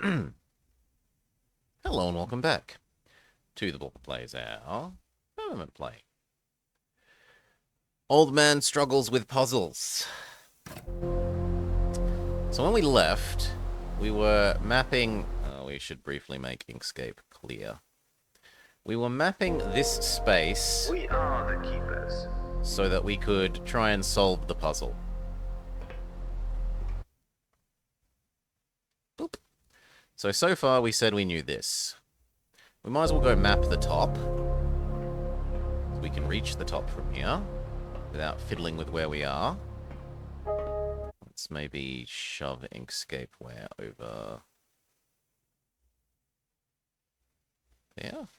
Hello and welcome back to the Blobber Plays our Firmament play. Old man struggles with puzzles. So when we left, we were mapping... we should briefly make Inkscape clear. We were mapping this space... We are the keepers. So that we could try and solve the puzzle. Boop. So far we said we knew this. We might as well go map the top. So we can reach the top from here without fiddling with where we are. Let's maybe shove Inkscapeware over there.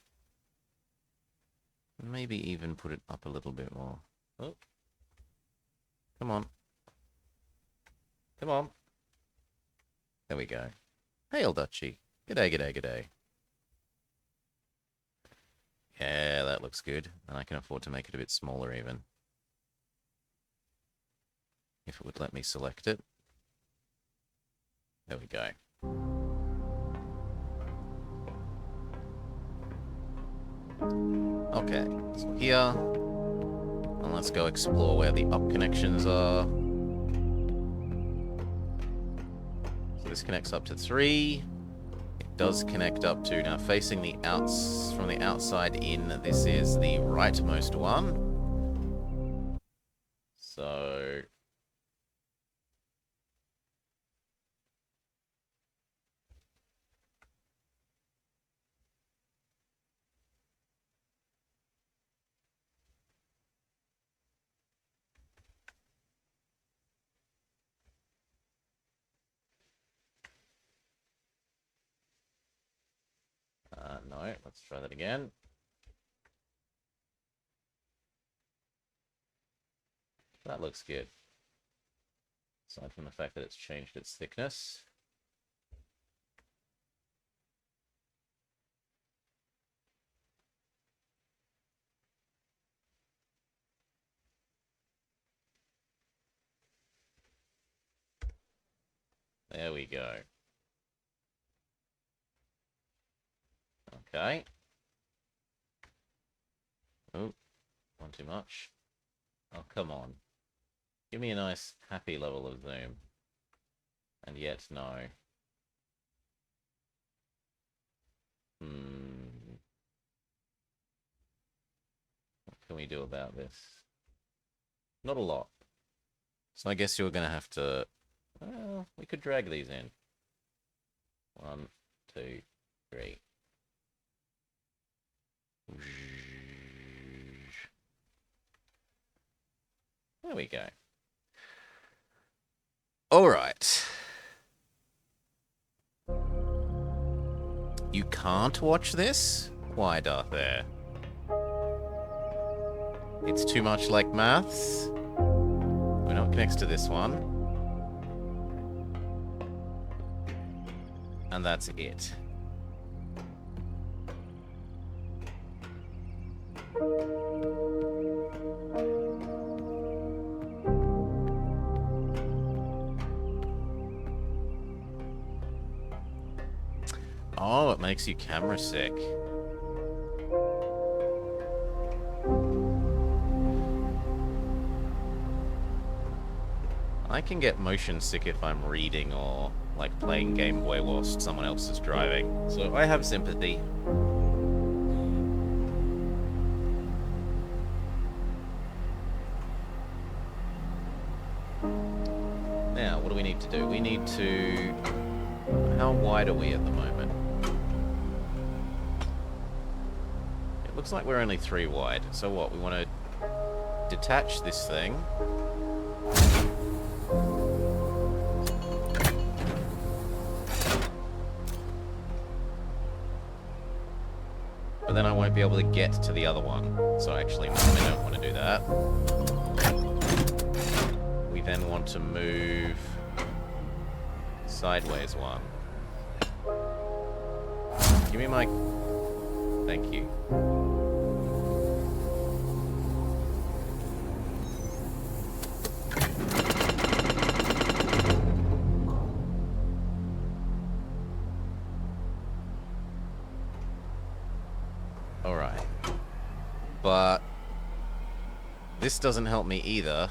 Maybe even put it up a little bit more. Oh. Come on. Come on. There we go. Hail, Dutchy. G'day, g'day, g'day. Yeah, that looks good. And I can afford to make it a bit smaller even. If it would let me select it. There we go. Okay, so here. And let's go explore where the up connections are. So this connects up to 3. It does connect up to... Now, facing the from the outside in, this is the rightmost one. So... no, let's try that again. That looks good. Aside from the fact that it's changed its thickness. There we go. Okay. Oh, one too much. Oh, come on. Give me a nice, happy level of zoom. And yet, no. What can we do about this? Not a lot. So I guess you're going to have to... Well, we could drag these in. 1, 2, 3. There we go. All right. You can't watch this? Why, Darth Air? It's too much like maths? We're not connected to this one. And that's it. Oh, it makes you camera sick. I can get motion sick if I'm reading or, like, playing Game Boy whilst someone else is driving. So I have sympathy. Now, what do we need to do? We need to... How wide are we at the moment? It looks like we're only 3 wide. So what? We want to detach this thing. But then I won't be able to get to the other one. So actually, I don't want to do that. We then want to move sideways 1. Give me my... Thank you. But this doesn't help me either,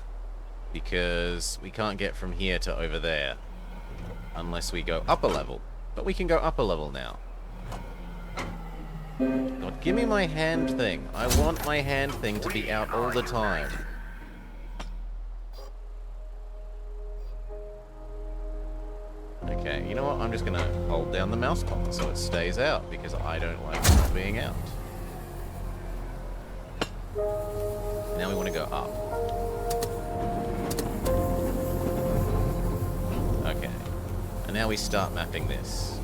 because we can't get from here to over there unless we go up a level. But we can go up a level now. God, give me my hand thing. I want my hand thing to be out all the time. Okay, you know what? I'm just gonna hold down the mouse button so it stays out, because I don't like it not being out. Now we want to go up. Okay. And now we start mapping this.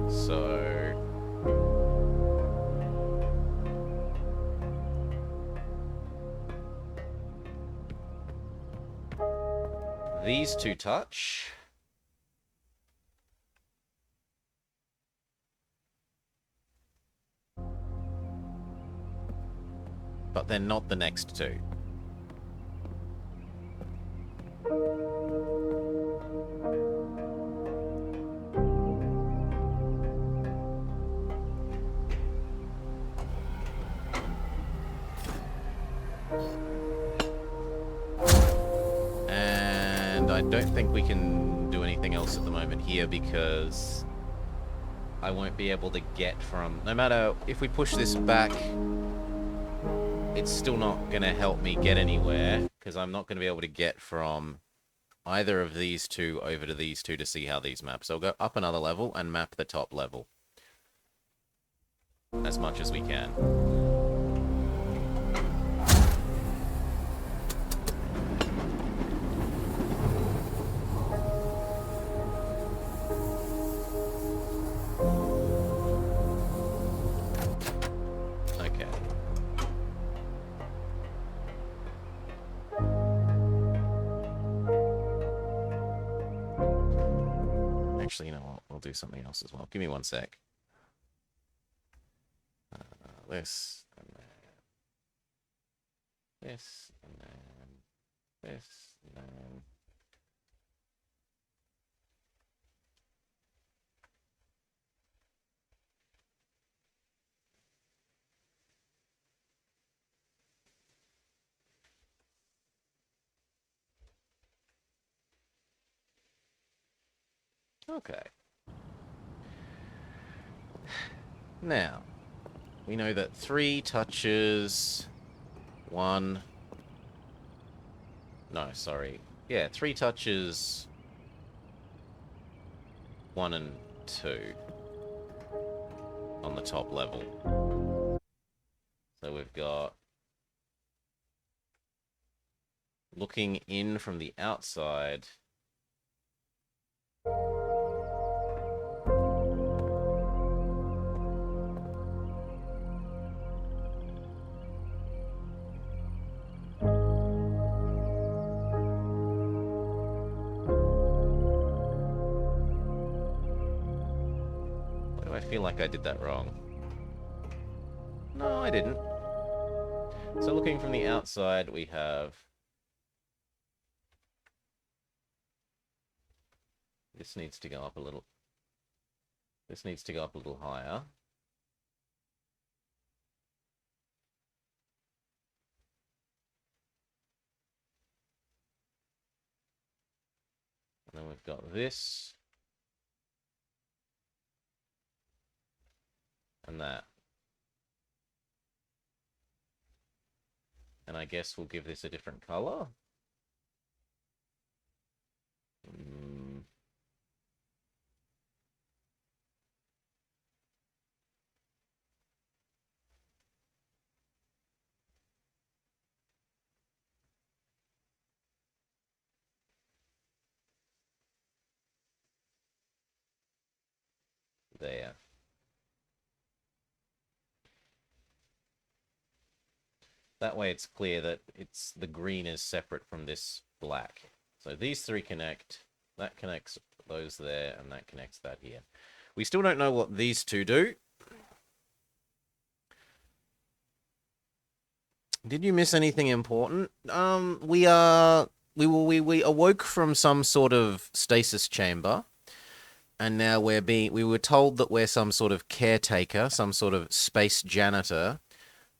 So... these two touch. But they're not the next two. And I don't think we can do anything else at the moment here, because I won't be able to get from... no matter if we push this back, it's still not going to help me get anywhere, because I'm not going to be able to get from either of these two over to these two to see how these map. So I'll go up another level and map the top level as much as we can. Actually, you know what? We'll do something else as well. Give me one sec. This, and then this, and then this, and then... okay. Now, we know that 3 touches 1... no, sorry. Yeah, 3 touches 1 and 2 on the top level. So we've got... looking in from the outside... I feel like I did that wrong. No, I didn't. So looking from the outside, we have... this needs to go up a little. This needs to go up a little higher. And then we've got this. And that. And I guess we'll give this a different color. There. That way it's clear that it's the green is separate from this black. So these 3 connect, that connects those there, and that connects that here. We still don't know what these 2 do. Did you miss anything important? We awoke from some sort of stasis chamber, And now we were told that we're some sort of caretaker, some sort of space janitor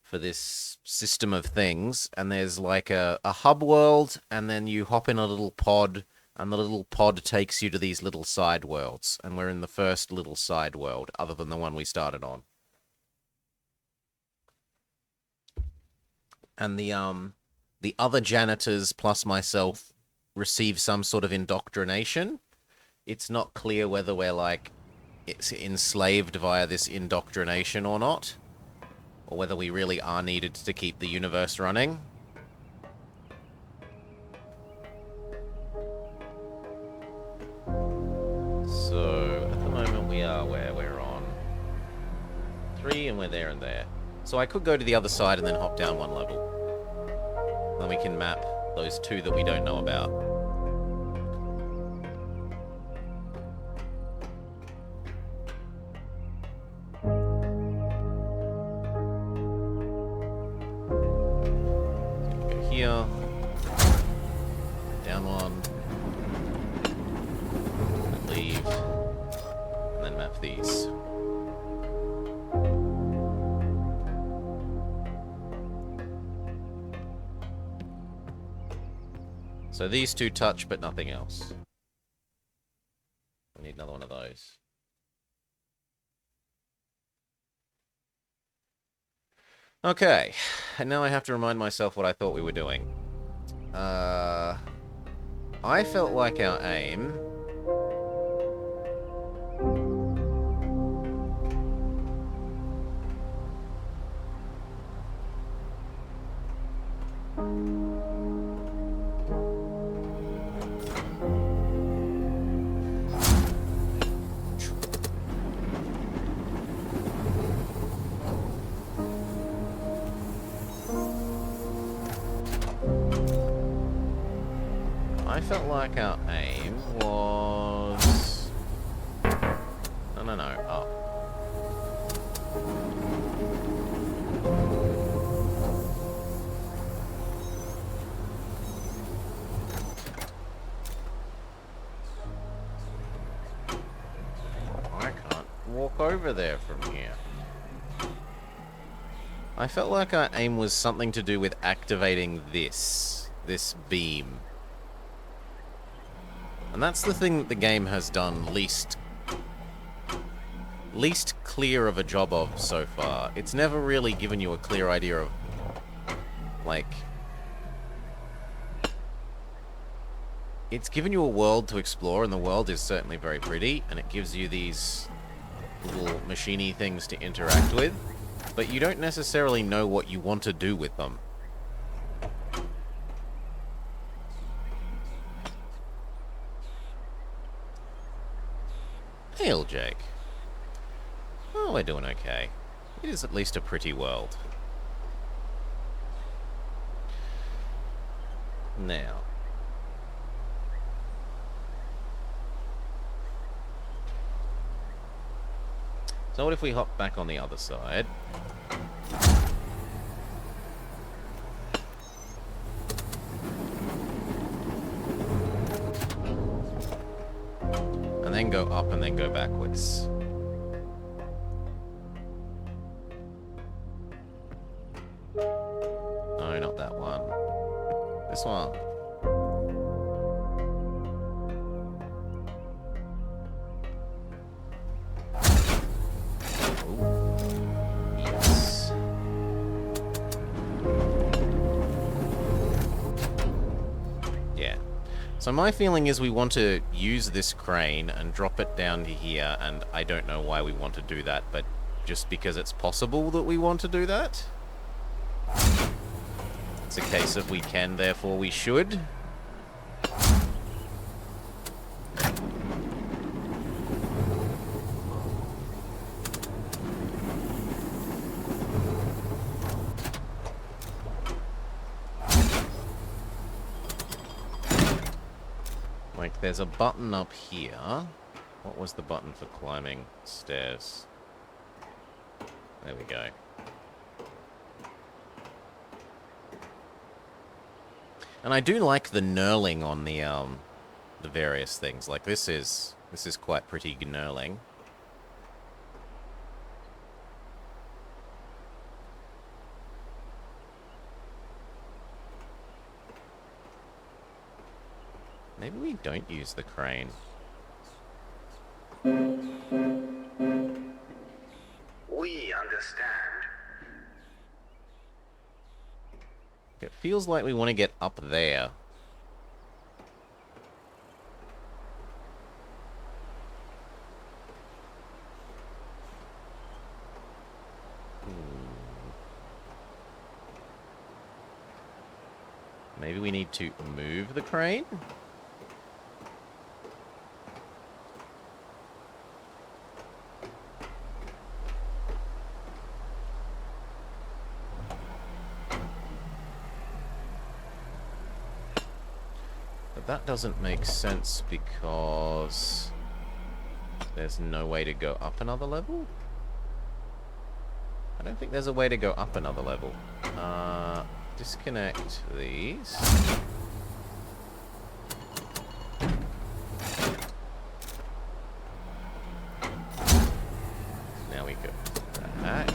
for this system of things. And there's like a hub world, and then you hop in a little pod, and the little pod takes you to these little side worlds. And we're in the first little side world, other than the one we started on. And the other janitors plus myself receive some sort of indoctrination. It's not clear whether we're, like, it's enslaved via this indoctrination or not, or whether we really are needed to keep the universe running. So, at the moment we are where we're on 3, and we're there and there. So I could go to the other side and then hop down 1 level. Then we can map those 2 that we don't know about. Here, down 1, and leave, and then map these. So these 2 touch, but nothing else. We need another one of those. Okay, and now I have to remind myself what I thought we were doing. I felt like our aim... I felt like our aim was... No, up. I can't walk over there from here. I felt like our aim was something to do with activating this beam. And that's the thing that the game has done least clear of a job of so far. It's never really given you a clear idea of, like... It's given you a world to explore, and the world is certainly very pretty, and it gives you these little machiney things to interact with, but you don't necessarily know what you want to do with them. Hail, Jake. Oh, we're doing okay. It is at least a pretty world. Now. So what if we hop back on the other side? And then go up and then go backwards. No, not that one. This one. Ooh. Yes. Yeah. So my feeling is we want to use this crane and drop it down to here, and I don't know why we want to do that, but just because it's possible that we want to do that. It's a case of we can, therefore we should. Like, there's a button up here. What was the button for climbing stairs? There we go. And I do like the knurling on the various things. Like, this is This is quite pretty gnurling. Maybe we don't use the crane. We understand. It feels like we want to get up there. Maybe we need to move the crane? But that doesn't make sense because there's no way to go up another level? I don't think there's a way to go up another level. Disconnect these. Now we go back.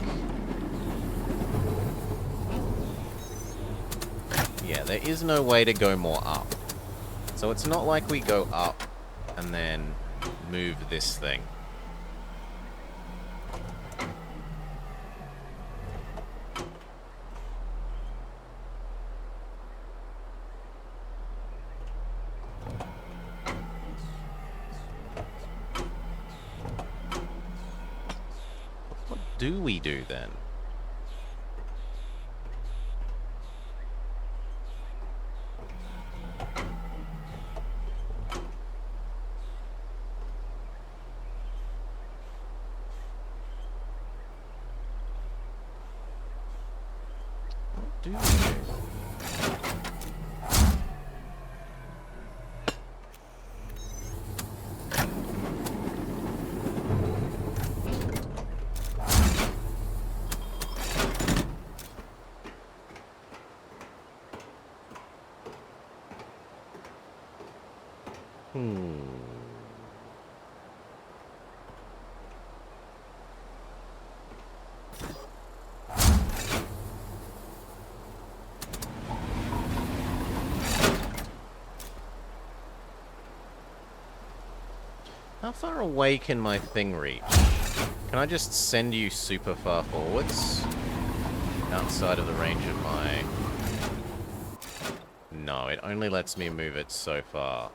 Yeah, there is no way to go more up. So it's not like we go up and then move this thing. What do we do then? Do we do? How far away can my thing reach? Can I just send you super far forwards? Outside of the range of my... No, it only lets me move it so far.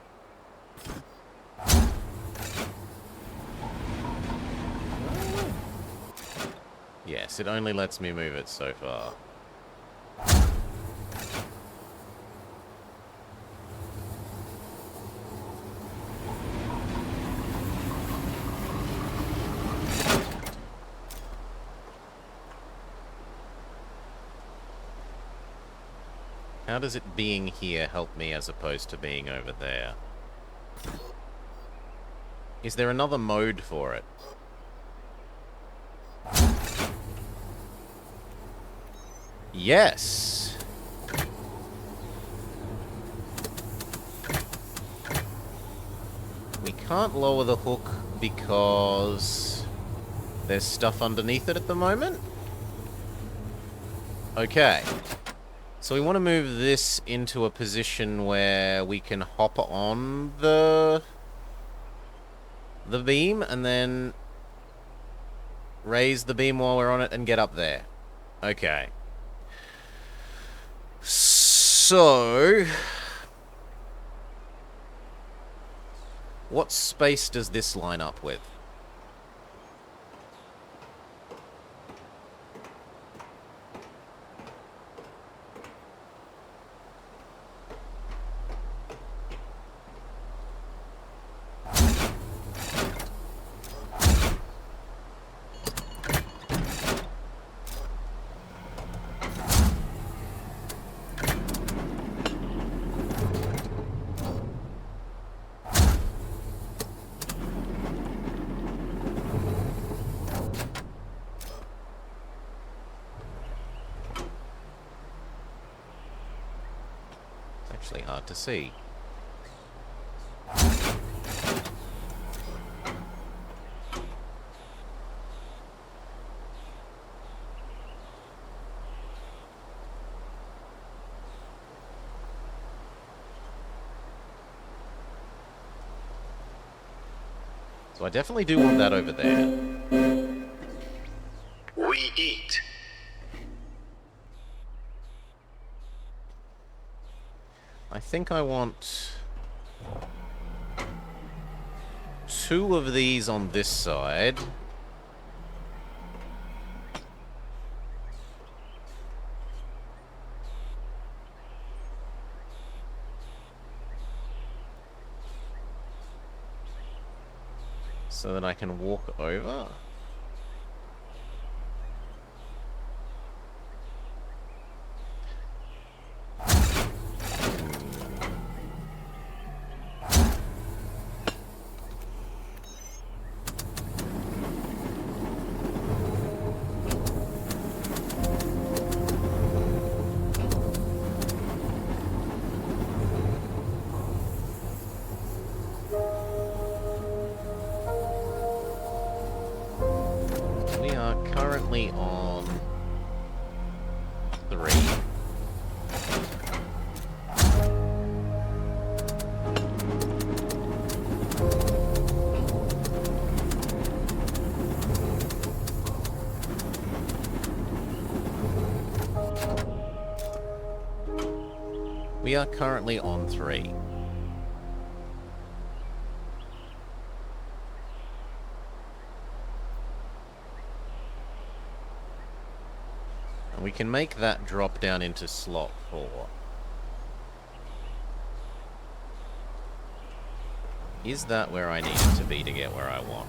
Yes, it only lets me move it so far. How does it being here help me as opposed to being over there? Is there another mode for it? Yes! We can't lower the hook because there's stuff underneath it at the moment? Okay. So we want to move this into a position where we can hop on the beam and then raise the beam while we're on it and get up there. Okay. So what space does this line up with? Actually hard to see. So I definitely do want that over there. We eat. I think I want 2 of these on this side. So that I can walk over. We are currently on 3. We are currently on 3. And we can make that drop down into slot 4. Is that where I need it to be to get where I want?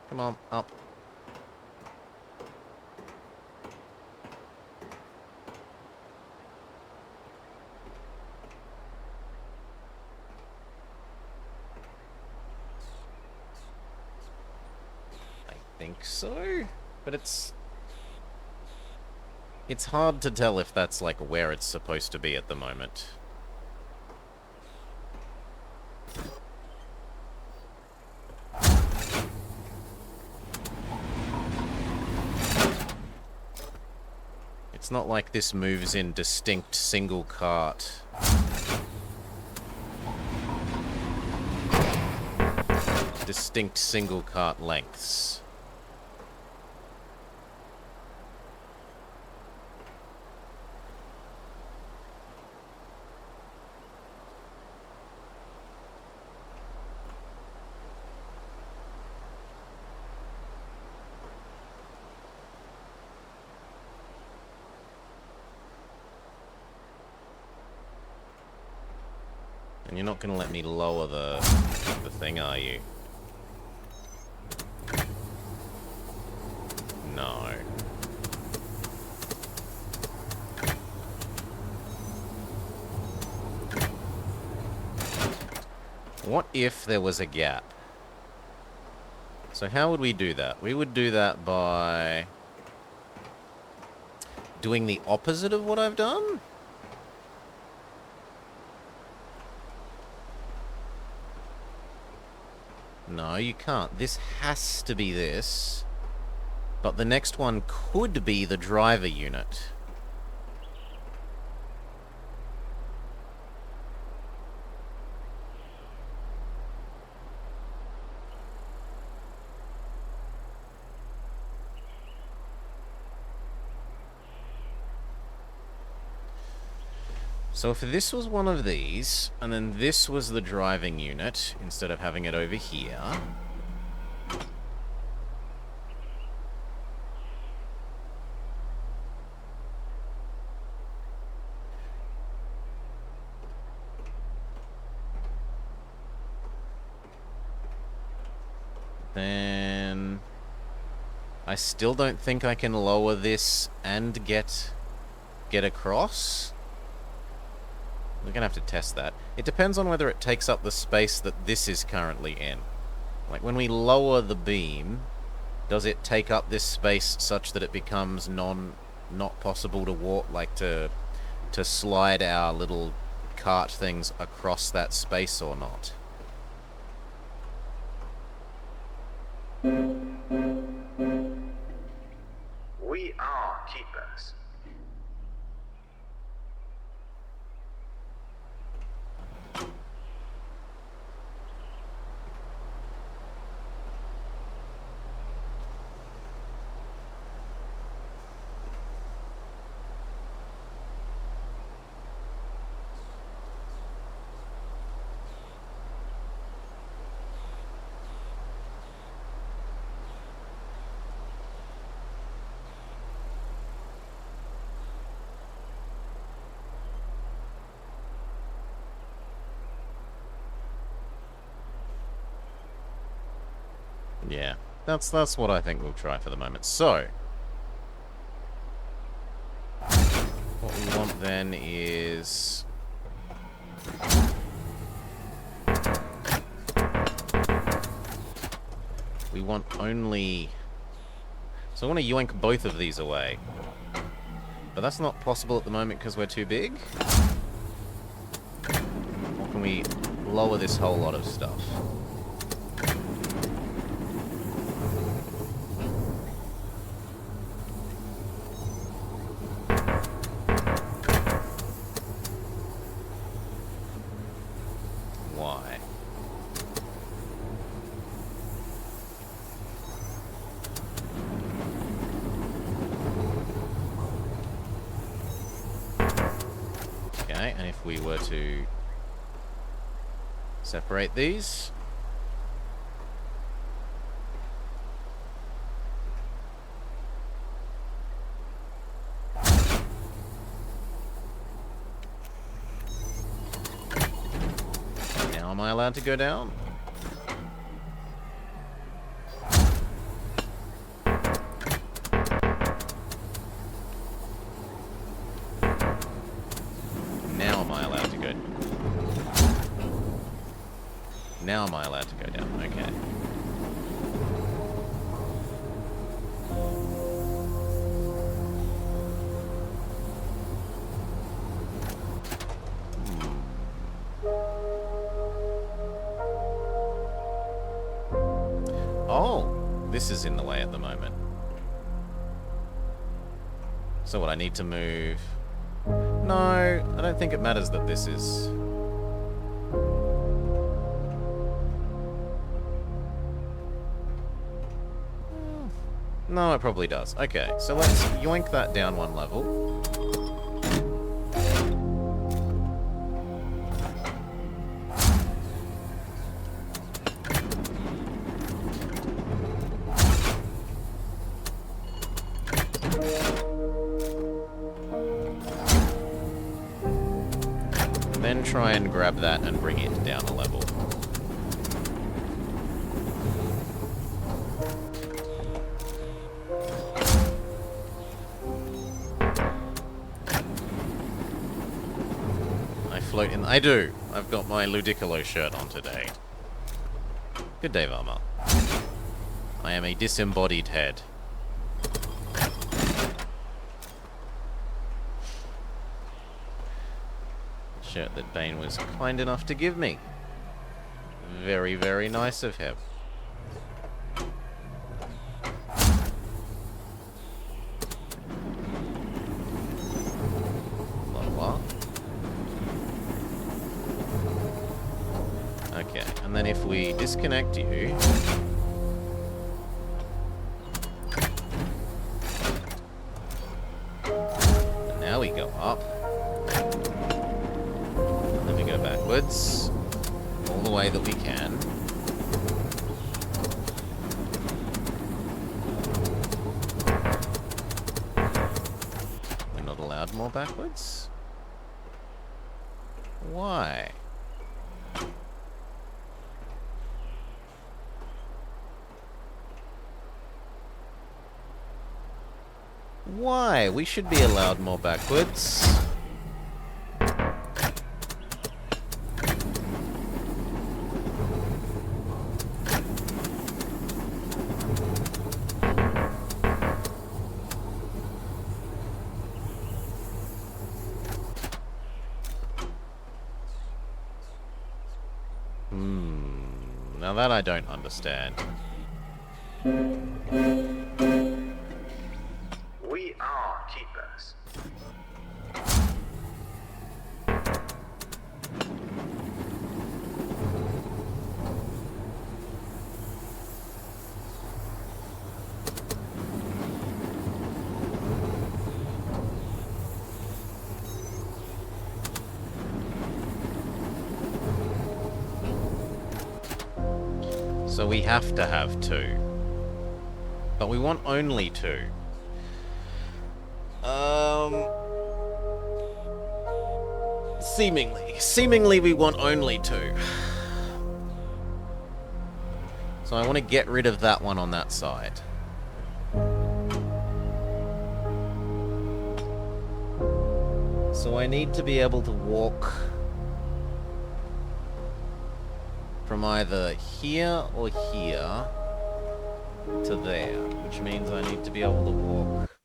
Come on, up. I think so, but it's hard to tell if that's like where it's supposed to be at the moment. It's not like this moves in distinct single cart. Distinct single cart lengths. And you're not going to let me lower the thing, are you? No. What if there was a gap? So how would we do that? We would do that by doing the opposite of what I've done? No, you can't. This has to be this. But the next one could be the driver unit. So if this was one of these, and then this was the driving unit, instead of having it over here... then... I still don't think I can lower this and get across. We're gonna have to test that. It depends on whether it takes up the space that this is currently in. Like, when we lower the beam, does it take up this space such that it becomes not possible to walk, like to slide our little cart things across that space or not? We are keepers. Yeah, that's what I think we'll try for the moment. So, what we want then is... we want only... So I want to yoink both of these away. But that's not possible at the moment because we're too big. Or can we lower this whole lot of stuff? Why? Okay, and if we were to separate these... Now am I allowed to go down? Now am I allowed to go... Now am I allowed to go down? Okay. Oh, this is in the way at the moment. So what, I need to move... No, I don't think it matters that this is... No, it probably does. Okay, so let's yoink that down one level. Then try and grab that and bring it down a level. I float in... I do! I've got my Ludicolo shirt on today. Good day, Varma. I am a disembodied head. Shirt that Bane was kind enough to give me. Very, very nice of him. Blah, blah. Okay, and then if we disconnect you... And now we go up. Backwards, all the way that we can. We're not allowed more backwards? Why? Why? We should be allowed more backwards. Now that I don't understand. We are keepers. So we have to have 2. But we want only 2. Seemingly we want only 2. So I want to get rid of that one on that side. So I need to be able to walk from either here or here to there, which means I need to be able to walk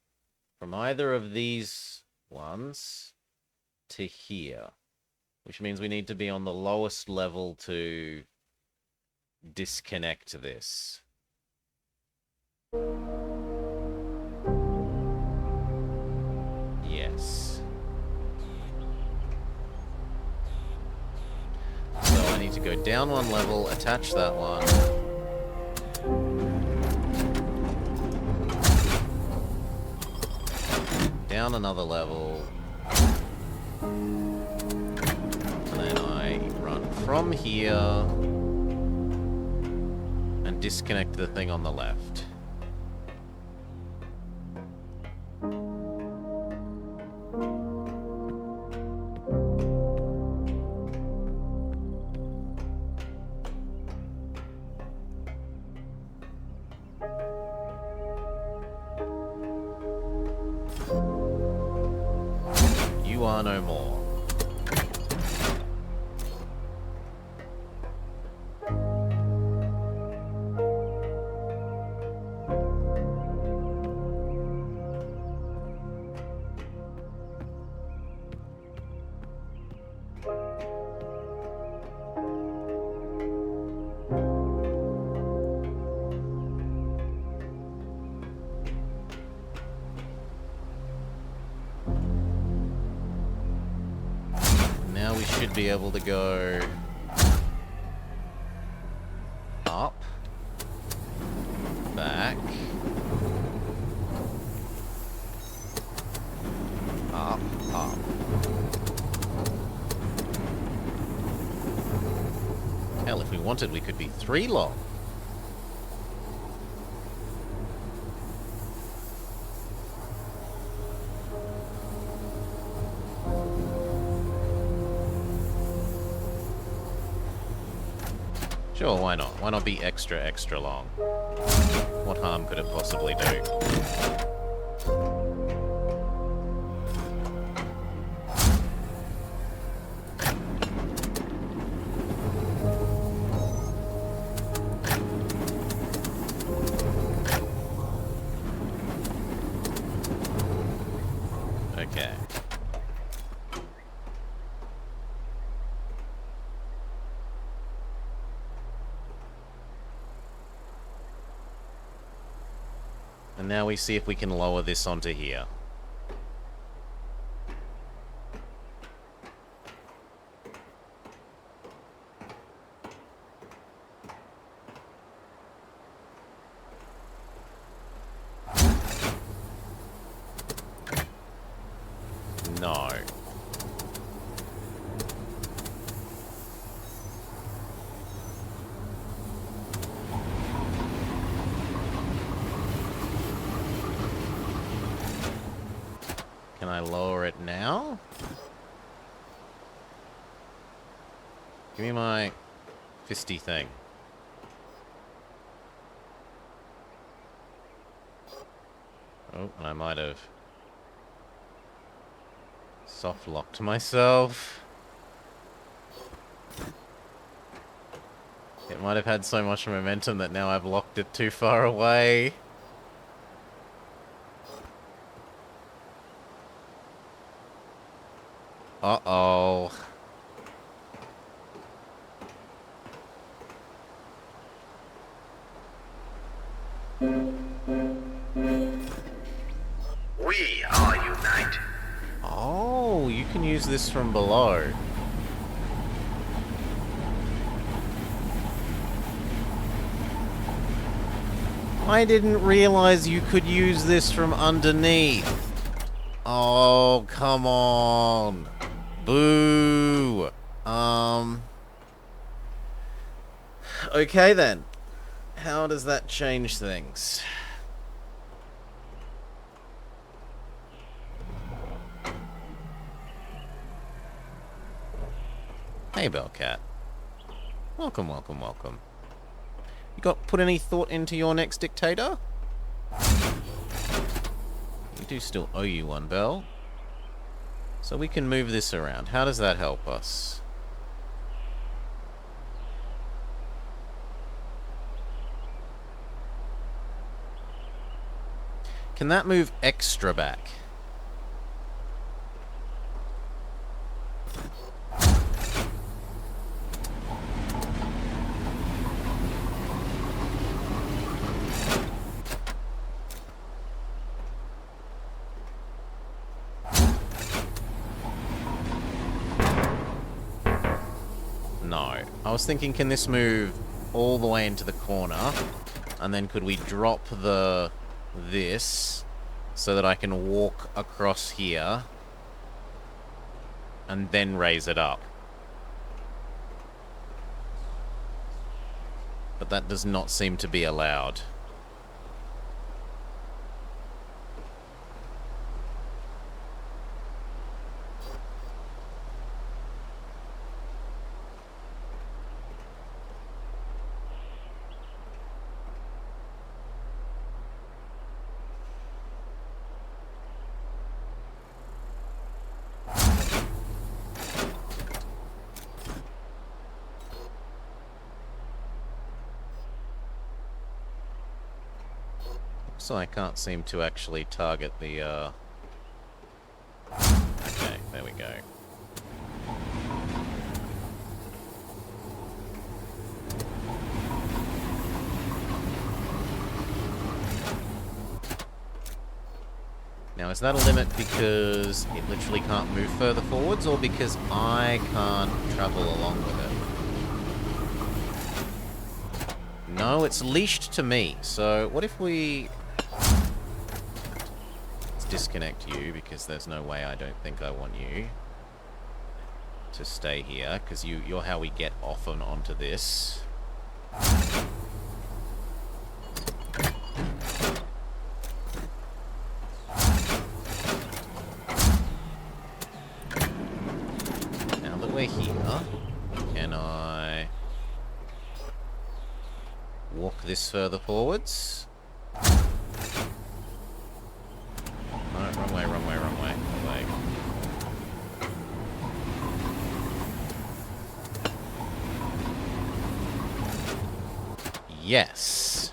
from either of these ones to here, which means we need to be on the lowest level to disconnect this. Yes. So I need to go down 1 level, attach that one. Down another level. And then I run from here and disconnect the thing on the left. You are no more. Now we should be able to go up, back, up, up. Hell, if we wanted, we could be 3 long. Sure, why not? Why not be extra, extra long? What harm could it possibly do? Okay. And now we see if we can lower this onto here. No. Can I lower it now? Give me my fisty thing. Oh, and I might have soft locked myself. It might have had so much momentum that now I've locked it too far away. Uh-oh. We are united. Oh, you can use this from below. I didn't realize you could use this from underneath. Oh, come on. Boo. Okay then. How does that change things? Hey, Bellcat. Welcome, welcome, welcome. You put any thought into your next dictator? We do still owe you one, Bell. So we can move this around. How does that help us? Can that move extra back? No. I was thinking, can this move all the way into the corner? And then could we drop this so that I can walk across here and then raise it up? But that does not seem to be allowed. So I can't seem to actually target the, Okay, there we go. Now, is that a limit because it literally can't move further forwards, or because I can't travel along with it? No, it's leashed to me. So, what if we... Let's disconnect you, because there's no way I don't think I want you to stay here, because you're how we get off and onto this. Now that we're here, can I walk this further forwards? No, wrong way, wrong way, wrong way, wrong way. Yes.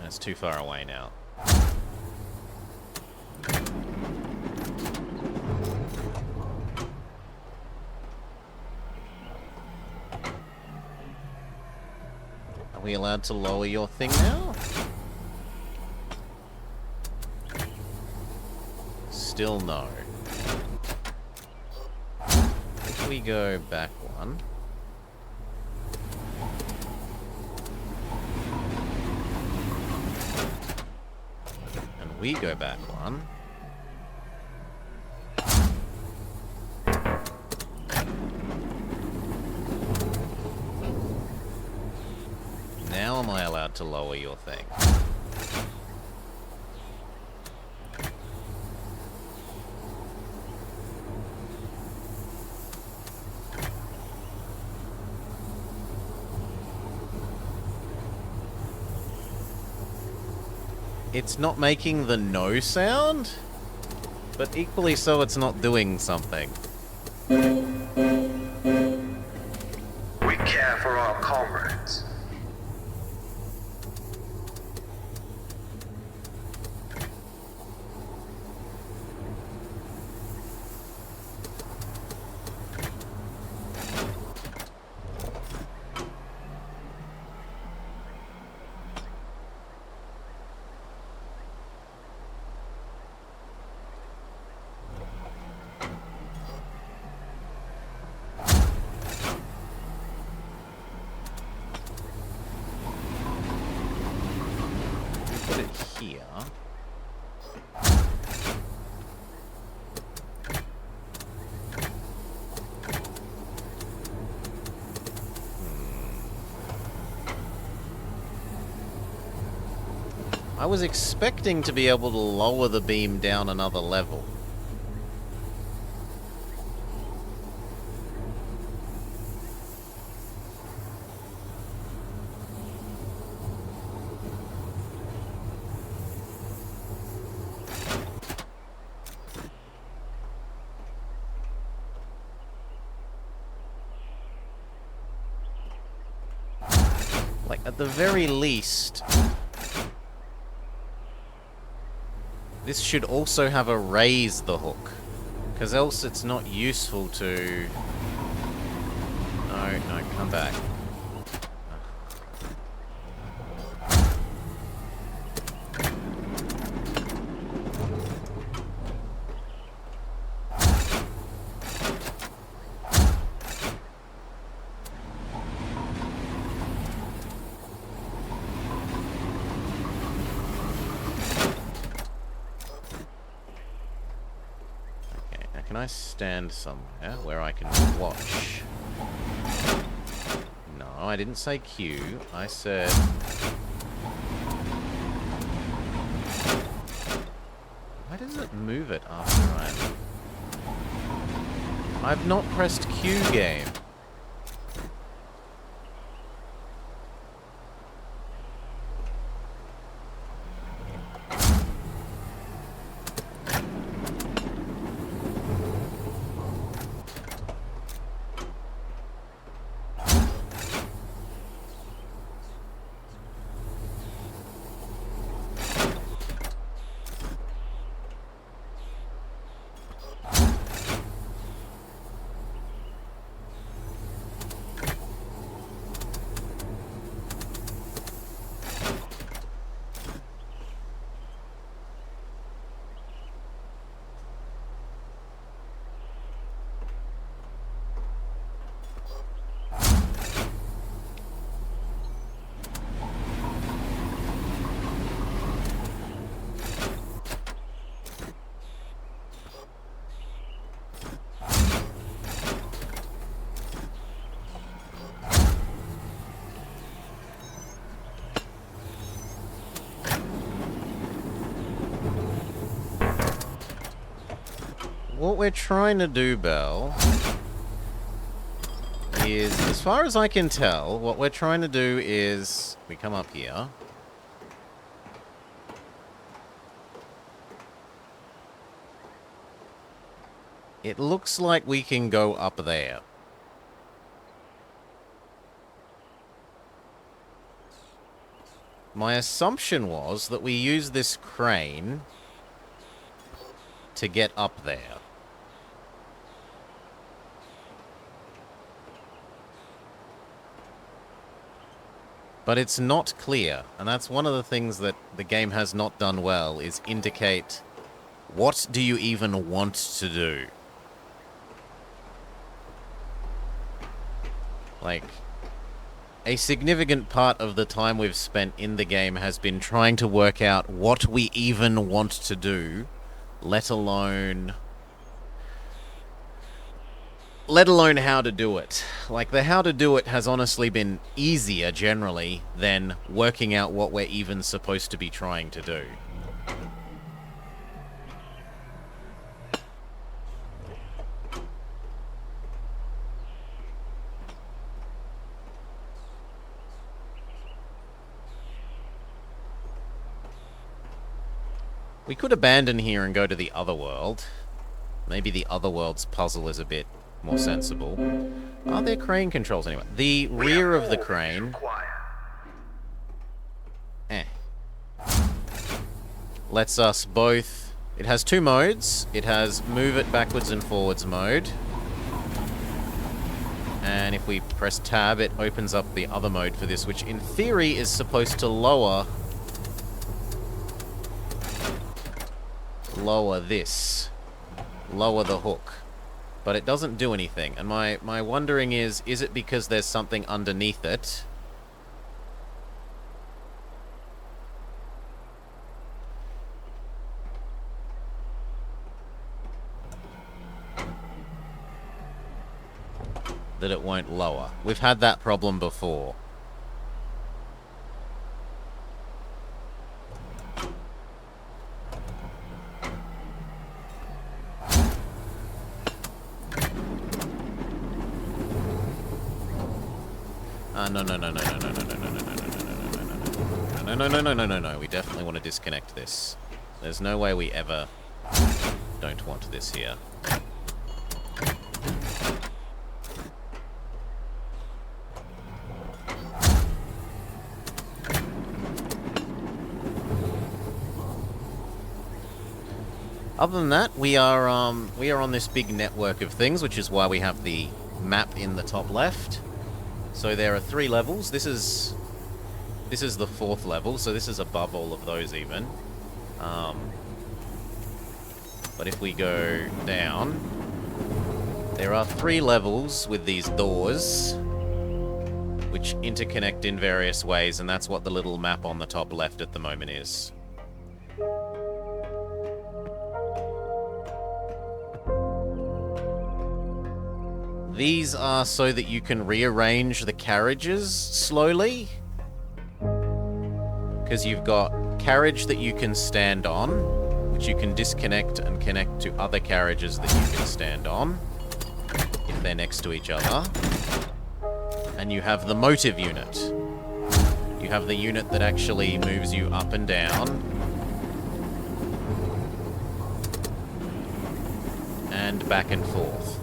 That's too far away now. Are we allowed to lower your thing now? Still no. If we go back one... and we go back one... now am I allowed to lower your thing? It's not making the no sound, but equally so it's not doing something. We care for our comrades. Put it here. I was expecting to be able to lower the beam down another level. Like, at the very least, this should also have a raise the hook, because else it's not useful to... No, no, come back. Can I stand somewhere where I can watch? No, I didn't say Q. I said... Why does it move it after I've not pressed Q, game. What we're trying to do, Belle, is, as far as I can tell, what we're trying to do is... We come up here. It looks like we can go up there. My assumption was that we use this crane to get up there. But it's not clear, and that's one of the things that the game has not done well, is indicate what do you even want to do. Like, a significant part of the time we've spent in the game has been trying to work out what we even want to do, let alone how to do it. Like, the how to do it has honestly been easier, generally, than working out what we're even supposed to be trying to do. We could abandon here and go to the other world. Maybe the other world's puzzle is a bit more sensible. Are there crane controls anyway? The rear of the crane... lets us both... It has two modes. It has move it backwards and forwards mode. And if we press tab, it opens up the other mode for this, which in theory is supposed to lower this. Lower the hook. But it doesn't do anything. And my wondering is it because there's something underneath it? That it won't lower. We've had that problem before. No. We definitely want to disconnect this. There's no way we ever don't want this here. Other than that, we are on this big network of things, which is why we have the map in the top left. So there are 3 levels. This is the 4th level, so this is above all of those even. But if we go down, there are 3 levels with these doors, which interconnect in various ways, and that's what the little map on the top left at the moment is. These are so that you can rearrange the carriages slowly. Because you've got carriage that you can stand on, which you can disconnect and connect to other carriages that you can stand on, if they're next to each other. And you have the motive unit. You have the unit that actually moves you up and down. And back and forth.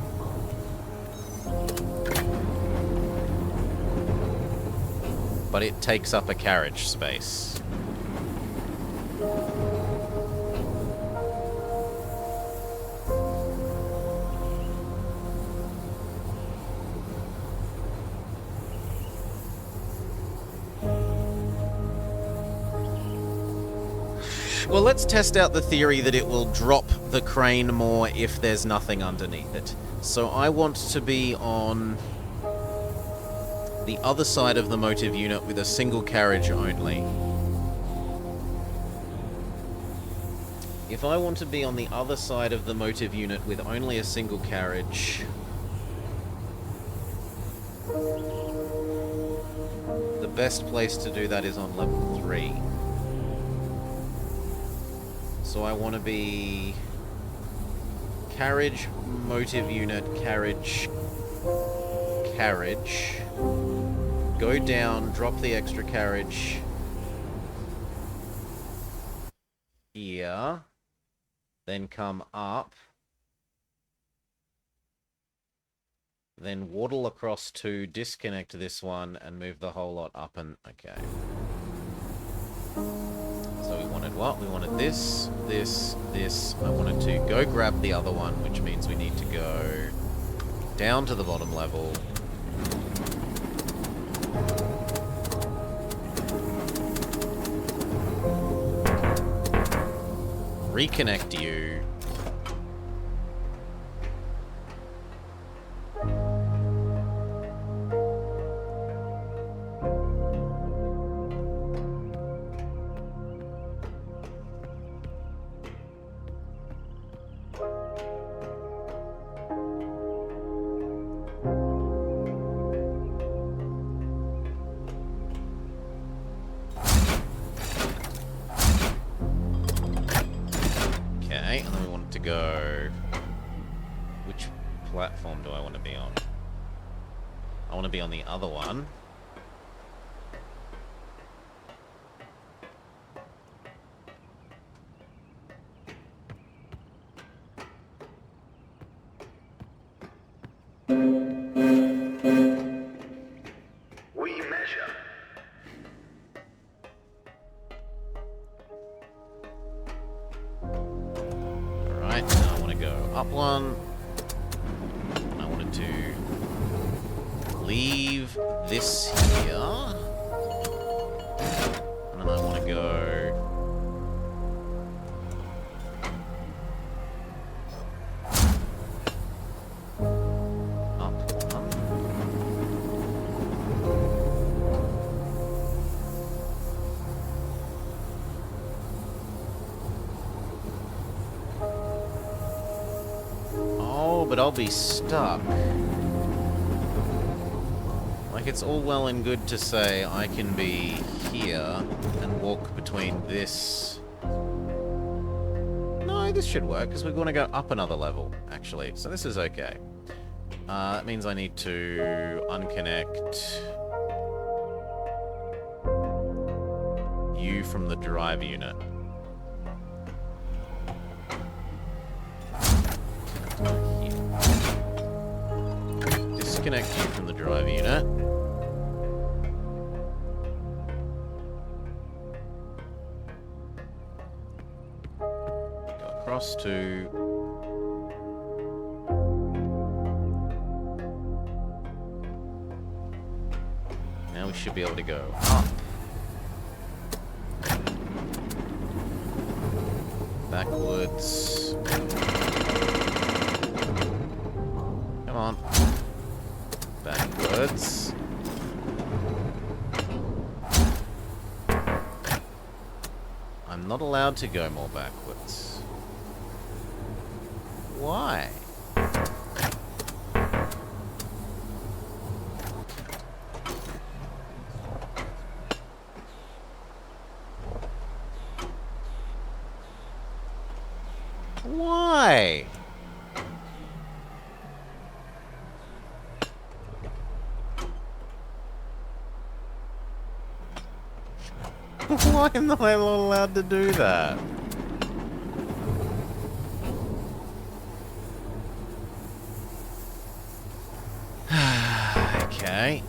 But it takes up a carriage space. Well, let's test out the theory that it will drop the crane more if there's nothing underneath it. So I want to be on the other side of the motive unit with a single carriage only. If I want to be on the other side of the motive unit with only a single carriage, the best place to do that is on level 3. So I want to be carriage, motive unit, carriage, go down, drop the extra carriage here, then come up, then waddle across to disconnect this one and move the whole lot up and... okay. So we wanted what? We wanted this, this, this. I wanted to go grab the other one, which means we need to go down to the bottom level. Reconnect you. Go. Which platform do I want to be on? I want to be on the other one. up one. I wanted to leave this here. And then I want to go up one. Oh, but I'll be stuck. Like, it's all well and good to say I can be here and walk between this. No, this should work, because we're going to go up another level, actually. So this is okay. That means I need to unconnect you from the drive unit. Disconnect you from the drive unit. Go across to... Now we should be able to go up. Backwards. Come on. Backwards. I'm not allowed to go more backwards. Why? Why? Why am I not allowed to do that? Okay.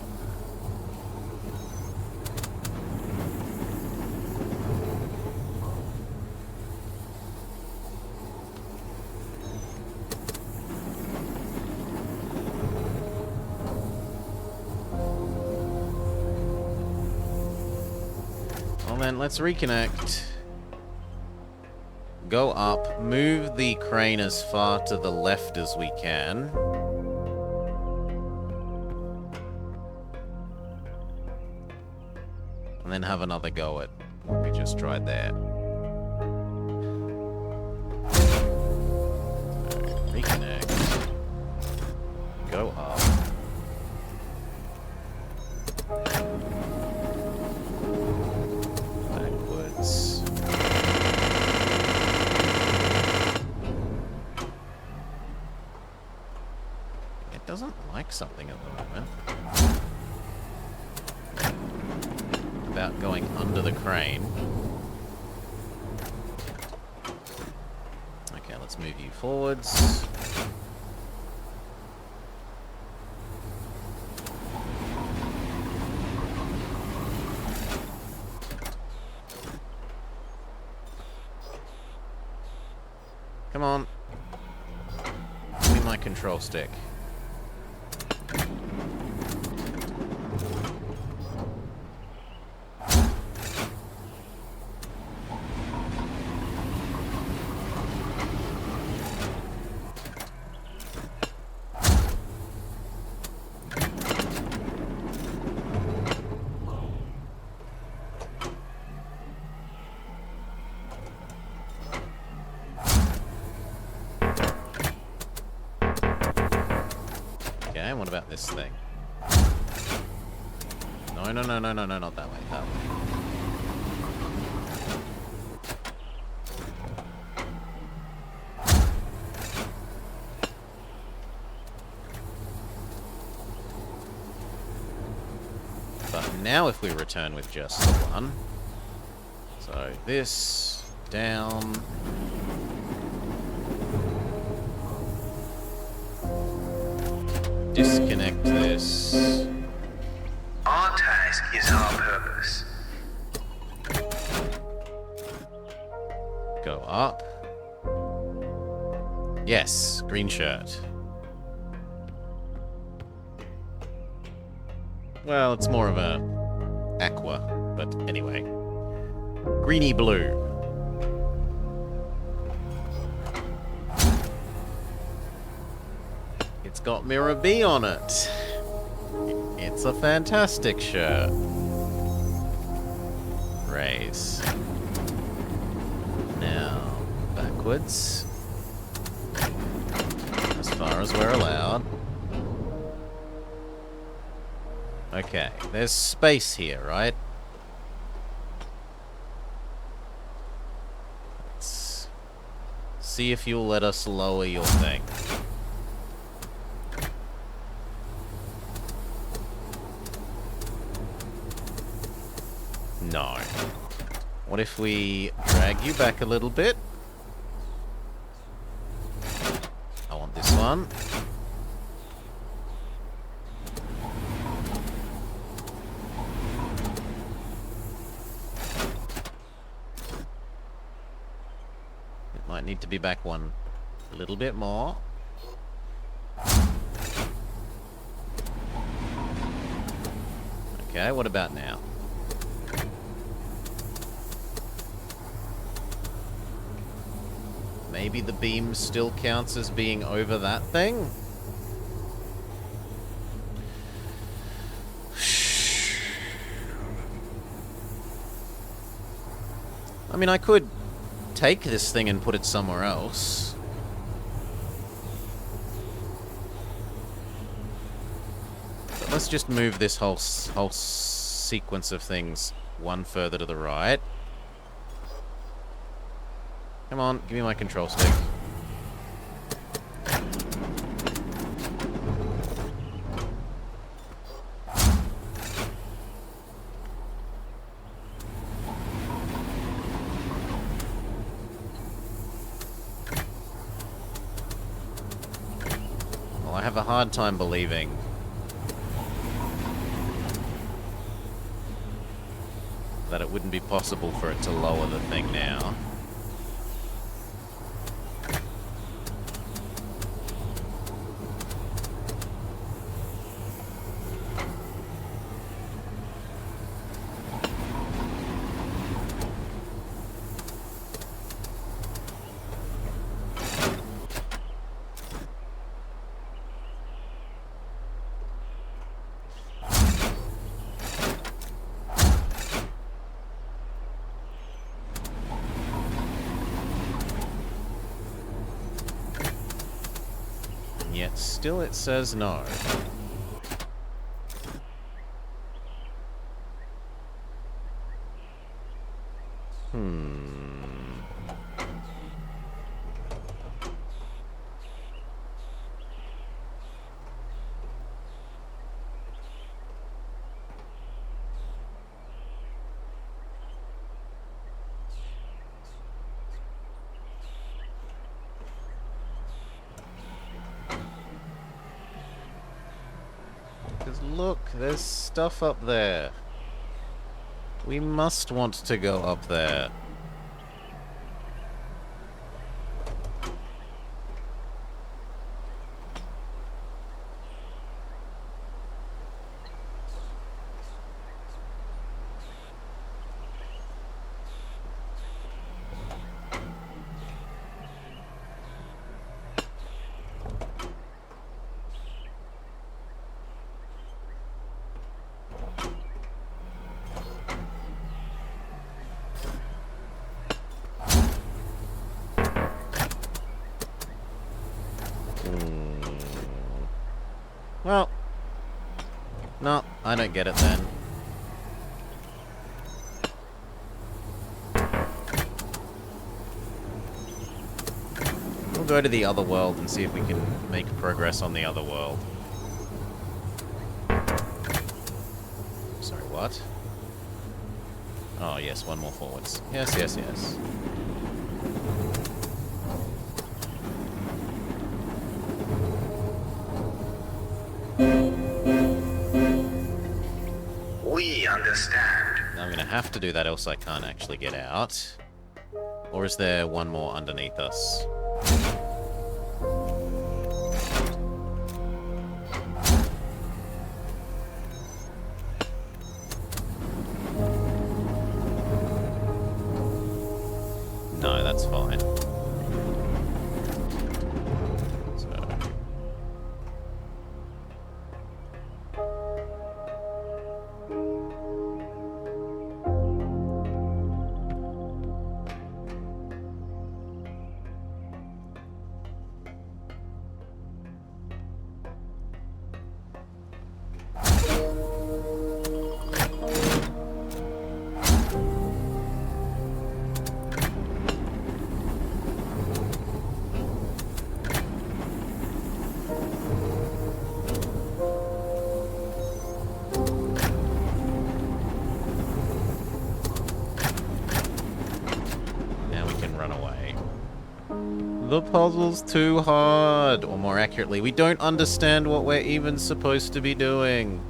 Well then, let's reconnect. Go up, move the crane as far to the left as we can. And then have another go at what we just tried there. Reconnect. Go up. Backwards. It doesn't like something at the moment. About going under the crane. Okay, let's move you forwards. Come on. Give me my control stick. Okay, what about this thing? No, no, no, no, no, no, not that way, that way. But now if we return with just the one. So this, down. Disconnect this. Our task is our purpose. Go up. Yes, green shirt. Well, it's more of a aqua, but anyway. Greeny blue. It's got Mirror B on it. It's a fantastic shirt. Raise. Now, backwards. As far as we're allowed. Okay, there's space here, right? Let's see if you'll let us lower your thing. No. What if we drag you back a little bit? I want this one. It might need to be back one a little bit more. Okay, what about now? Maybe the beam still counts as being over that thing? I mean, I could take this thing and put it somewhere else. But let's just move this whole sequence of things one further to the right. Come on, give me my control stick. Well, I have a hard time believing that it wouldn't be possible for it to lower the thing now. Yet still it says no. Because look, there's stuff up there. We must want to go up there. Well, no, I don't get it then. We'll go to the other world and see if we can make progress on the other world. Sorry, what? Oh, yes, one more forwards. Yes, yes, yes. We understand. I'm gonna have to do that, else I can't actually get out. Or is there one more underneath us? The puzzle's too hard. Or more accurately, we don't understand what we're even supposed to be doing.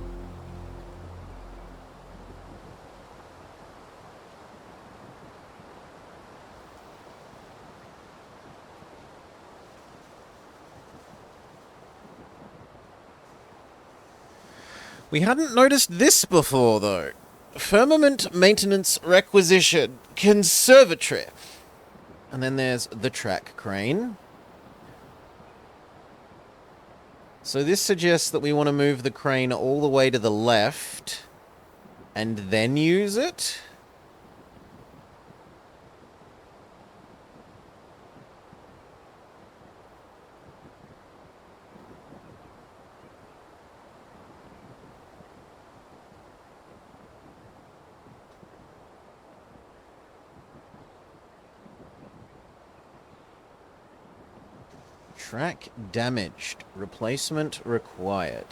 We hadn't noticed this before, though. Firmament Maintenance Requisition Conservatory. And then there's the track crane. So this suggests that we want to move the crane all the way to the left and then use it. Track damaged. Replacement required.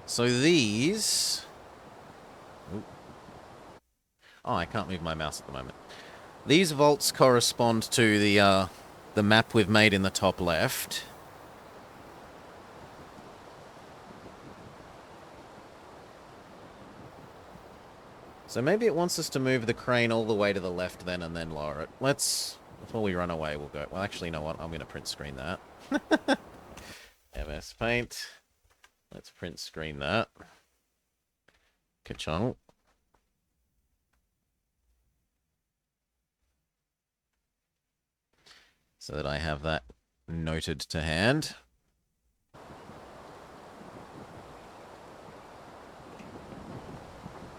So these... Ooh. Oh, I can't move my mouse at the moment. These vaults correspond to the map we've made in the top left. So maybe it wants us to move the crane all the way to the left then and then lower it. Let's, before we run away, we'll go... Well, actually, you know what? I'm going to print screen that. MS Paint. Let's print screen that. Ka-chunk. So that I have that noted to hand.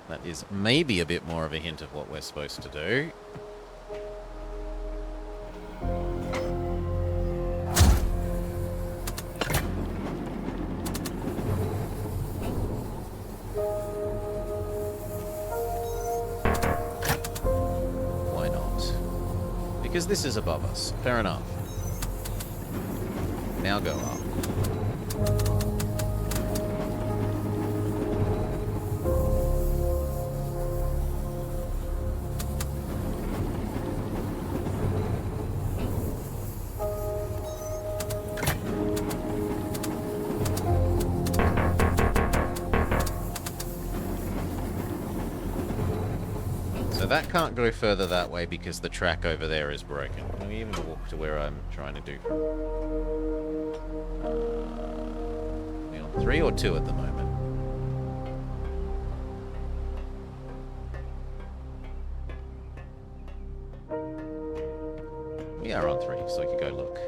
That is maybe a bit more of a hint of what we're supposed to do. Why not? Because this is above us. Fair enough. Now go up. So that can't go further that way because the track over there is broken. Can we even walk to where I'm trying to do? Are we on 3 or 2 at the moment? We are on 3, so we could go look.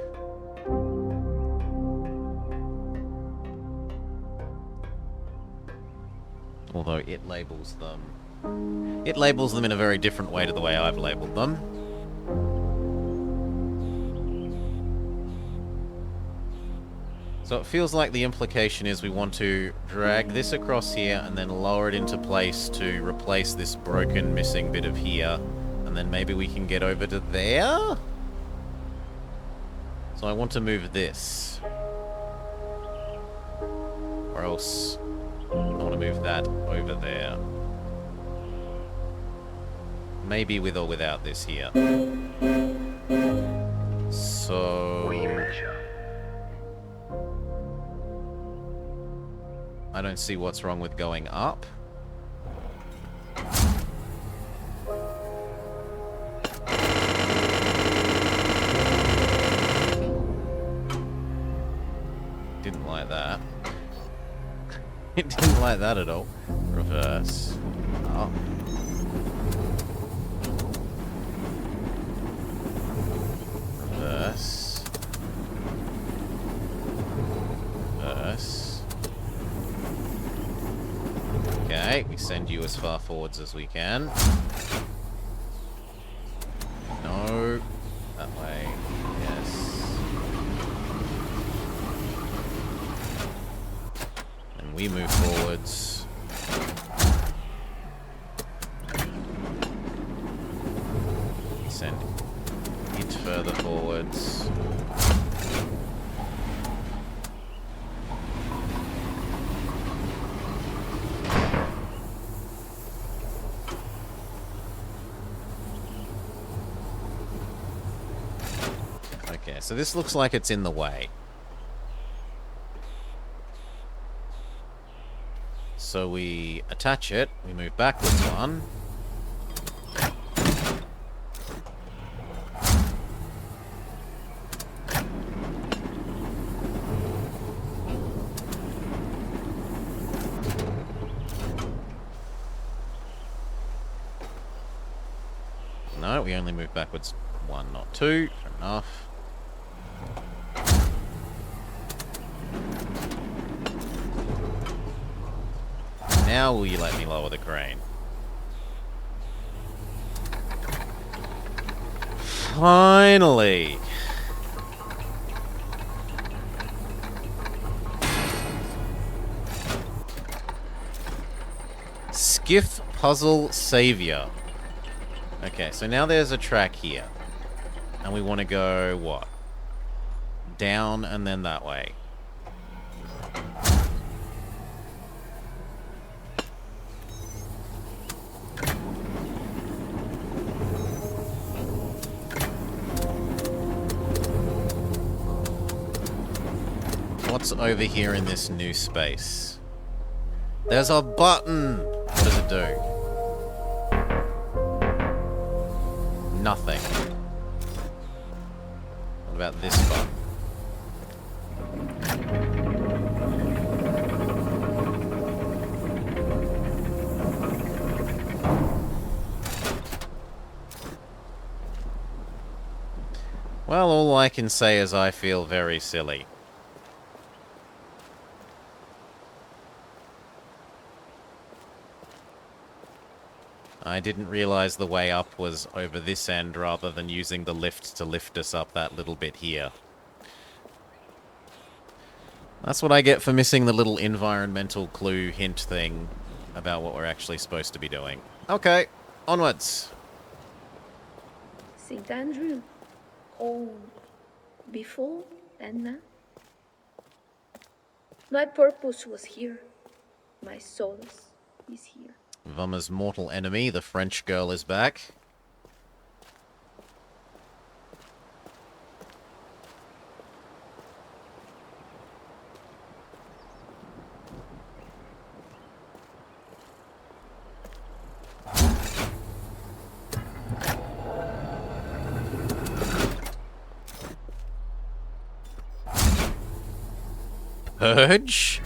Although it labels them... It labels them in a very different way to the way I've labeled them. So it feels like the implication is we want to drag this across here and then lower it into place to replace this broken, missing bit of here. And then maybe we can get over to there? So I want to move this. Or else I want to move that over there. Maybe with or without this here. So... We measure. I don't see what's wrong with going up. Didn't like that. It didn't like that at all. Reverse. Up. Reverse. Reverse. Okay, we send you as far forwards as we can. No. That way. Yes. And we move forwards. Send it further forwards. Yeah, so this looks like it's in the way. So we attach it, we move backwards one. No, we only move backwards one, not two. Fair enough. Now will you let me lower the crane? Finally! Skiff Puzzle Savior. Okay, so now there's a track here. And we want to go, what? Down and then that way. What's over here in this new space? There's a button! What does it do? Nothing. What about this button? Well, all I can say is I feel very silly. I didn't realize the way up was over this end rather than using the lift to lift us up that little bit here. That's what I get for missing the little environmental clue hint thing about what we're actually supposed to be doing. Okay, onwards. St. Andrew. Oh, before and now. My purpose was here. My solace is here. Vummer's mortal enemy, the French girl, is back. Purge?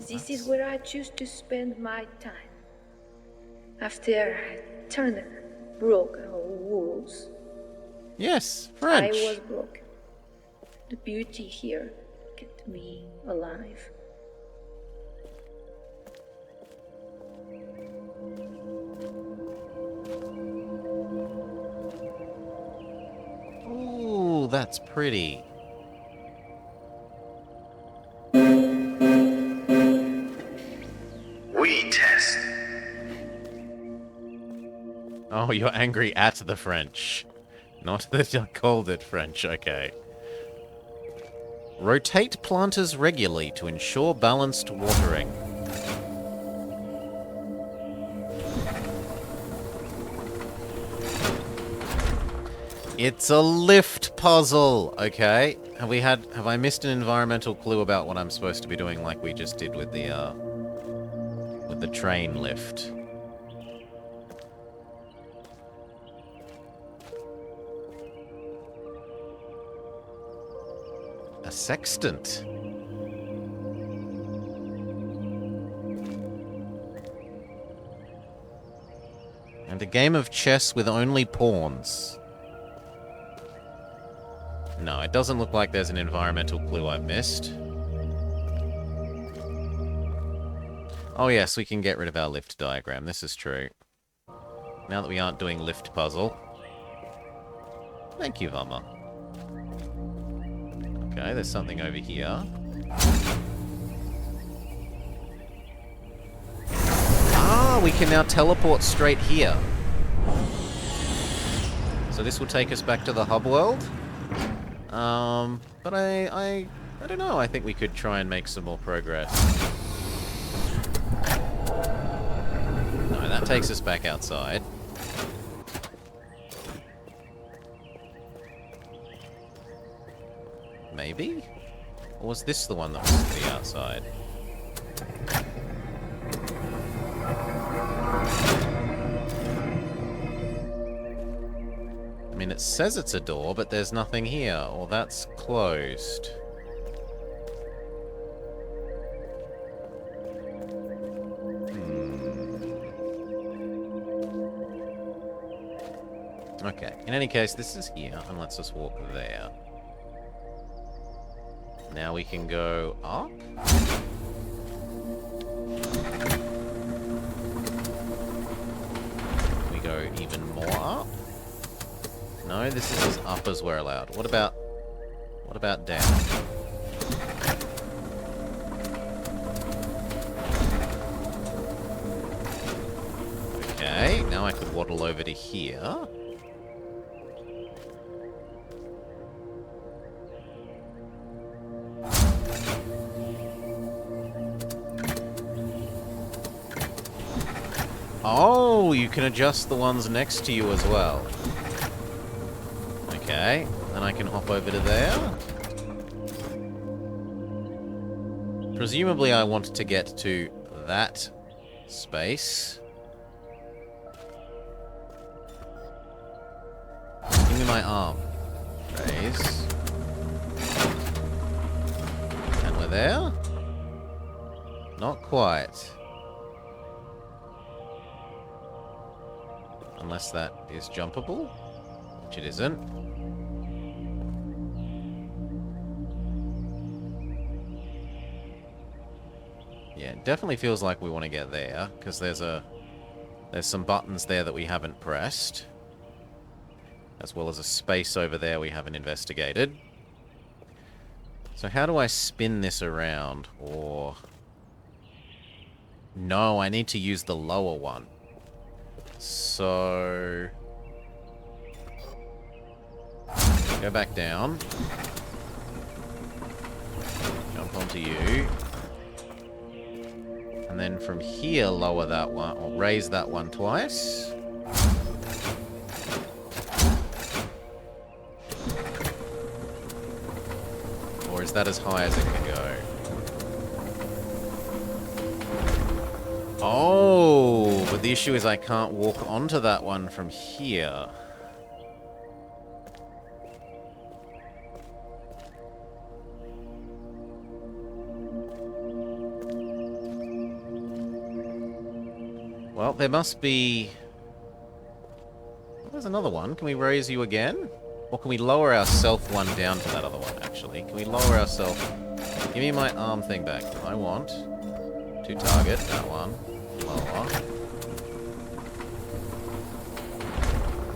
This is where I choose to spend my time. After Turner broke our rules, Yes, French. I was broken. The beauty here kept me alive. Ooh, that's pretty. We test. Oh, you're angry at the French. Not that you called it French, okay. Rotate planters regularly to ensure balanced watering. It's a lift puzzle, okay? Have I missed an environmental clue about what I'm supposed to be doing like we just did with the train lift? A sextant. And a game of chess with only pawns. No, it doesn't look like there's an environmental clue I've missed. Oh yes, we can get rid of our lift diagram. This is true. Now that we aren't doing lift puzzle. Thank you, Vummer. Okay, there's something over here. Ah, we can now teleport straight here. So this will take us back to the hub world. But I don't know. I think we could try and make some more progress. No, that takes us back outside. Maybe? Or was this the one that was to the outside? I mean, it says it's a door, but there's nothing here. Or that's closed. Okay, in any case, this is here, and let's just walk there. Now we can go up. We go even more up. No, this is as up as we're allowed. What about down? Okay, now I could waddle over to here. Oh, you can adjust the ones next to you as well. Okay, then I can hop over to there. Presumably I want to get to that space. Give me my arm. Raise. And we're there? Not quite. Unless that is jumpable, which it isn't. Yeah, it definitely feels like we want to get there, because there's some buttons there that we haven't pressed. As well as a space over there we haven't investigated. So how do I spin this around? Or... No, I need to use the lower one. So... Go back down. Jump onto you. And then from here, lower that one, or raise that one twice. Or is that as high as it can go? Oh, but the issue is I can't walk onto that one from here. Well, there must be... There's another one. Can we raise you again? Or can we lower our self one down to that other one, actually? Can we lower ourself? Give me my arm thing back. I want to target that one. Lower.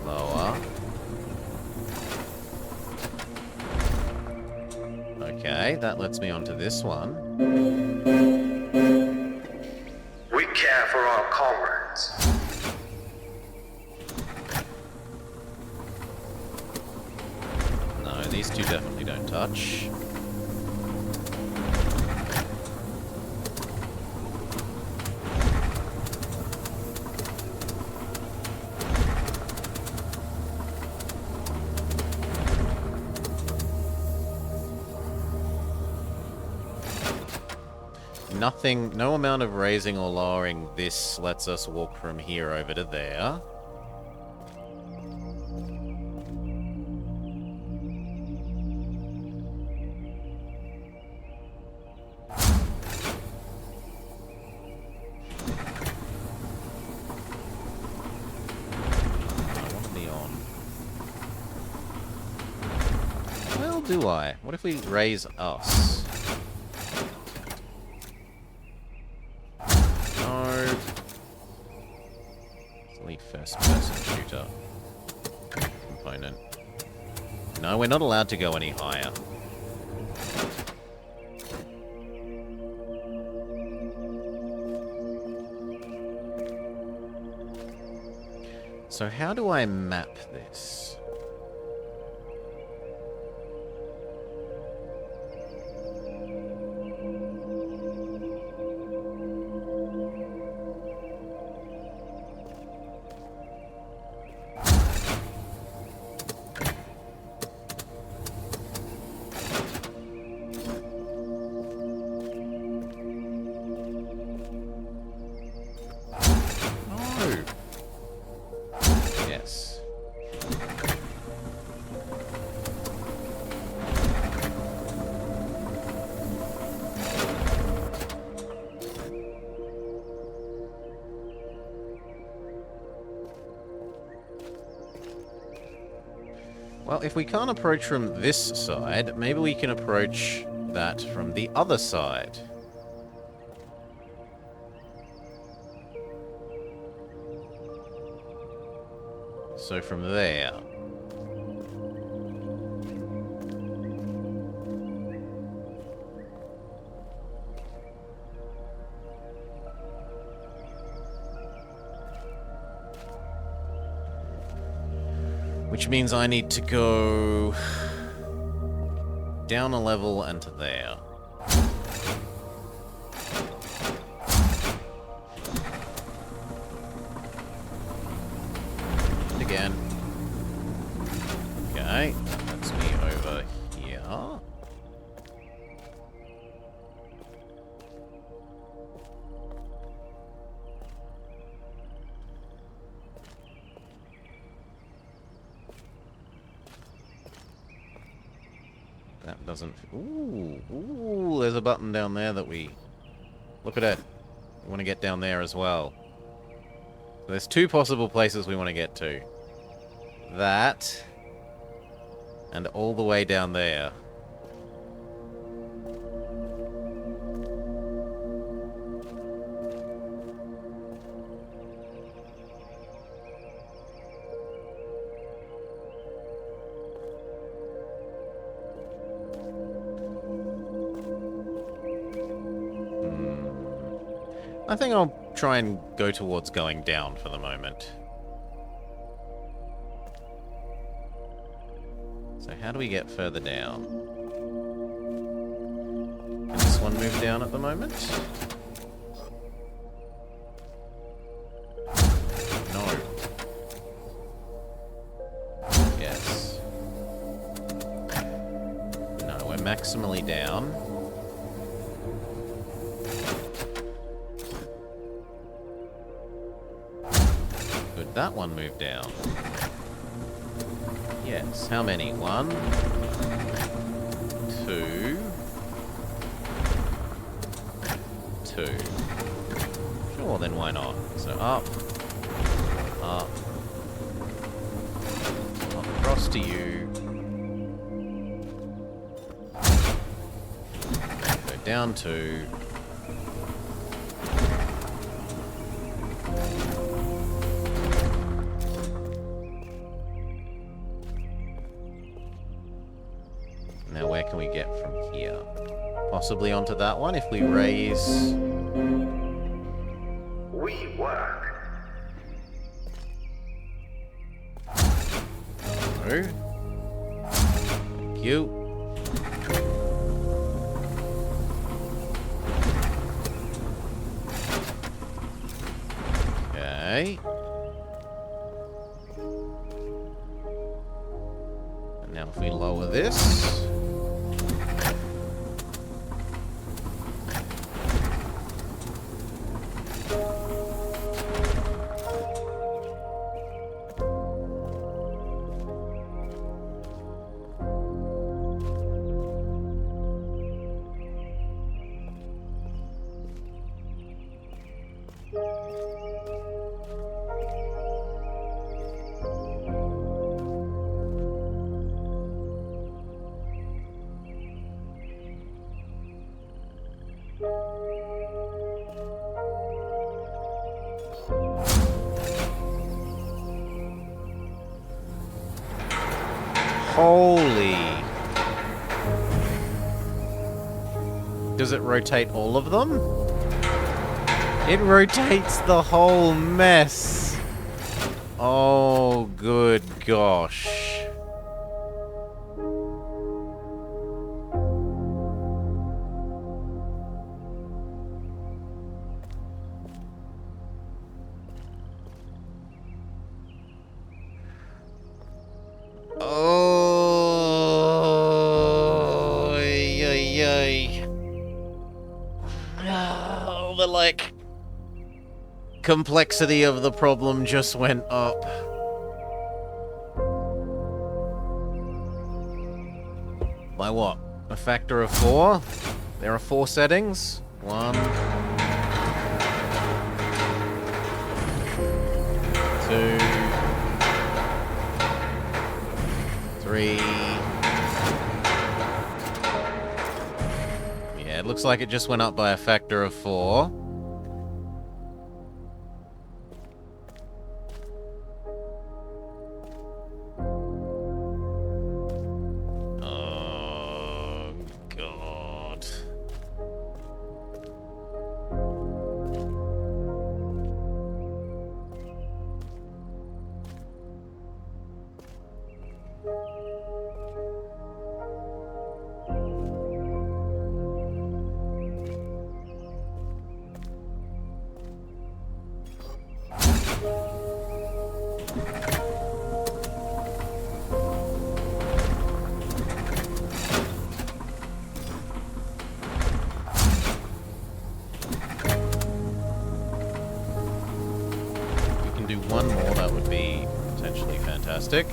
Lower. Okay, that lets me onto this one. We care for our comrades. No, these two definitely don't touch. Nothing, no amount of raising or lowering this lets us walk from here over to there. I want the on. Well, do I? What if we raise us? First-person shooter component. No, we're not allowed to go any higher. So how do I map this? Oh. Yes. Well, if we can't approach from this side, maybe we can approach that from the other side. So from there. Which means I need to go down a level and to there. And again. Okay, that puts me over here. That doesn't... Ooh, there's a button down there that we... Look at it. We want to get down there as well. So there's two possible places we want to get to. That... and all the way down there. I think I'll try and go towards going down for the moment. So how do we get further down? Can this one move down at the moment? No. Yes. No, we're maximally down. Could that one move down? Yes. How many? 1, 2, 2. Sure, then why not? So up, up, up across to you. Go down to... Now where can we get from here? Possibly onto that one if we raise... We work. No. Thank you. Okay. And now if we lower this... Holy... Does it rotate all of them? It rotates the whole mess. Oh, good gosh. Oh, yay. Oh, the like complexity of the problem just went up. By what? A factor of 4? There are 4 settings. 1, 2, 3. Yeah, it looks like it just went up by a factor of 4. Oh, God. Do one more, that would be potentially fantastic.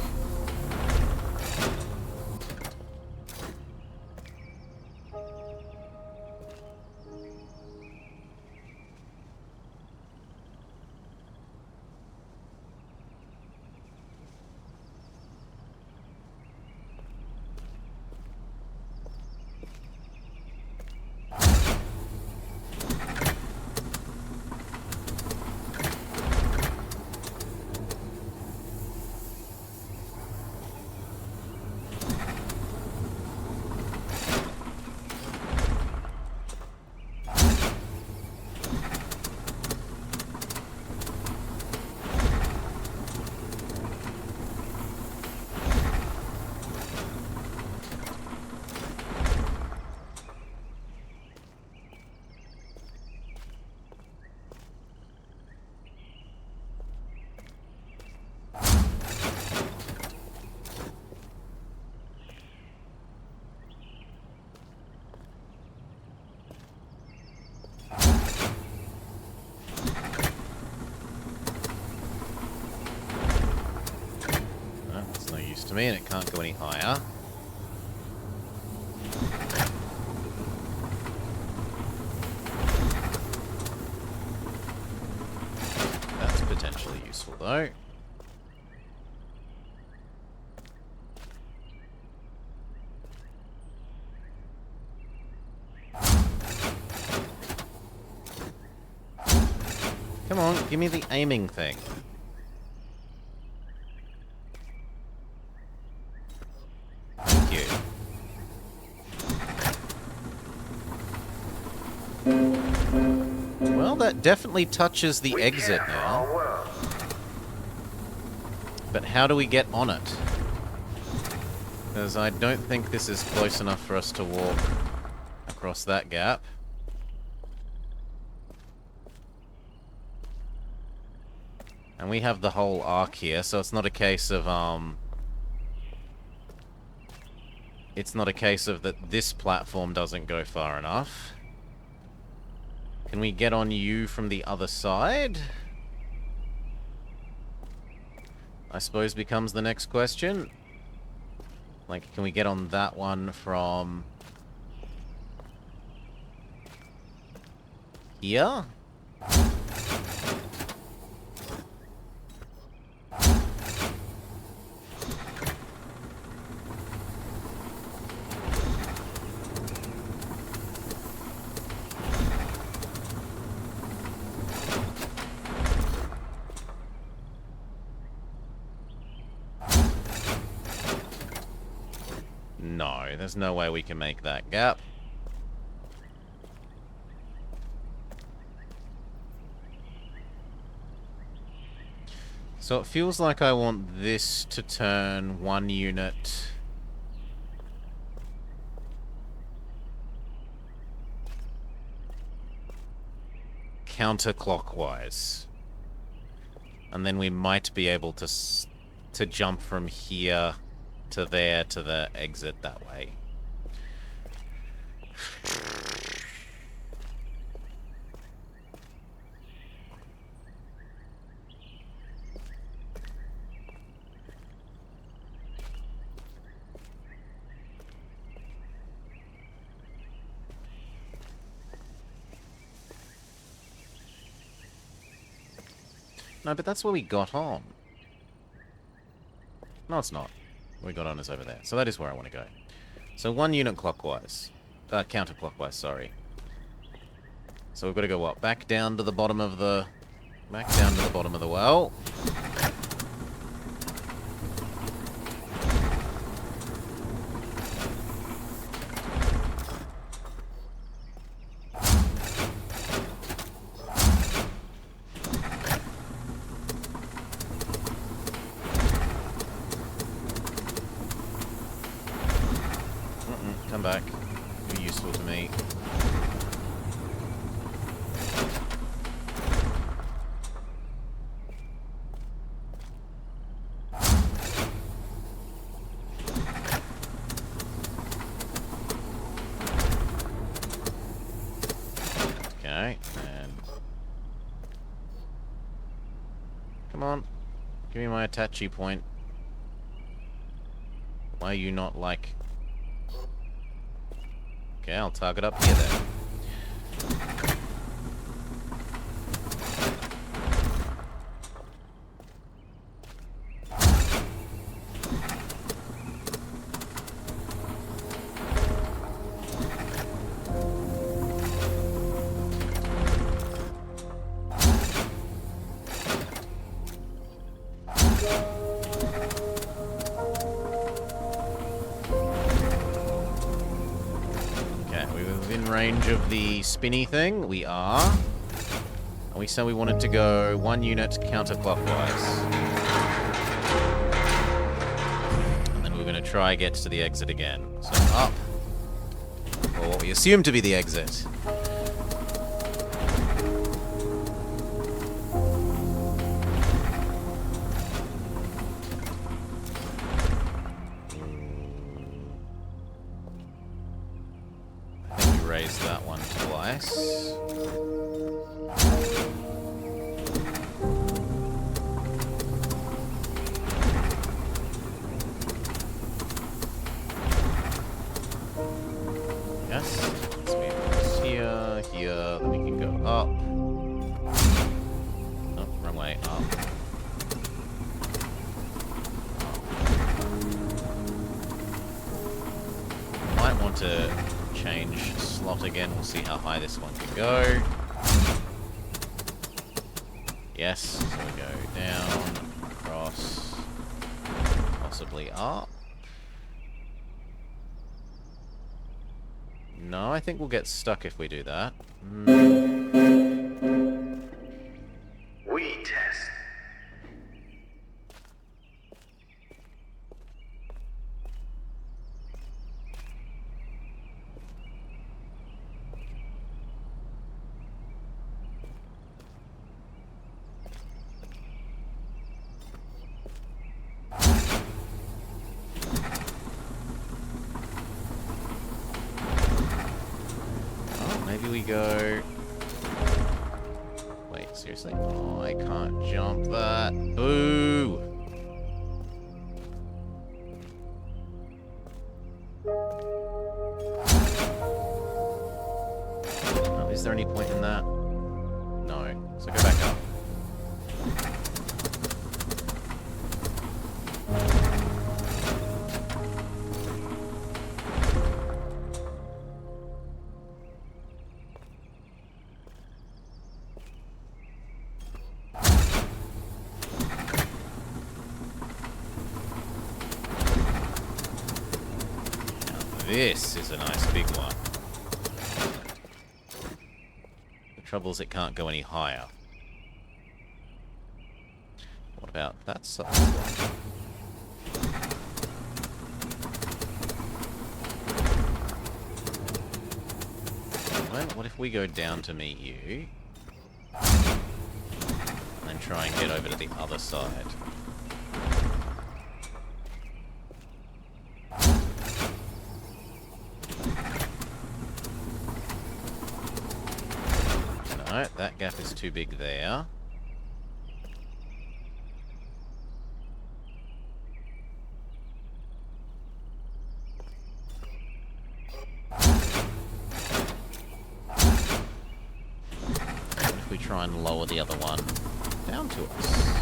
That's no use to me, and it can't go any higher. That's potentially useful, though. Come on, give me the aiming thing. Thank you. Well, that definitely touches the exit now. But how do we get on it? Because I don't think this is close enough for us to walk across that gap. And we have the whole arc here, so it's not a case of, it's not a case of that this platform doesn't go far enough. Can we get on you from the other side? I suppose becomes the next question. Like, can we get on that one from here? No, there's no way we can make that gap. So it feels like I want this to turn 1 unit counterclockwise. And then we might be able to jump from here to there to the exit that way. No, but that's where we got on. No, it's not. Where we got on is over there. So that is where I want to go. So 1 unit clockwise. Counterclockwise, sorry. So we've got to go what? Back down to the bottom of the... Back down to the bottom of the well. Come back. Be useful to me. Okay, and... Come on. Give me my attache point. Why are you not, like... Okay, I'll target up here then. Range of the spinny thing. We are. And we said we wanted to go 1 unit counterclockwise. And then we're going to try get to the exit again. So up. Or what we assume to be the exit. Raise that one twice. Yes. Let's move here, here, then we can go up. Oh, wrong way, up. Might want to change slot again. We'll see how high this one can go. Yes, so we go down, across, possibly up. No, I think we'll get stuck if we do that. We test. Maybe we go... Wait, seriously? Oh, I can't jump that. Boo! Oh, is there any point in that? No. So go back up. This is a nice big one. The trouble is it can't go any higher. What jump out that side. Well, what if we go down to meet you? And then try and get over to the other side. No, that gap is too big there. If we try and lower the other one down to us.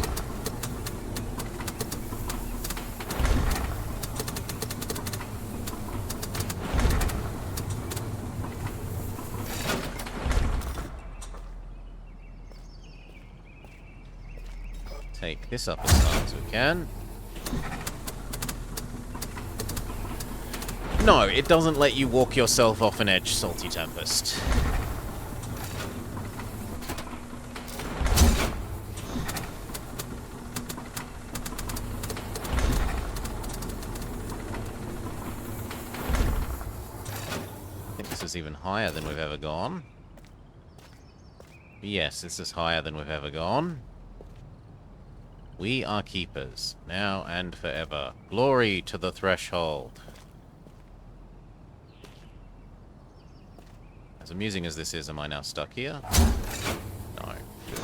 Take this up as far as we can. No, it doesn't let you walk yourself off an edge, Salty Tempest. I think this is even higher than we've ever gone. Yes, this is higher than we've ever gone. We are keepers, now and forever. Glory to the threshold. As amusing as this is, am I now stuck here? No. Good.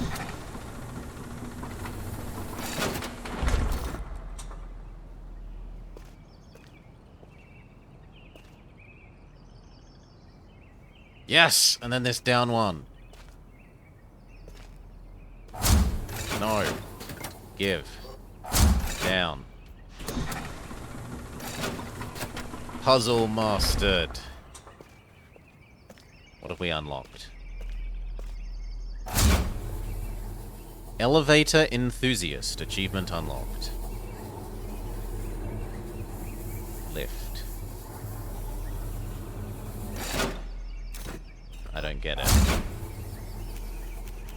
Yes! And then this down one. No. Give. Down. Puzzle mastered. What have we unlocked? Elevator enthusiast. Achievement unlocked. Lift. I don't get it.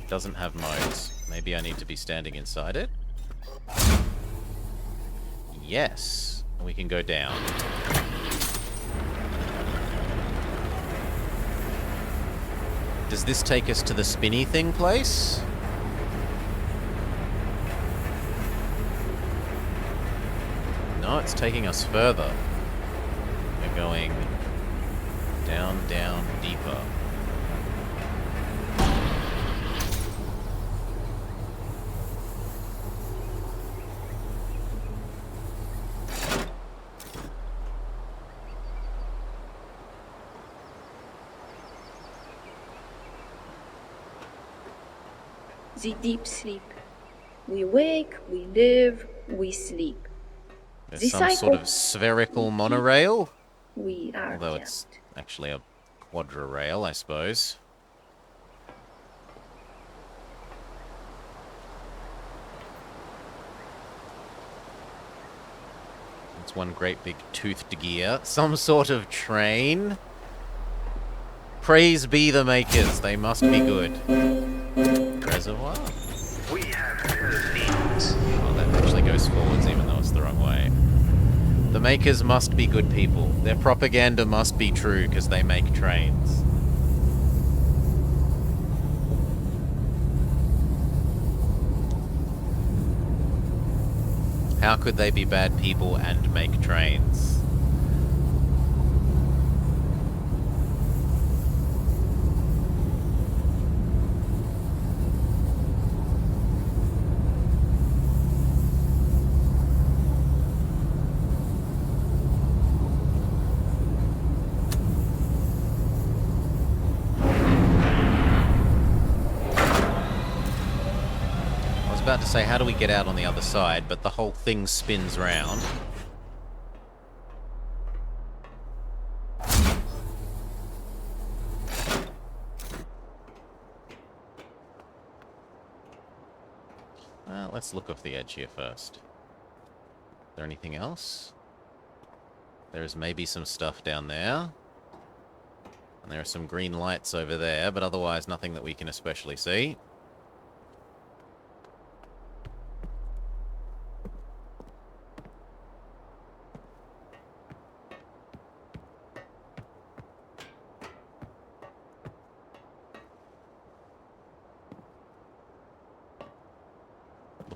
Doesn't have modes. Maybe I need to be standing inside it? Yes. We can go down. Does this take us to the spinny thing place? No, it's taking us further. We're going down, down, deeper. The deep sleep. We wake, we live, we sleep. There's The some cycle. sort of spherical monorail. We are Although kept. it's actually a quadra rail, I suppose. It's one great big toothed gear. Some sort of train. Praise be the makers. They must be good. Reservoir? We have filled needs. Oh, that actually goes forwards even though it's the wrong way. The makers must be good people. Their propaganda must be true because they make trains. How could they be bad people and make trains? About to say, how do we get out on the other side? But the whole thing spins round. Let's look off the edge here first. Is there anything else? There is maybe some stuff down there. And there are some green lights over there, but otherwise nothing that we can especially see.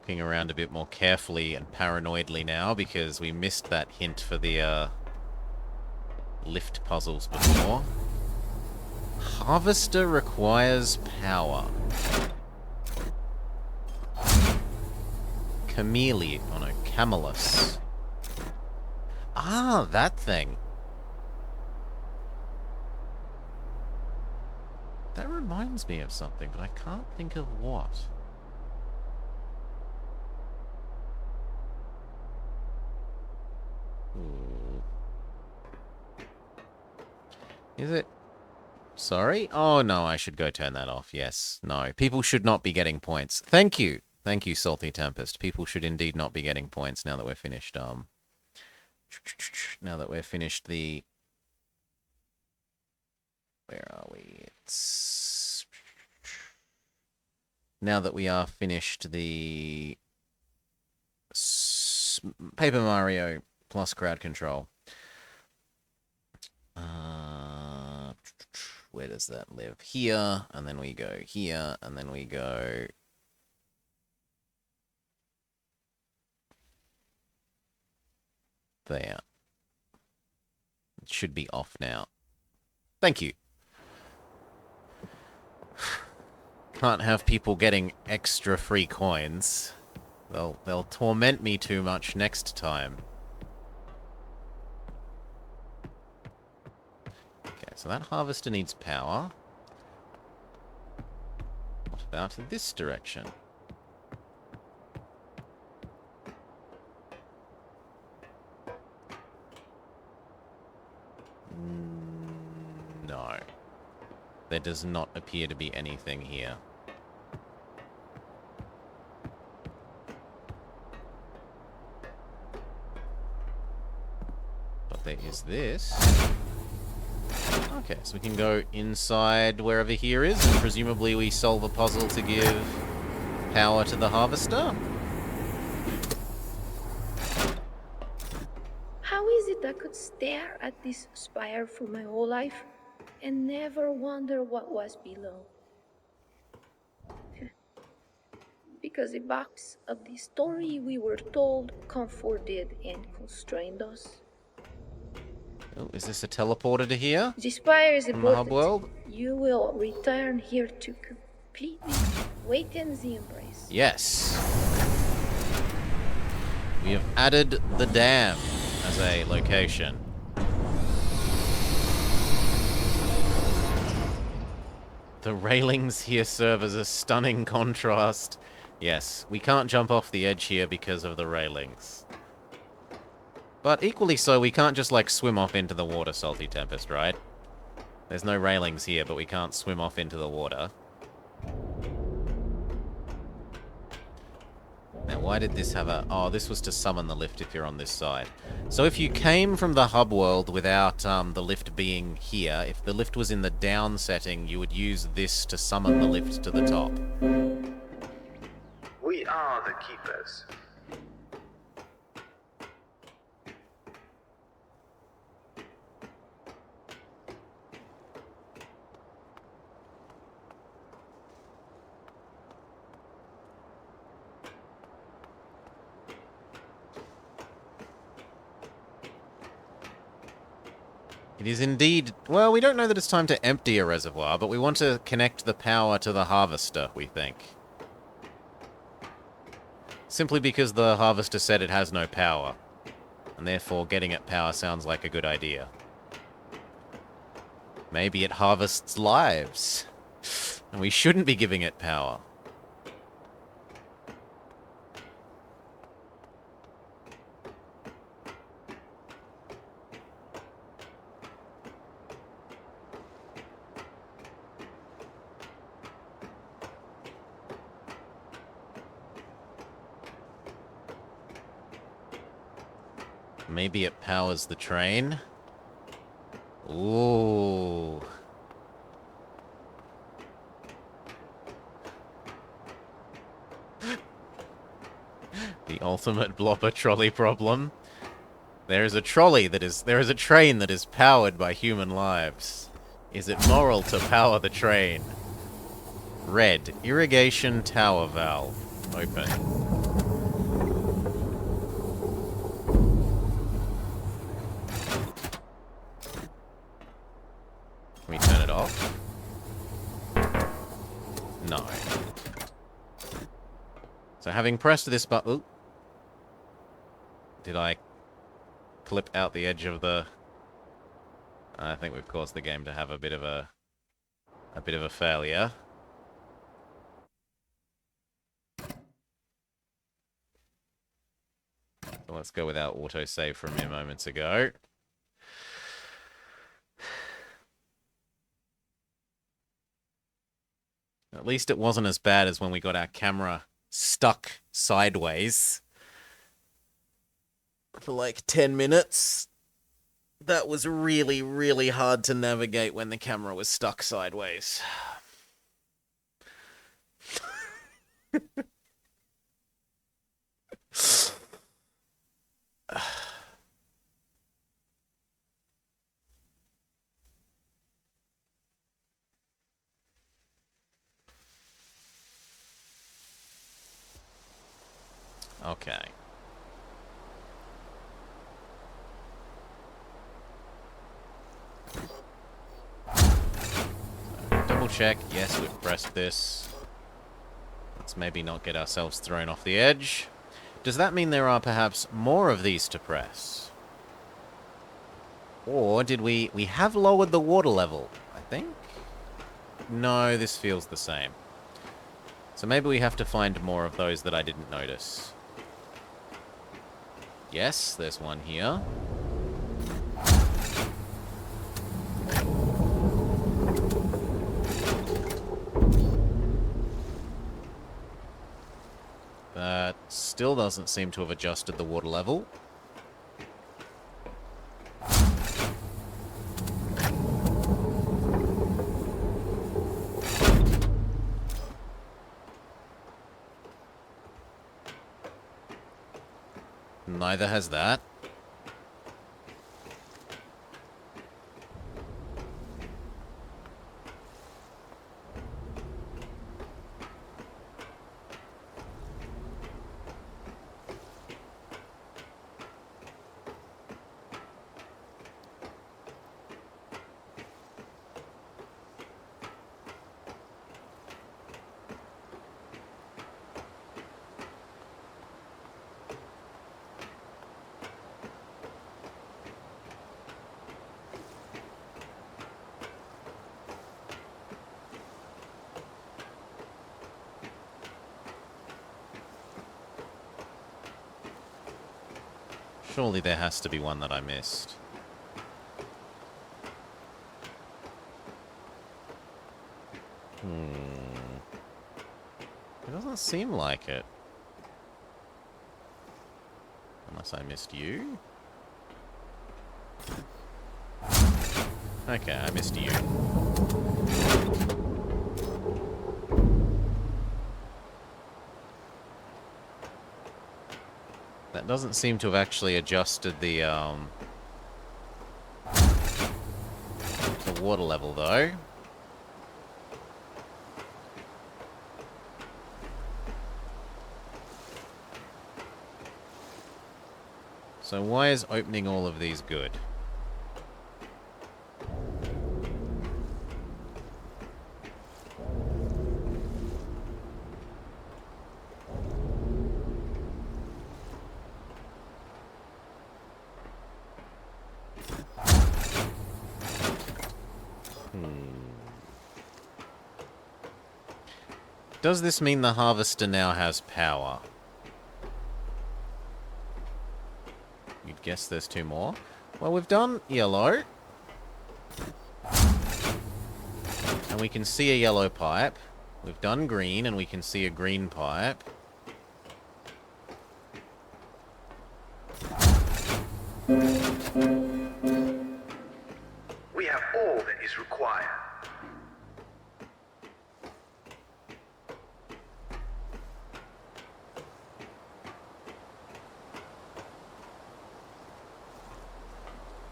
looking around a bit more carefully and paranoidly now because we missed that hint for the lift puzzles before. Harvester requires power. Chameleon. Oh no, Camelus. Ah, that thing. That reminds me of something, but I can't think of what. Ooh. Is it? Sorry? Oh, no, I should go turn that off. Yes. No. People should not be getting points. Thank you. Thank you, Salty Tempest. People should indeed not be getting points now that we're finished, now that we're finished the... Where are we? It's... Now that we are finished the... Paper Mario plus crowd control. Where does that live? Here, and then we go here, and then we go... There. It should be off now. Thank you. Can't have people getting extra free coins. They'll torment me too much next time. Okay, so that harvester needs power. What about this direction? No. There does not appear to be anything here. But there is this. Okay, so we can go inside wherever here is, and presumably we solve a puzzle to give power to the harvester. How is it I could stare at this spire for my whole life and never wonder what was below? Because the box of the story we were told comforted and constrained us. Oh, is this a teleporter to here? The spire is From the hub important. world? You will return here to completely awaken the embrace. Yes. We have added the dam as a location. The railings here serve as a stunning contrast. Yes, we can't jump off the edge here because of the railings. But equally so, we can't just, like, swim off into the water, Salty Tempest, right? There's no railings here, but we can't swim off into the water. Now, why did this have a... Oh, this was to summon the lift if you're on this side. So if you came from the hub world without the lift being here, if the lift was in the down setting, you would use this to summon the lift to the top. We are the keepers. It is indeed... Well, we don't know that it's time to empty a reservoir, but we want to connect the power to the harvester, we think. Simply because the harvester said it has no power. And therefore, getting it power sounds like a good idea. Maybe it harvests lives. And we shouldn't be giving it power. Maybe it powers the train. Ooh. The ultimate Blobber trolley problem. There is a train that is powered by human lives. Is it moral to power the train? Red. Irrigation tower valve. Open. Can we turn it off? No. So having pressed this button... Ooh. Did I clip out the edge of the... I think we've caused the game to have a bit of a failure. So let's go with our autosave from mere moments ago. At least it wasn't as bad as when we got our camera stuck sideways for like 10 minutes. That was really, really hard to navigate when the camera was stuck sideways. Okay. Double check. Yes, we've pressed this. Let's maybe not get ourselves thrown off the edge. Does that mean there are perhaps more of these to press? Or did we have lowered the water level, I think? No, this feels the same. So maybe we have to find more of those that I didn't notice. Yes, there's one here. That still doesn't seem to have adjusted the water level. Neither has that. Surely there has to be one that I missed. It doesn't seem like it. Unless I missed you? Okay, I missed you. That doesn't seem to have actually adjusted the water level, though. So why is opening all of these good? Does this mean the harvester now has power? You'd guess there's two more. Well, we've done yellow. And we can see a yellow pipe. We've done green, and we can see a green pipe. We have all that is required.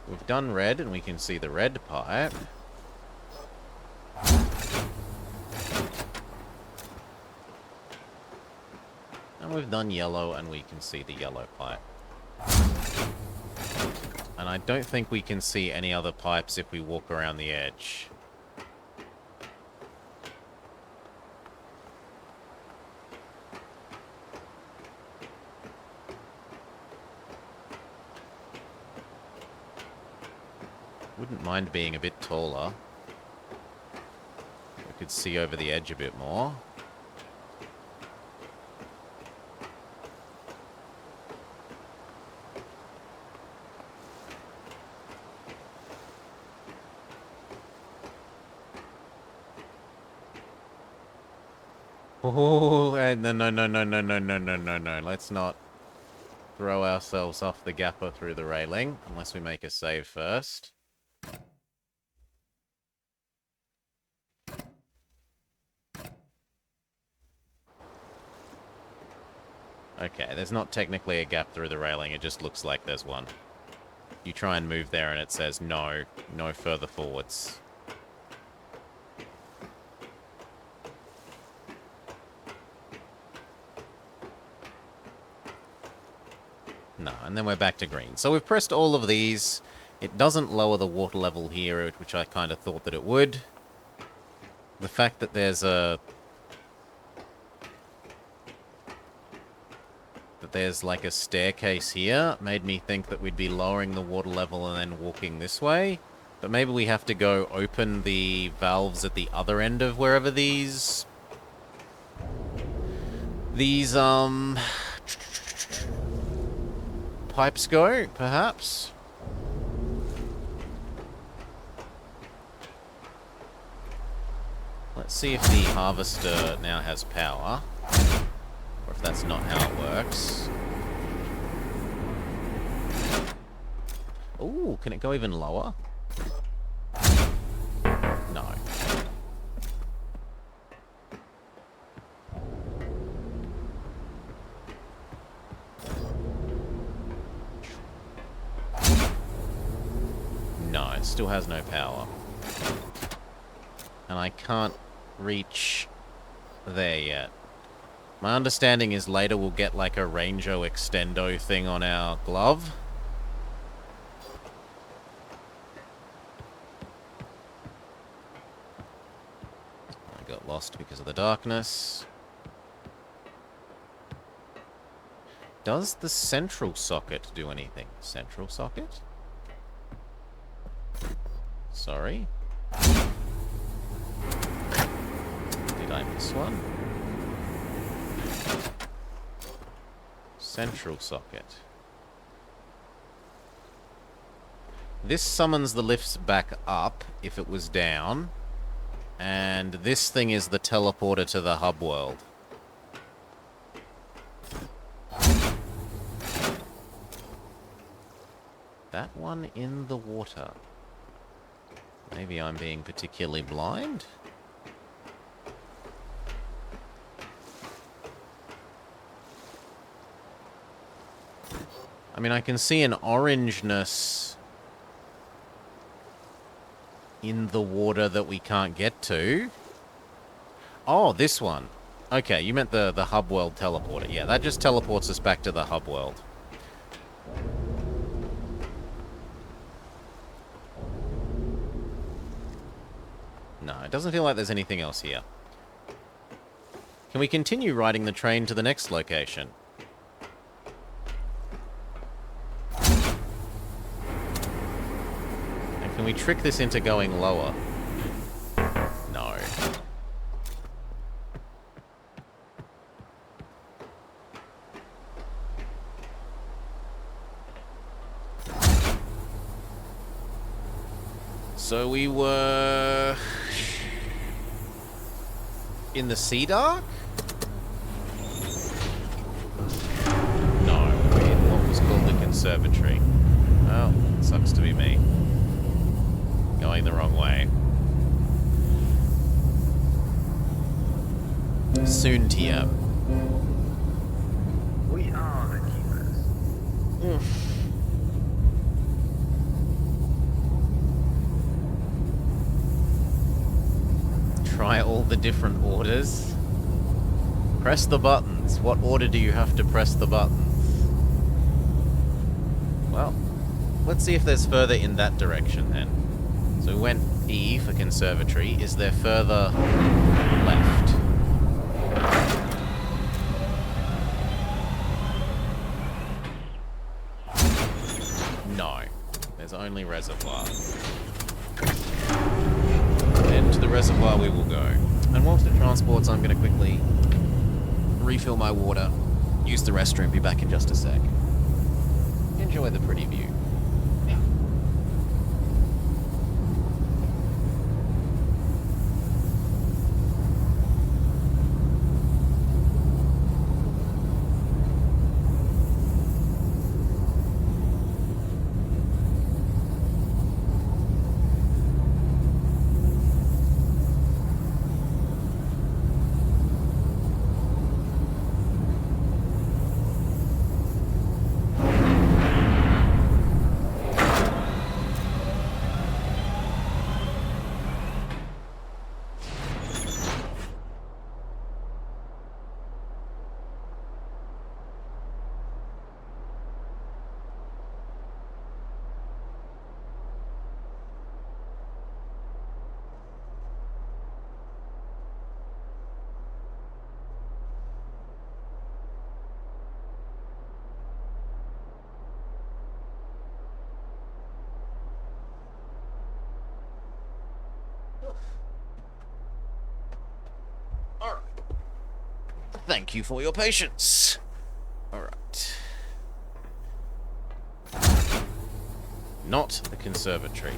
We've done red, and we can see the red pipe. And we've done yellow, and we can see the yellow pipe. And I don't think we can see any other pipes if we walk around the edge. Wouldn't mind being a bit taller. We could see over the edge a bit more. Oh, no, no, no, no, no, no, no, no, no, no. Let's not throw ourselves off the gapper through the railing, unless we make a save first. Okay, there's not technically a gap through the railing, it just looks like there's one. You try and move there and it says no, no further forwards. No, and then we're back to green. So we've pressed all of these. It doesn't lower the water level here, which I kind of thought that it would. The fact that there's like a staircase here made me think that we'd be lowering the water level and then walking this way. But maybe we have to go open the valves at the other end of wherever these pipes go, perhaps? Let's see if the harvester now has power. Or if that's not how it works. Ooh, can it go even lower? No. No, it still has no power. And I can't reach there yet. My understanding is later we'll get like a Rango Extendo thing on our glove. I got lost because of the darkness. Does the central socket do anything? Central socket? Sorry. Did I miss one? Central socket. This summons the lifts back up if it was down. And this thing is the teleporter to the hub world. That one in the water. Maybe I'm being particularly blind? I mean, I can see an orangeness in the water that we can't get to. Oh, this one. Okay, you meant the hub world teleporter. Yeah, that just teleports us back to the hub world. No, it doesn't feel like there's anything else here. Can we continue riding the train to the next location? And can we trick this into going lower? No. So we were in the Sea Dark? No, we're in what was called the Conservatory. Well, sucks to be me. Going the wrong way. Soon, TM. We are the keepers. Try all the different orders. Press the buttons. What order do you have to press the buttons? Well, let's see if there's further in that direction then. So we went E for Conservatory. Is there further left? No. There's only reservoir. And to the reservoir we will go. And whilst it transports, I'm going to quickly refill my water, use the restroom, be back in just a sec. Enjoy the pretty view. Alright. Thank you for your patience. Alright. Not the conservatory.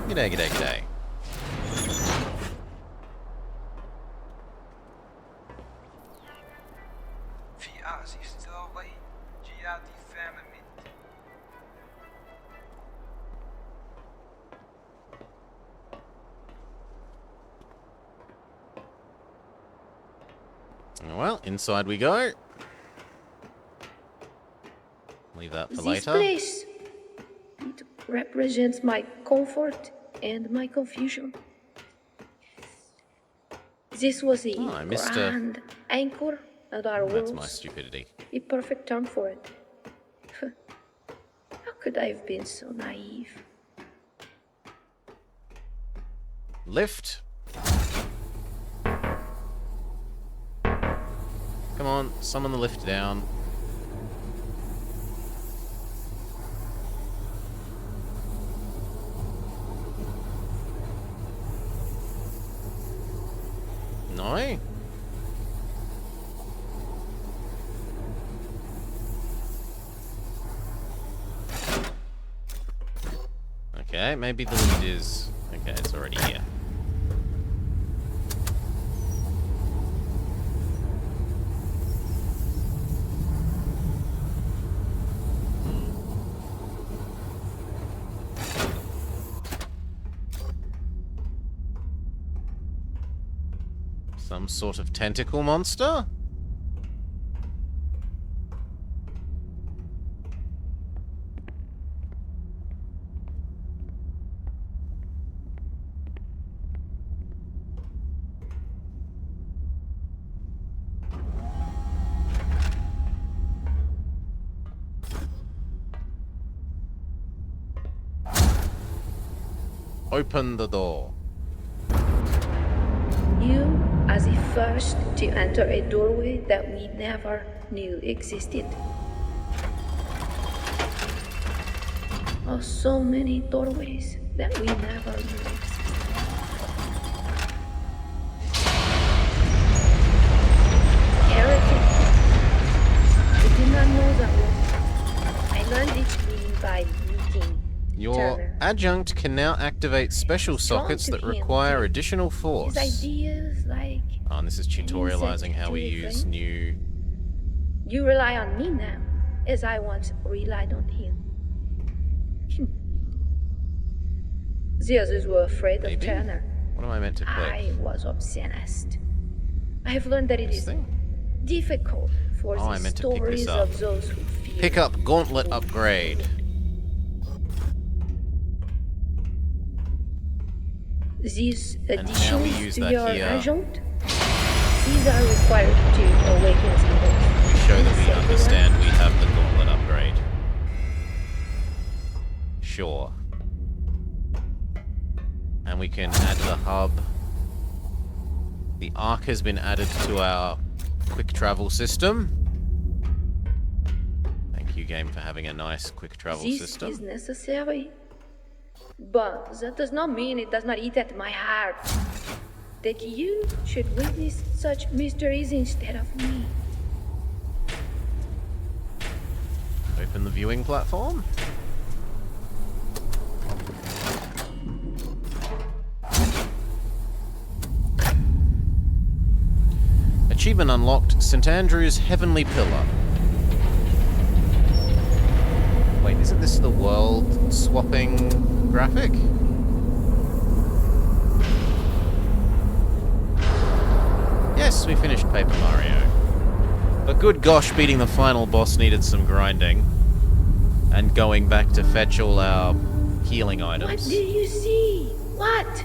G'day, g'day, g'day. VR doorway via the Firmament. Well, inside we go. Leave that for This later. place, it represents my comfort and my confusion. This was a Oh, I missed a- grand anchor at our That's my worlds. stupidity. A perfect term for it. How could I have been so naive? Lift. Come on, summon the lift down. No? Okay, maybe the lift is... Okay, it's already here. Some sort of tentacle monster? Open the door. You, as the first to enter a doorway that we never knew existed. Oh, so many doorways that we never knew existed. Heretic. I did not know that one. I learned its meaning by meeting Your Turner. adjunct can now activate special Strong sockets to that him. require additional force. His ideas, like Oh, and this is tutorializing how we use anything. new... you rely on me now, as I once relied on him. The others were afraid of Maybe? Turner. What am I meant to click? I was obsessed. I have learned that it This is thing? difficult for Oh, I the meant to pick this stories up. of those who fear Pick up gauntlet upgrade. These And now we additions use to that your here. agent, these are required to awaken the We show that we understand we have the gauntlet upgrade. Sure. And we can add the hub. The arc has been added to our quick travel system. Thank you, game, for having a nice quick travel This system. is necessary, but that does not mean it does not eat at my heart. That you should witness such mysteries instead of me. Open the viewing platform. Achievement unlocked, St. Andrew's Heavenly Pillar. Wait, isn't this the world swapping graphic? Yes, we finished Paper Mario. But good gosh, beating the final boss needed some grinding. And going back to fetch all our healing What items. do you see? What?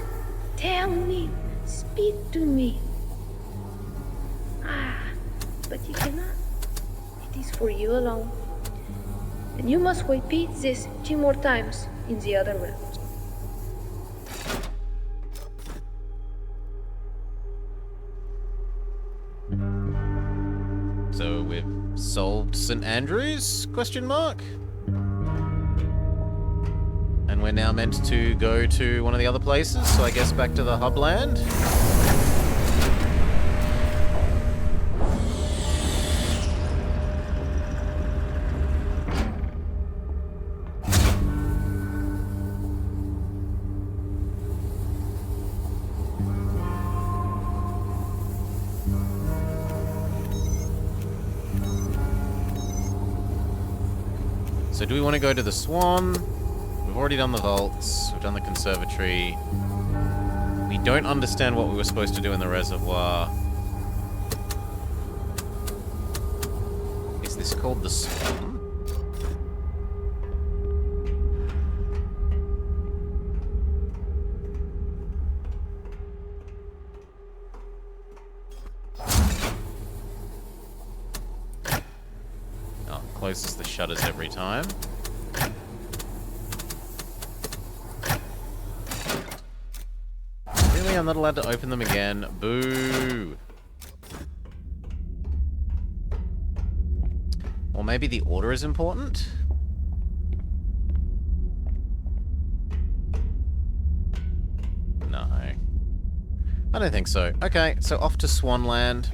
Tell me. Speak to me. But you cannot. It is for you alone. And you must repeat this 2 more times in the other realms. So we've solved St. Andrews? Question mark? And we're now meant to go to one of the other places, so I guess back to the hub land. So do we want to go to the Swan? We've already done the vaults. We've done the conservatory. We don't understand what we were supposed to do in the reservoir. Is this called the Swan? Oh, closes the shutters every time. Really? I'm not allowed to open them again? Boo! Or maybe the order is important? No. I don't think so. Okay, so off to Swanland.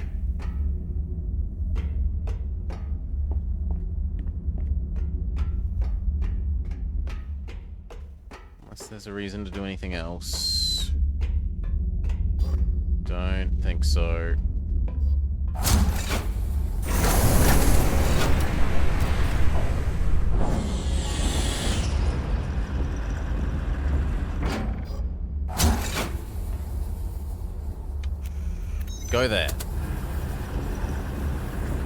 Unless there's a reason to do anything else. Don't think so. Go there.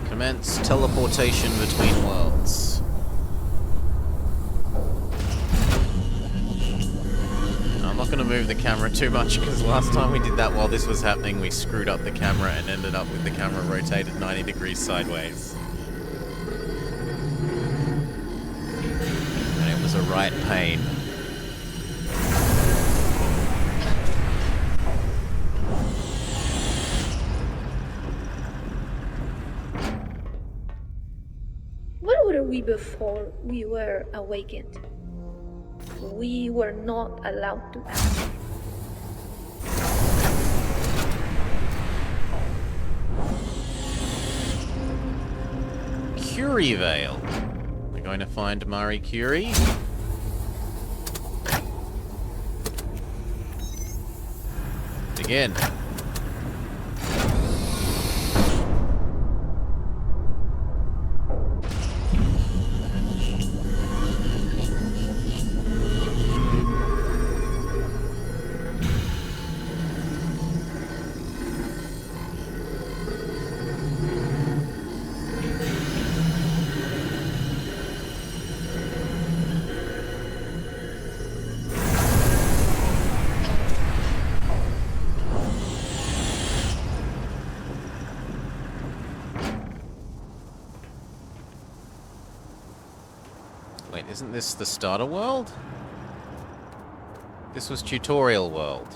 Commence teleportation between worlds. I'm not going to move the camera too much because last time we did that while this was happening, we screwed up the camera and ended up with the camera rotated 90 degrees sideways. And it was a right pain. What were we before we were awakened? We were not allowed to ask. Curie Vale. We're going to find Marie Curie. Begin. Isn't this the starter world? This was tutorial world.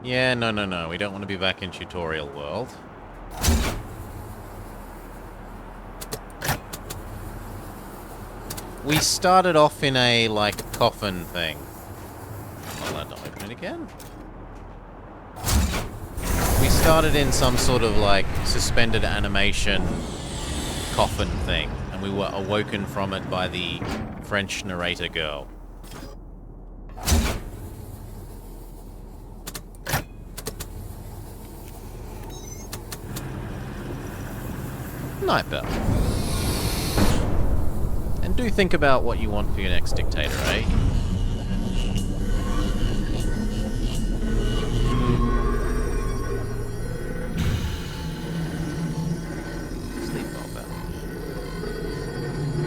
Yeah, no. We don't want to be back in tutorial world. We started off in a, like, coffin thing. I'm not allowed to open it again. We started in some sort of, like, suspended animation coffin thing, and we were awoken from it by the French narrator girl. Night Bell. And do think about what you want for your next dictator, eh? Sleep well, Bell.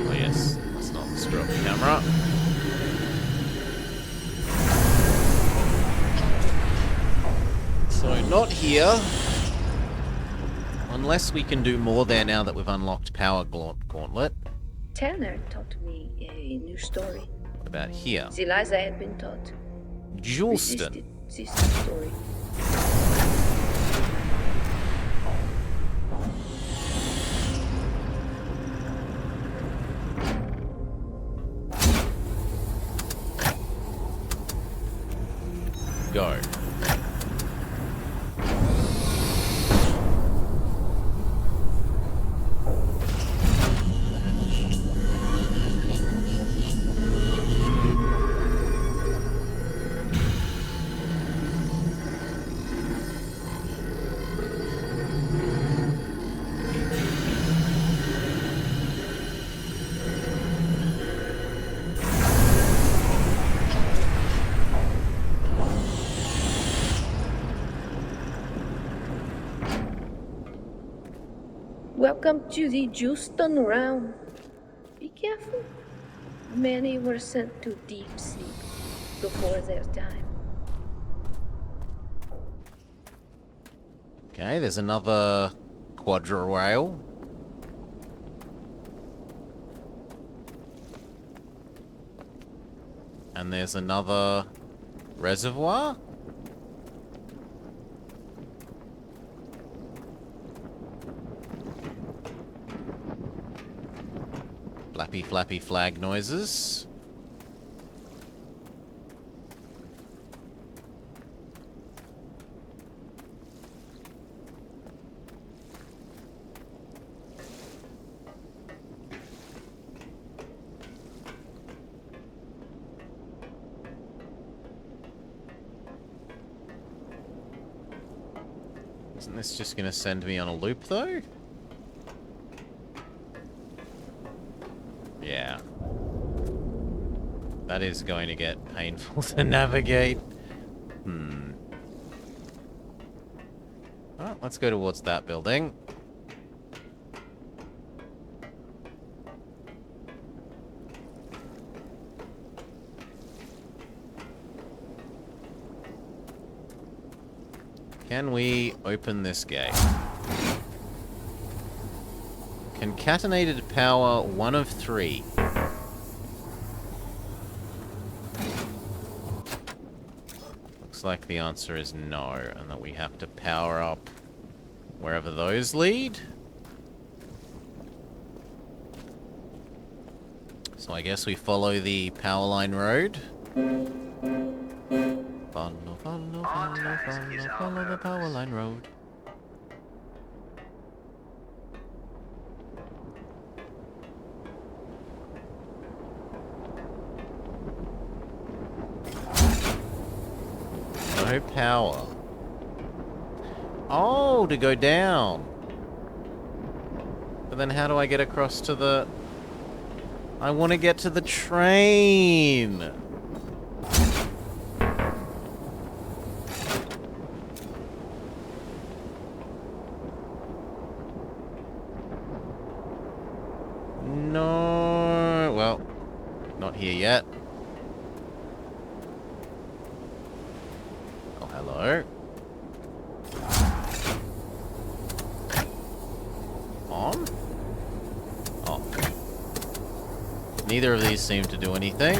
Oh yes, let's not screw up the camera. So, not here. Unless we can do more there now that we've unlocked Power Gauntlet. Tanner taught me a new story. What about here? The lies I had been taught. Juleston. Resisted this story. Go. Welcome to the Juleston realm. Be careful. Many were sent to deep sleep before their time. Okay, there's another quadra rail. And there's another reservoir. Flappy, flappy flag noises. Isn't this just going to send me on a loop, though? Yeah. That is going to get painful to navigate. Alright, let's go towards that building. Can we open this gate? Concatenated power 1 of 3. Looks like the answer is no, and that we have to power up wherever those lead. So I guess we follow the power line road. Follow the power line road. No power. Oh, to go down. But then how do I get across to the... I want to get to the train. No. Well, not here yet. Oh, hello. On? Neither of these seem to do anything.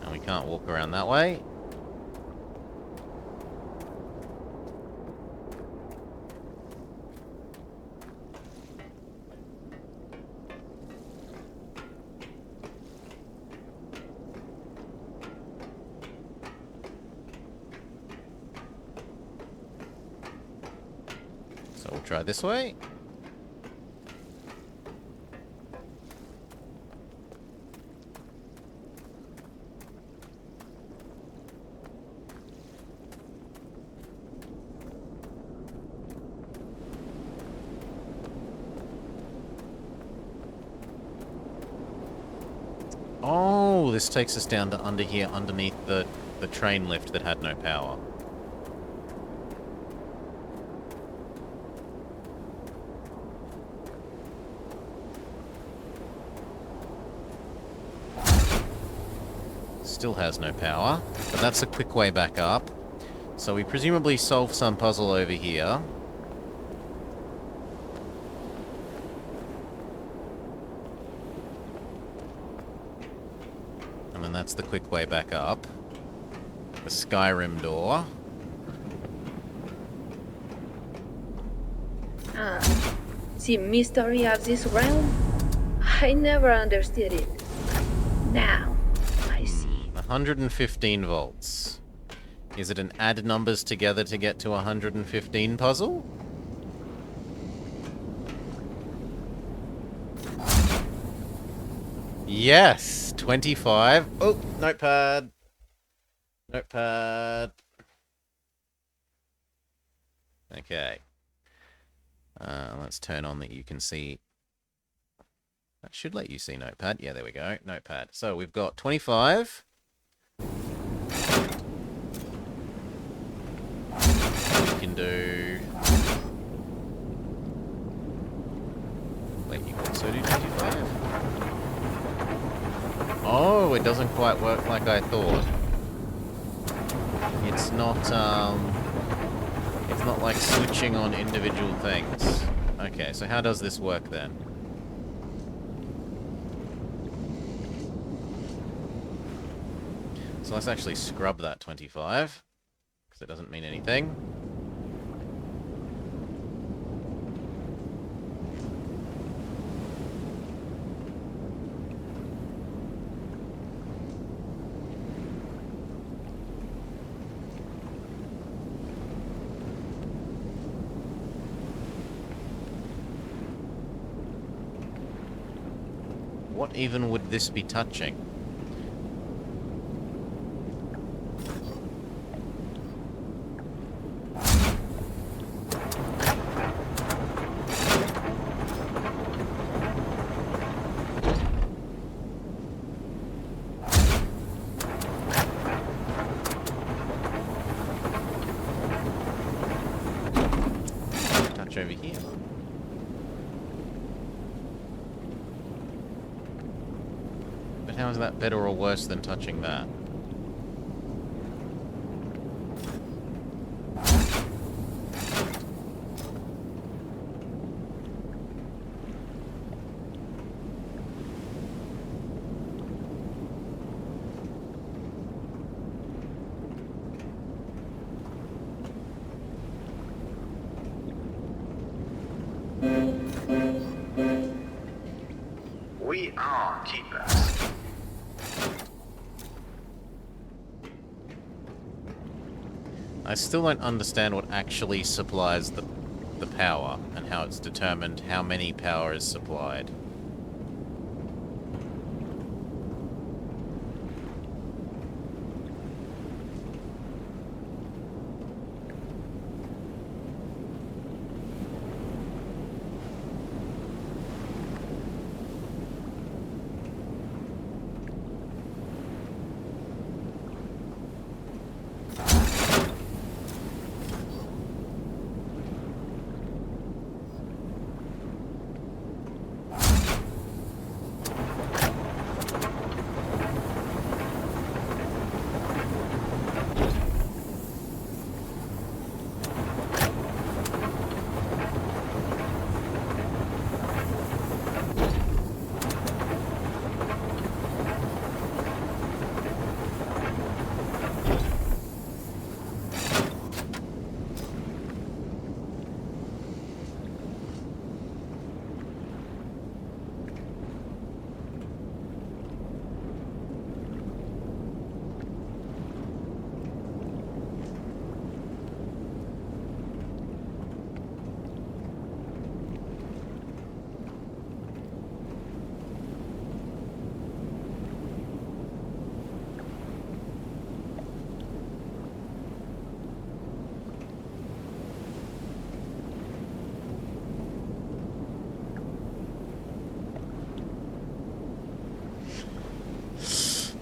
And we can't walk around that way. So we'll try this way. Oh, this takes us down to under here, underneath the train lift that had no power. Still has no power, but that's a quick way back up. So we presumably solve some puzzle over here. And then that's the quick way back up. The Skyrim door. The mystery of this realm? I never understood it. Now, I see. 115 volts. Is it an add numbers together to get to 115 puzzle? Yes! 25. Oh, notepad. Notepad. Okay. Let's turn on that you can see. That should let you see notepad. Yeah, there we go. Notepad. So we've got 25. We can do... Wait, you can also do 25? Oh, it doesn't quite work like I thought. It's not like switching on individual things. Okay, so how does this work then? So let's actually scrub that 25, because it doesn't mean anything. What even would this be touching? Touch over here. How is that better or worse than touching that? We are keepers. I still don't understand what actually supplies the power, and how it's determined how many power is supplied.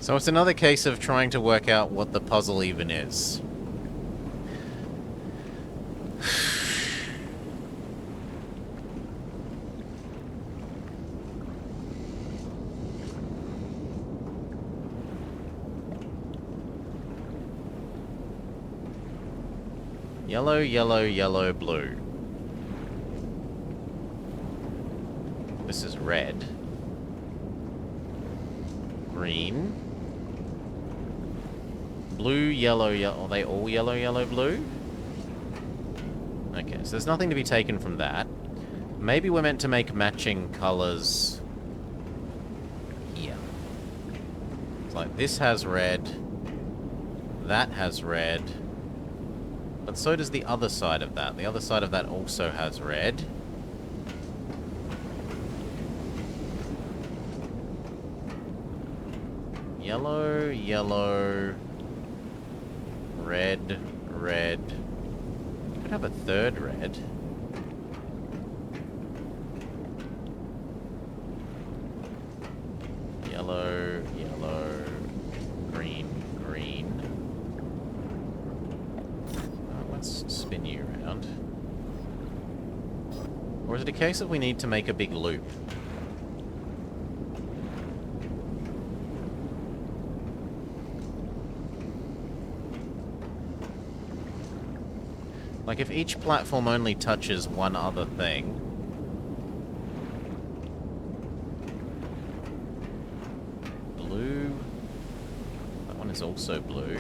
So it's another case of trying to work out what the puzzle even is. Yellow, yellow, yellow, blue. This is red. Green. Blue, yellow, yellow. Are they all yellow, yellow, blue? Okay, so there's nothing to be taken from that. Maybe we're meant to make matching colors here. It's like this has red. That has red. But so does the other side of that. The other side of that also has red. Yellow, yellow, red, red. Could have a third red. Yellow, yellow, green, green. Let's spin you around. Or is it a case of we need to make a big loop? Like, if each platform only touches one other thing... Blue... That one is also blue.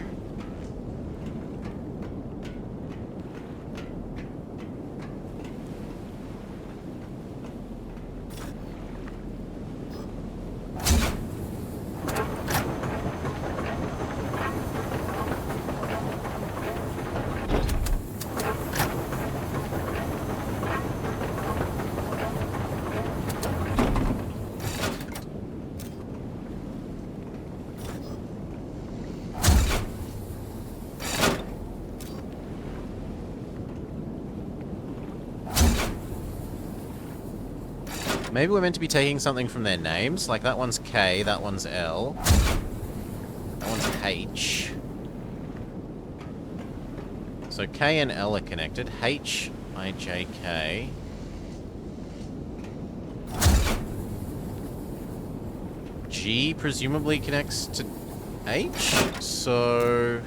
Maybe we're meant to be taking something from their names. Like, that one's K, that one's L. That one's H. So K and L are connected. H, I, J, K. G presumably connects to H? So...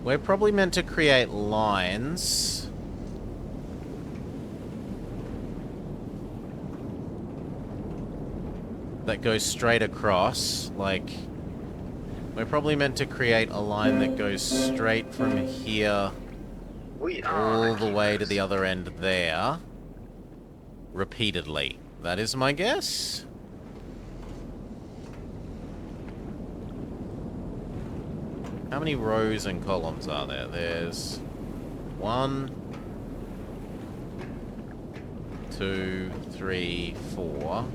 we're probably meant to create lines that go straight across. Like, we're probably meant to create a line that goes straight from here all the way to the other end there, repeatedly. That is my guess. How many rows and columns are there? There's 1, 2, 3, 4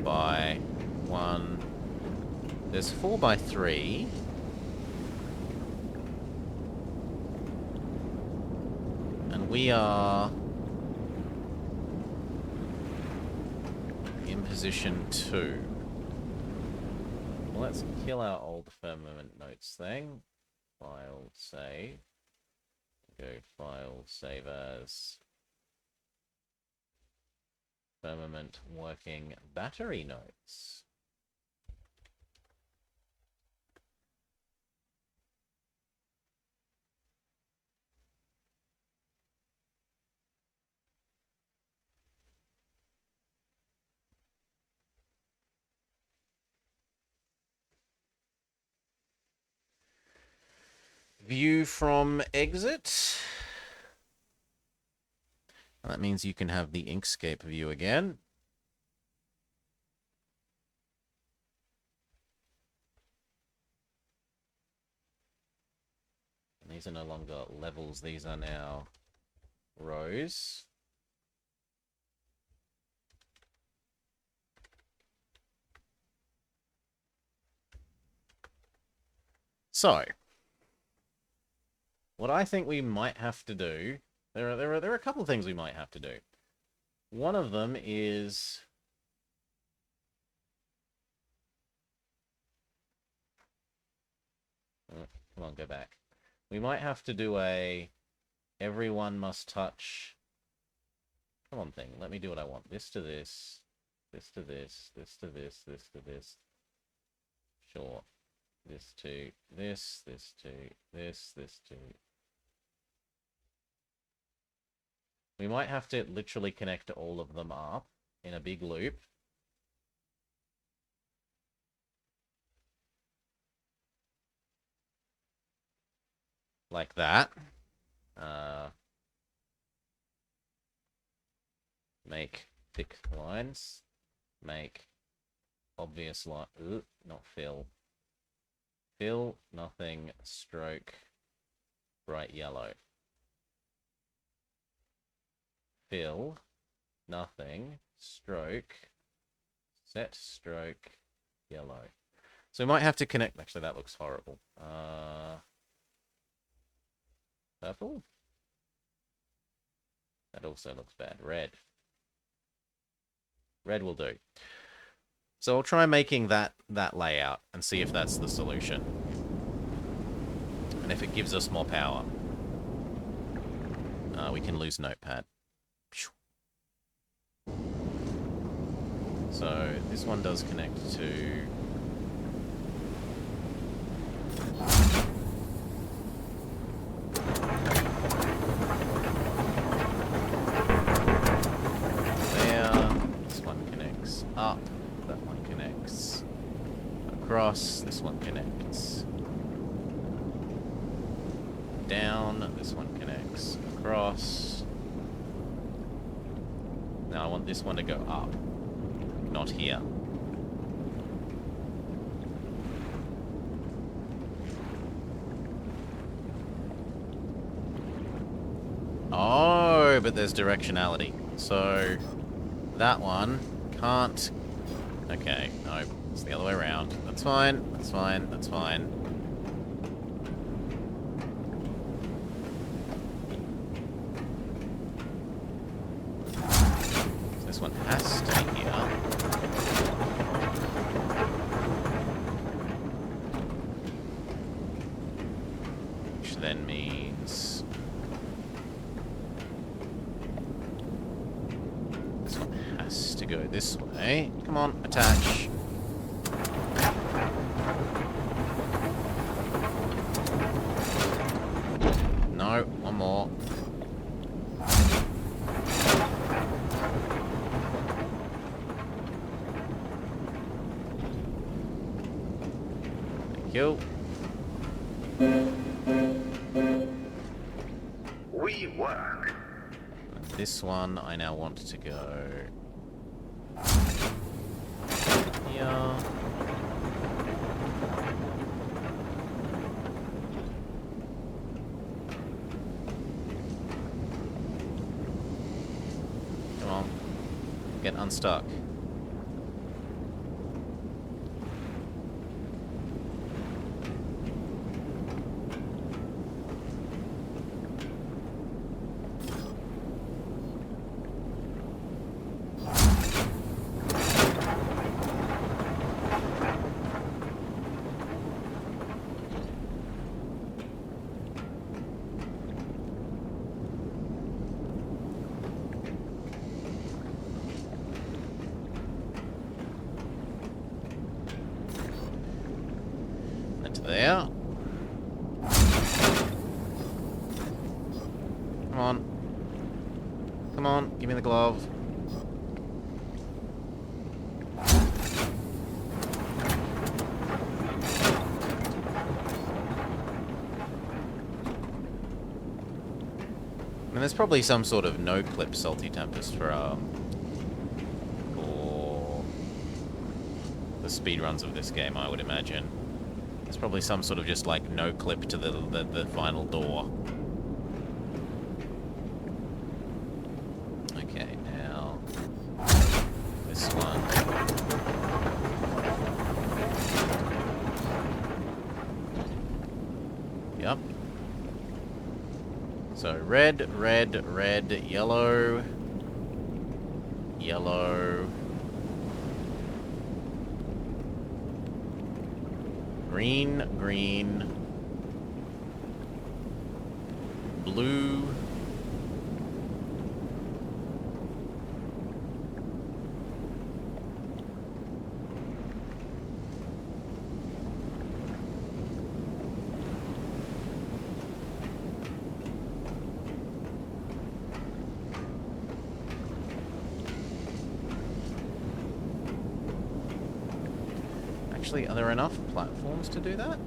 by 1. There's 4 by 3. And we are in position 2. Well, let's kill our old Firmament notes thing. File, save. Go file, save as Firmament working battery notes. View from exit. And that means you can have the Inkscape view again. And these are no longer levels, these are now rows. So, what I think we might have to do, There are a couple of things we might have to do. One of them is... Oh, come on, go back. We might have to do a... Everyone must touch... Come on, thing. Let me do what I want. This to this. This to this. This to this. This to this. Sure. This to this. This to this. This to... We might have to literally connect all of them up in a big loop. Like that. Make thick lines. Make obvious line. Not fill. Fill, nothing, stroke, bright yellow. Fill, nothing, stroke, set stroke, yellow. So we might have to connect... Actually, that looks horrible. Purple? That also looks bad. Red. Red will do. So I'll try making that layout and see if that's the solution. And if it gives us more power. We can lose notepad. So this one does connect to... there. This one connects up. That one connects across. This one connects down. This one connects across. Now I want this one to go up, not here. Oh, but there's directionality. So that one can't... Okay, no, it's the other way around. That's fine, that's fine, that's fine. So this one has to be here. Which then means... this one has to go this way. Come on, attach. No, one more. Thank you. We work. This one I now want to go here. Come on. Get unstuck. There. Come on. Come on, give me the glove. And there's probably some sort of no-clip Salty Tempest for the speedruns of this game, I would imagine. There's probably some sort of just like no clip to the final door. Okay, now this one. Yep. So red, red, red, yellow, yellow, green, green, blue, actually, are there enough platforms to do that?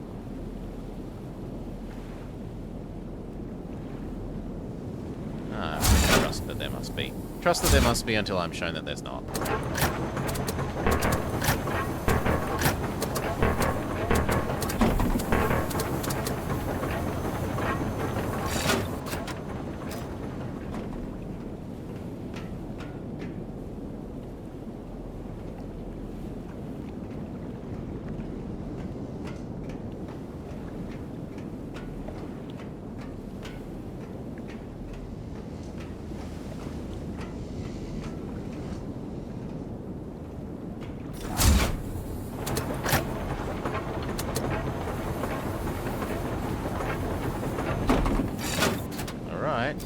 Ah, trust that there must be. Trust that there must be until I'm shown that there's not.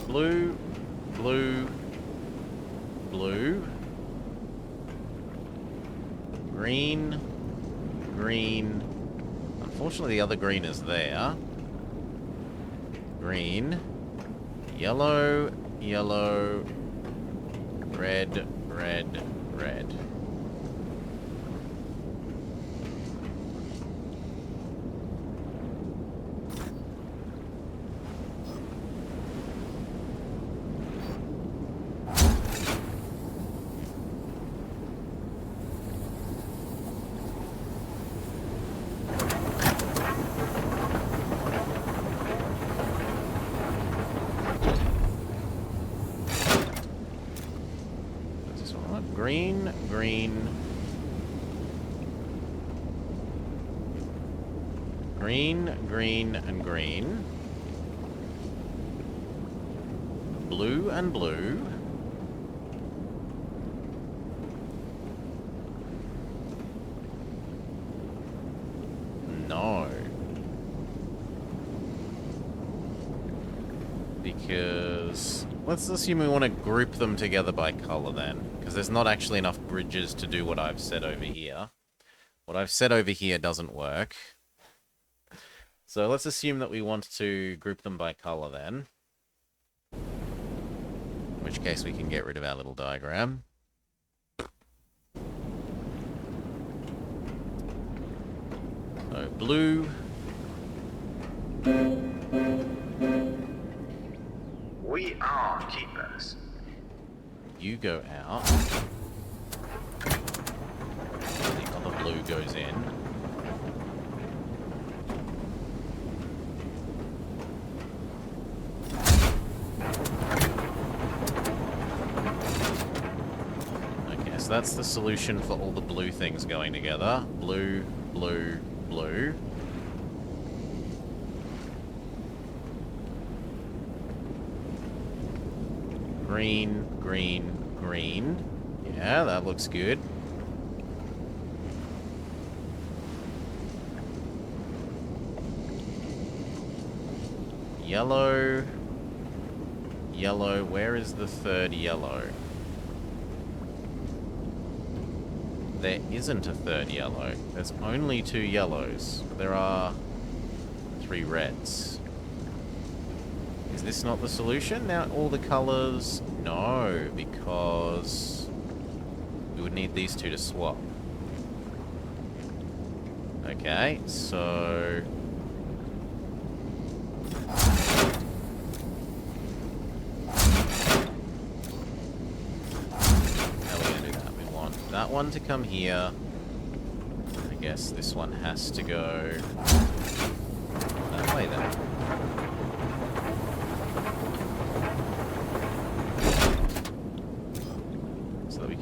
Blue, blue, blue, green, green. Unfortunately, the other green is there. Green, yellow, yellow, red, red, red. Green, green, green, green, and green. Blue and blue. No. Because let's assume we want to group them together by color then. Because there's not actually enough bridges to do what I've said over here. What I've said over here doesn't work. So let's assume that we want to group them by color then. In which case we can get rid of our little diagram. So blue. We are keepers. You go out. The other blue goes in. Okay, so that's the solution for all the blue things going together. Blue, blue, blue. Green, green, green. Yeah, that looks good. Yellow. Yellow. Where is the third yellow? There isn't a third yellow. There's only 2 yellows. There are 3 reds. Is this not the solution? Now all the colors? No, because we would need these 2 to swap. Okay, so how are we gonna do that? We want that one to come here. I guess this one has to go that way then.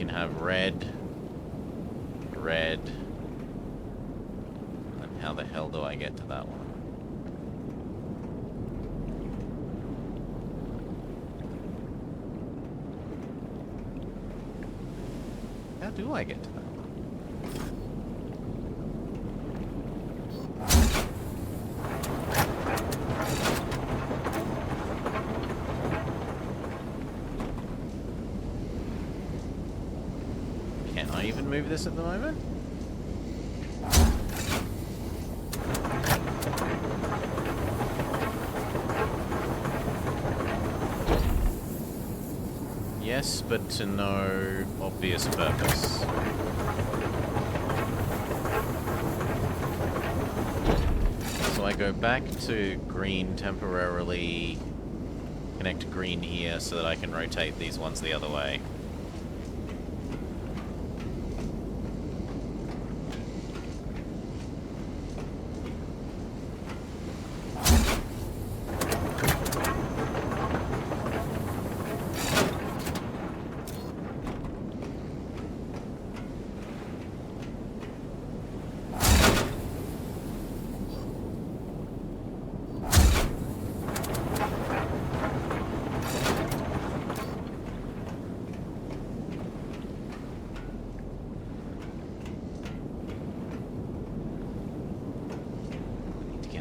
Have red, red, and how the hell do I get to that one? do I get to that? Can I even move this at the moment? Yes, but to no obvious purpose. So I go back to green temporarily, connect green here so that I can rotate these ones the other way.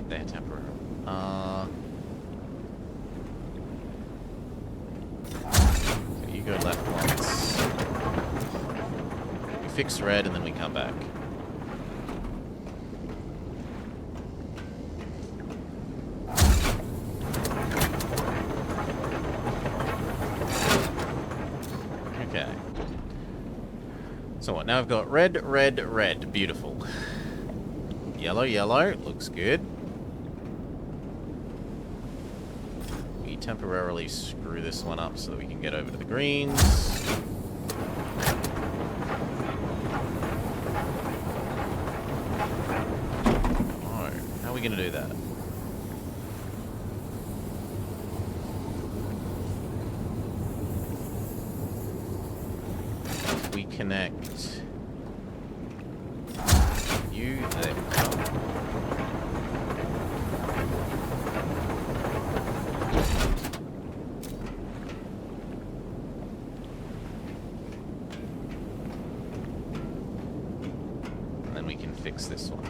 There temporarily. So you go left once. We fix red and then we come back. Okay. So what? Now I've got red, red, red. Beautiful. Yellow, yellow. Looks good. Temporarily screw this one up so that we can get over to the greens. Oh, how are we going to do that? We connect you there. Fix this one.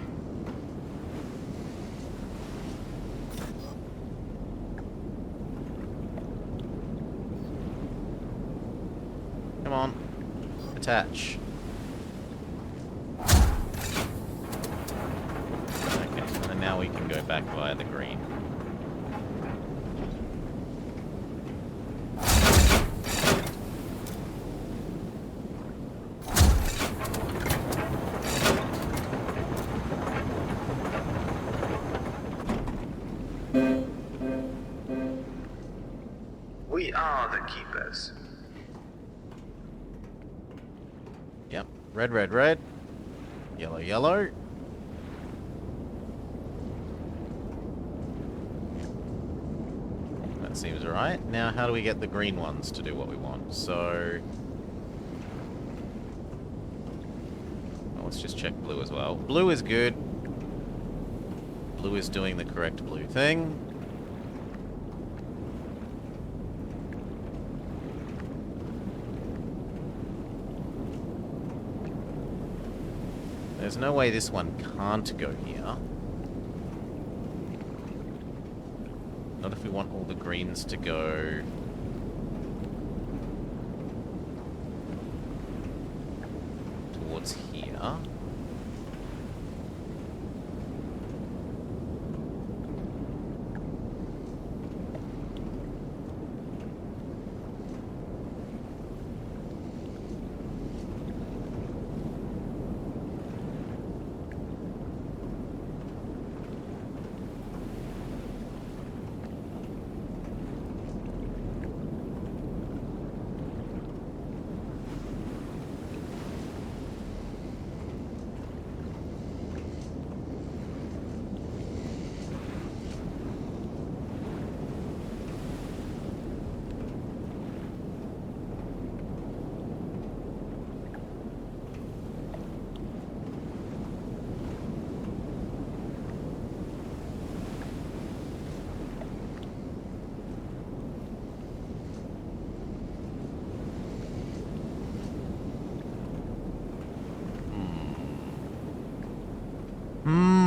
Come on. Attach. Okay, and now we can go back via the green. We are the keepers. Yep. Red, red, red. Yellow, yellow. That seems right. Now, how do we get the green ones to do what we want? So... well, let's just check blue as well. Blue is good. Blue is doing the correct blue thing. There's no way this one can't go here. Not if we want all the greens to go... towards here. Hmm.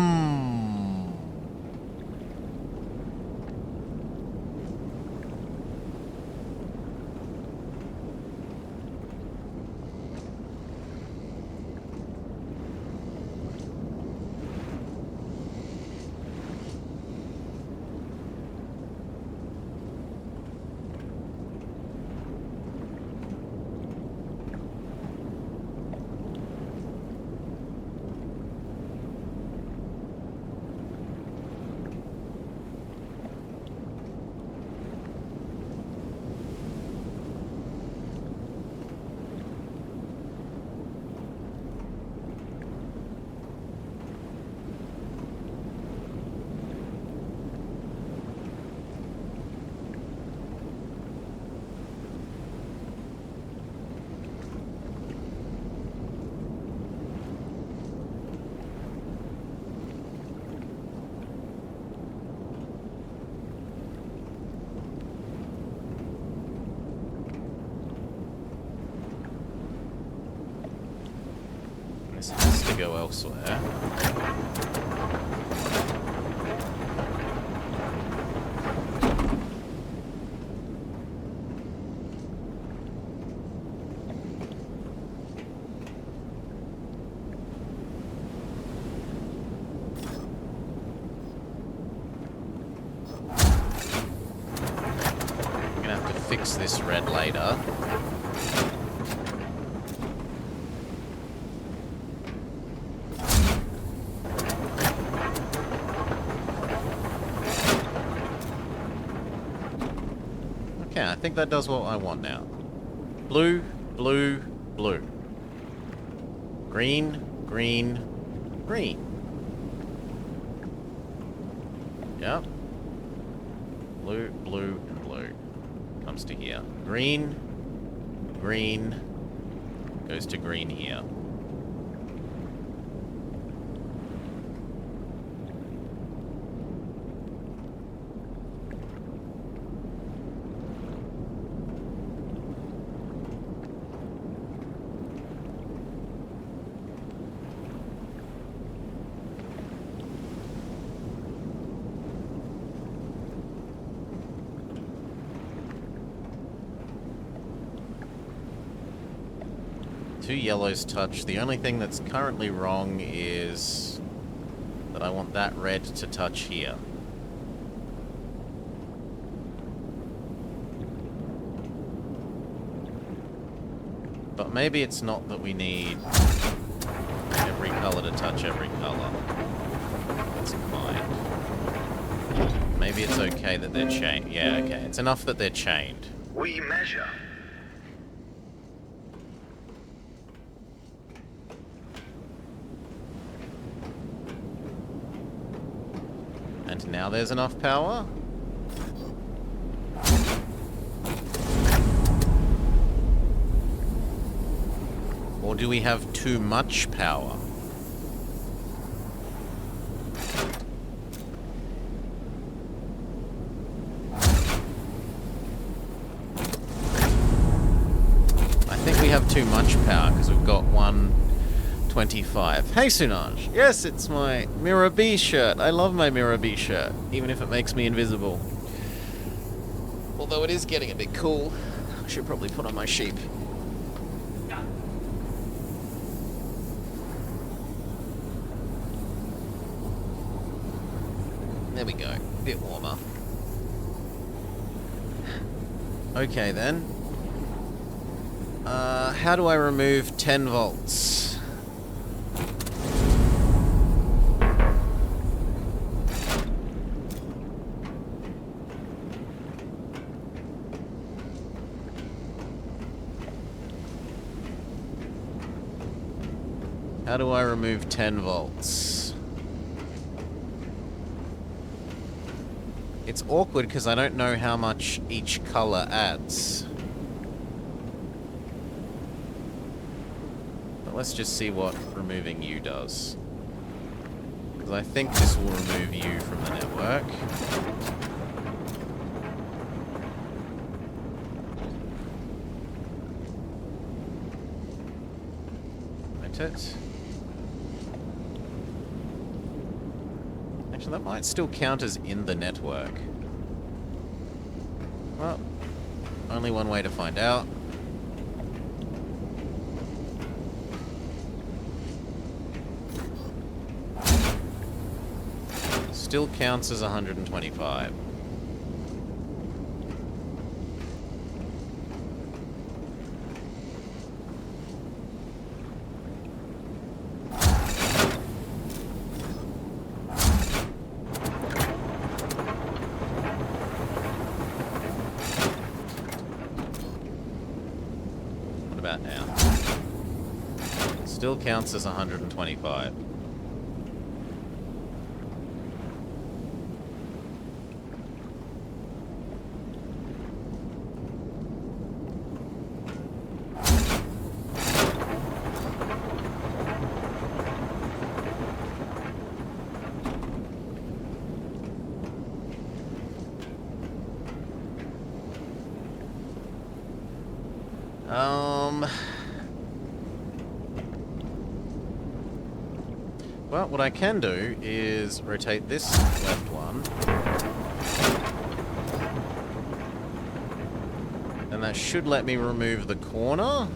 This has to go elsewhere. I'm gonna have to fix this red later. Okay, I think that does what I want now. Blue, blue, blue. Green, green, green. Yep. Blue, blue, and blue. Comes to here. Green, green, goes to green here. Two yellows touch. The only thing that's currently wrong is that I want that red to touch here. But maybe it's not that we need every color to touch every color. That's fine. Maybe it's okay that they're chained. Yeah, okay. It's enough that they're chained. We measure. And now there's enough power? Or do we have too much power? I think we have too much power because we've got 125. Hey Sunaj! Yes, it's my Mirror B shirt. I love my Mirror B shirt, even if it makes me invisible. Although it is getting a bit cool. I should probably put on my sheep. There we go. A bit warmer. Okay then. How do I remove 10 volts? How do I remove 10 volts? It's awkward because I don't know how much each color adds. But let's just see what removing you does. Because I think this will remove you from the network. It. Actually, that might still count as in the network. Well, only one way to find out. Still counts as 125. What about now? Still counts as 125. Well, what I can do is rotate this left one. And that should let me remove the corner.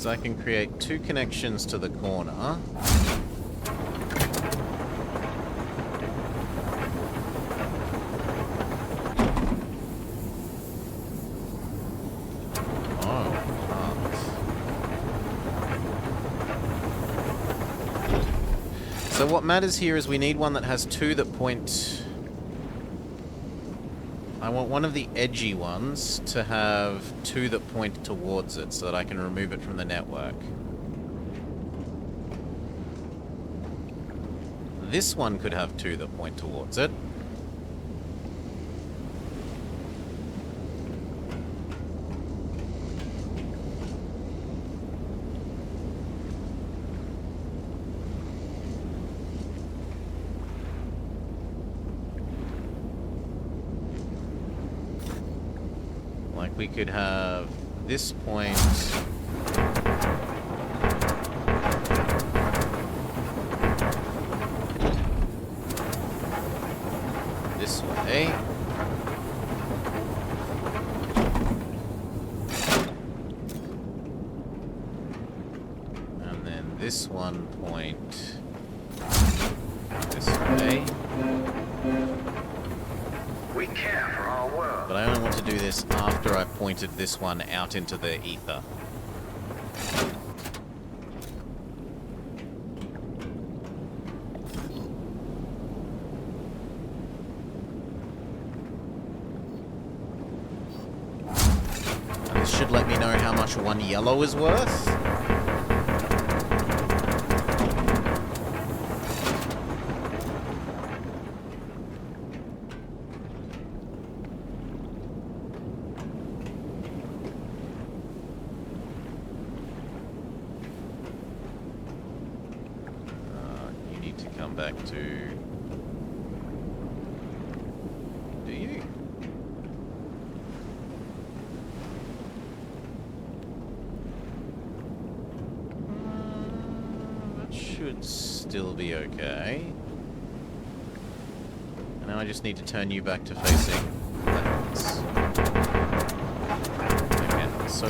I can create two connections to the corner. So what matters here is we need one that has two that point... I want one of the edgy ones to have two that point towards it so that I can remove it from the network. This one could have two that point towards it. We could have this point this way. And then this one point this way. We care for our world. But I only want to do this after I've pointed this one out into the ether. And this should let me know how much one yellow is worth. Back to... Do you? That should still be okay. And now I just need to turn you back to facing backwards. Okay, so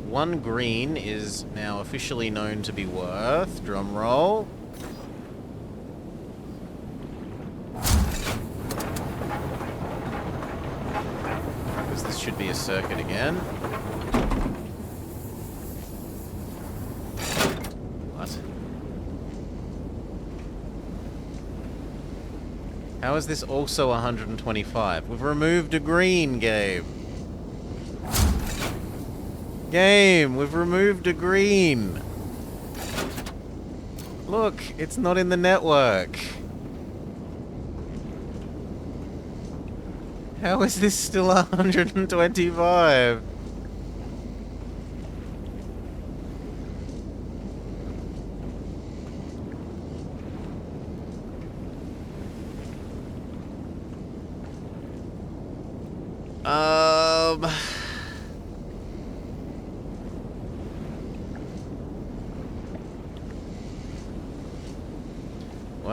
one green is now officially known to be worth, drum roll. Because this should be a circuit again. What? How is this also 125? We've removed a green, Gabe. Game, we've removed a green. Look, it's not in the network. How is this still 125?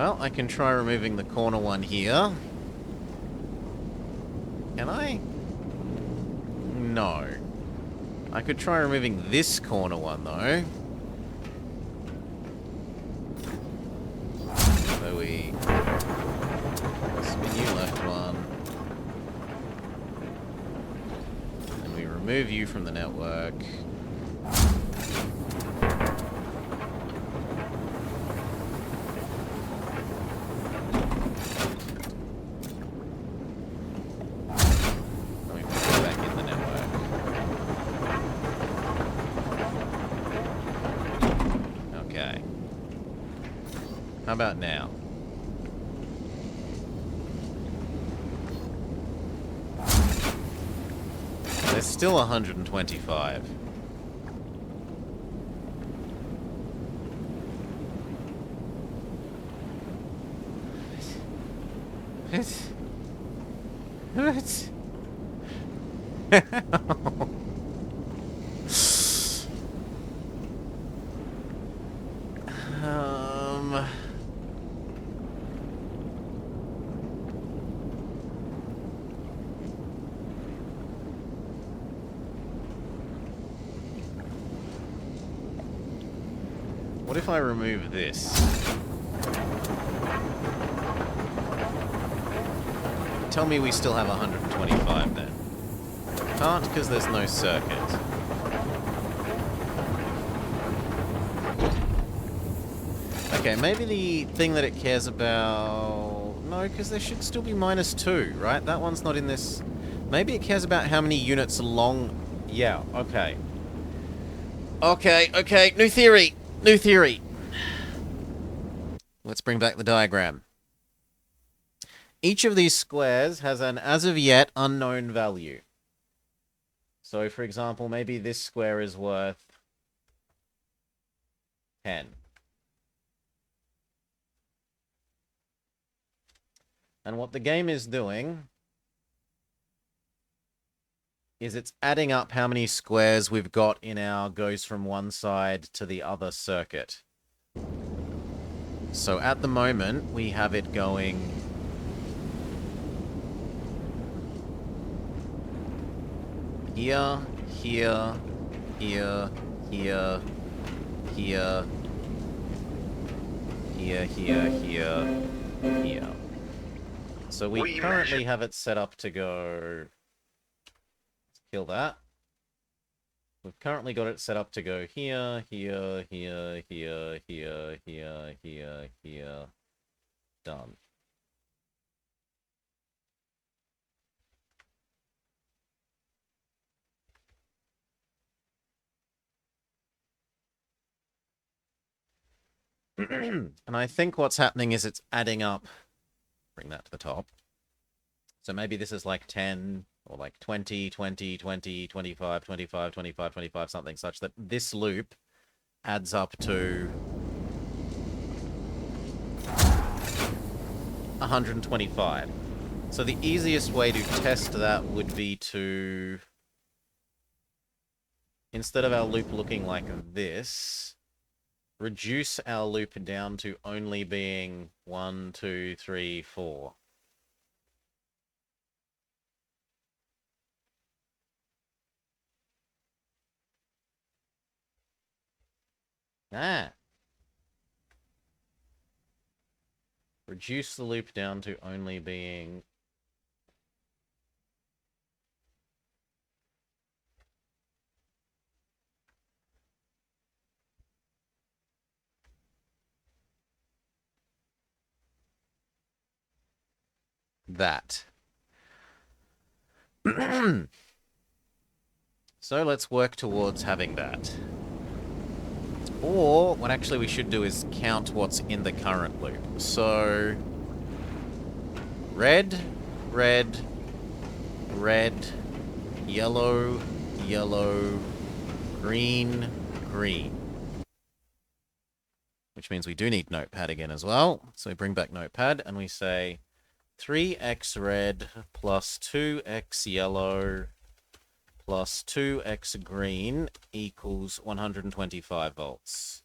Well, I can try removing the corner one here. Can I? No. I could try removing this corner one, though. So we spin you left one. And we remove you from the network. And we put you back in the network. Okay. How about now? There's still 125. What? um... What if I remove this? Tell me we still have 125 then. Can't because there's no circuit. Okay, maybe the thing that it cares about... No, because there should still be -2, right? That one's not in this... Maybe it cares about how many units along... Yeah, okay. Okay, new theory! New theory! Let's bring back the diagram. Each of these squares has an as-of-yet unknown value. So, for example, maybe this square is worth 10. And what the game is doing is it's adding up how many squares we've got in our goes from one side to the other circuit. So at the moment, we have it going... Here, here, here, here, here, here, here, here. So we currently have it set up to go... Let's kill that. We've currently got it set up to go here, here, here, here, here, here, here, here. Done. And I think what's happening is it's adding up. Bring that to the top. So maybe this is like 10 or like 20, 20, 20, 25, 25, 25, 25, something such that this loop adds up to 125. So the easiest way to test that would be to, instead of our loop looking like this, reduce our loop down to only being 1, 2, 3, 4. Reduce the loop down to only being... that. So let's work towards having that. Or, what actually we should do is count what's in the current loop. So, red, red, red, yellow, yellow, green, green. Which means we do need Notepad again as well. So we bring back Notepad and we say 3x red plus 2x yellow plus 2x green equals 125 volts.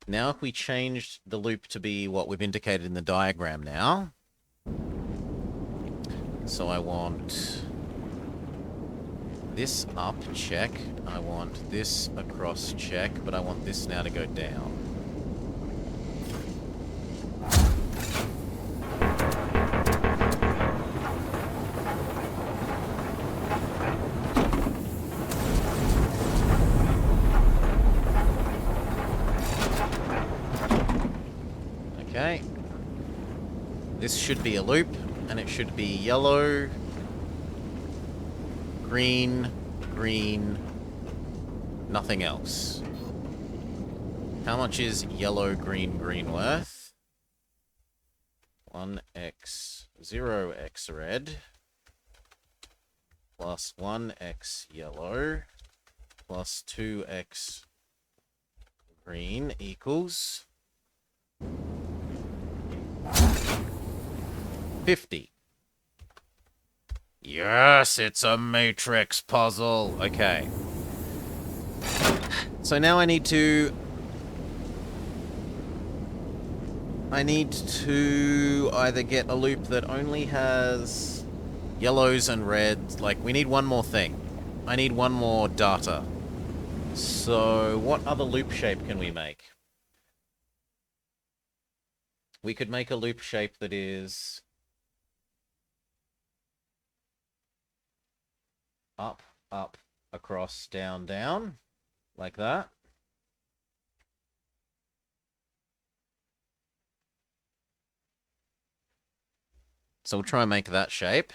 Now if we changed the loop to be what we've indicated in the diagram now. So I want this up, check. I want this across, check. But I want this now to go down. Okay. This should be a loop, and it should be yellow, green, green, nothing else. How much is yellow, green, green worth? 1x, 0x red, plus 1x yellow, plus 2x green equals 50. Yes, it's a matrix puzzle. Okay. So now I need to either get a loop that only has yellows and reds. Like, we need one more thing. I need one more data. So what other loop shape can we make? We could make a loop shape that is up, up, across, down, down, like that. So we'll try and make that shape.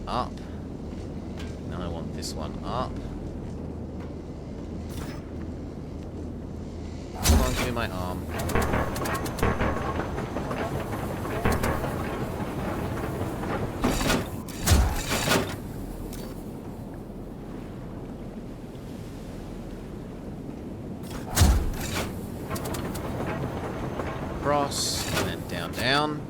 Up. Now I want this one up. Come on, give me my arm. Cross, and then down, down.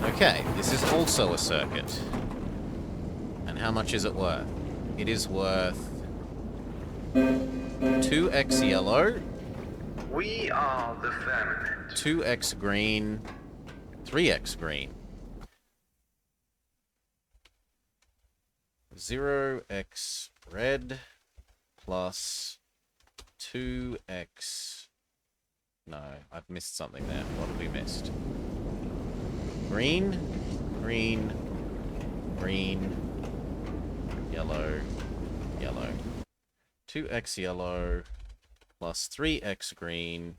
Okay, this is also a circuit. And how much is it worth? It is worth 2x yellow, We are the Firmament. 2x green, 3x green. 0x red plus 2x... No, I've missed something there. What have we missed? Green, green, green, yellow, yellow. 2x yellow plus 3x green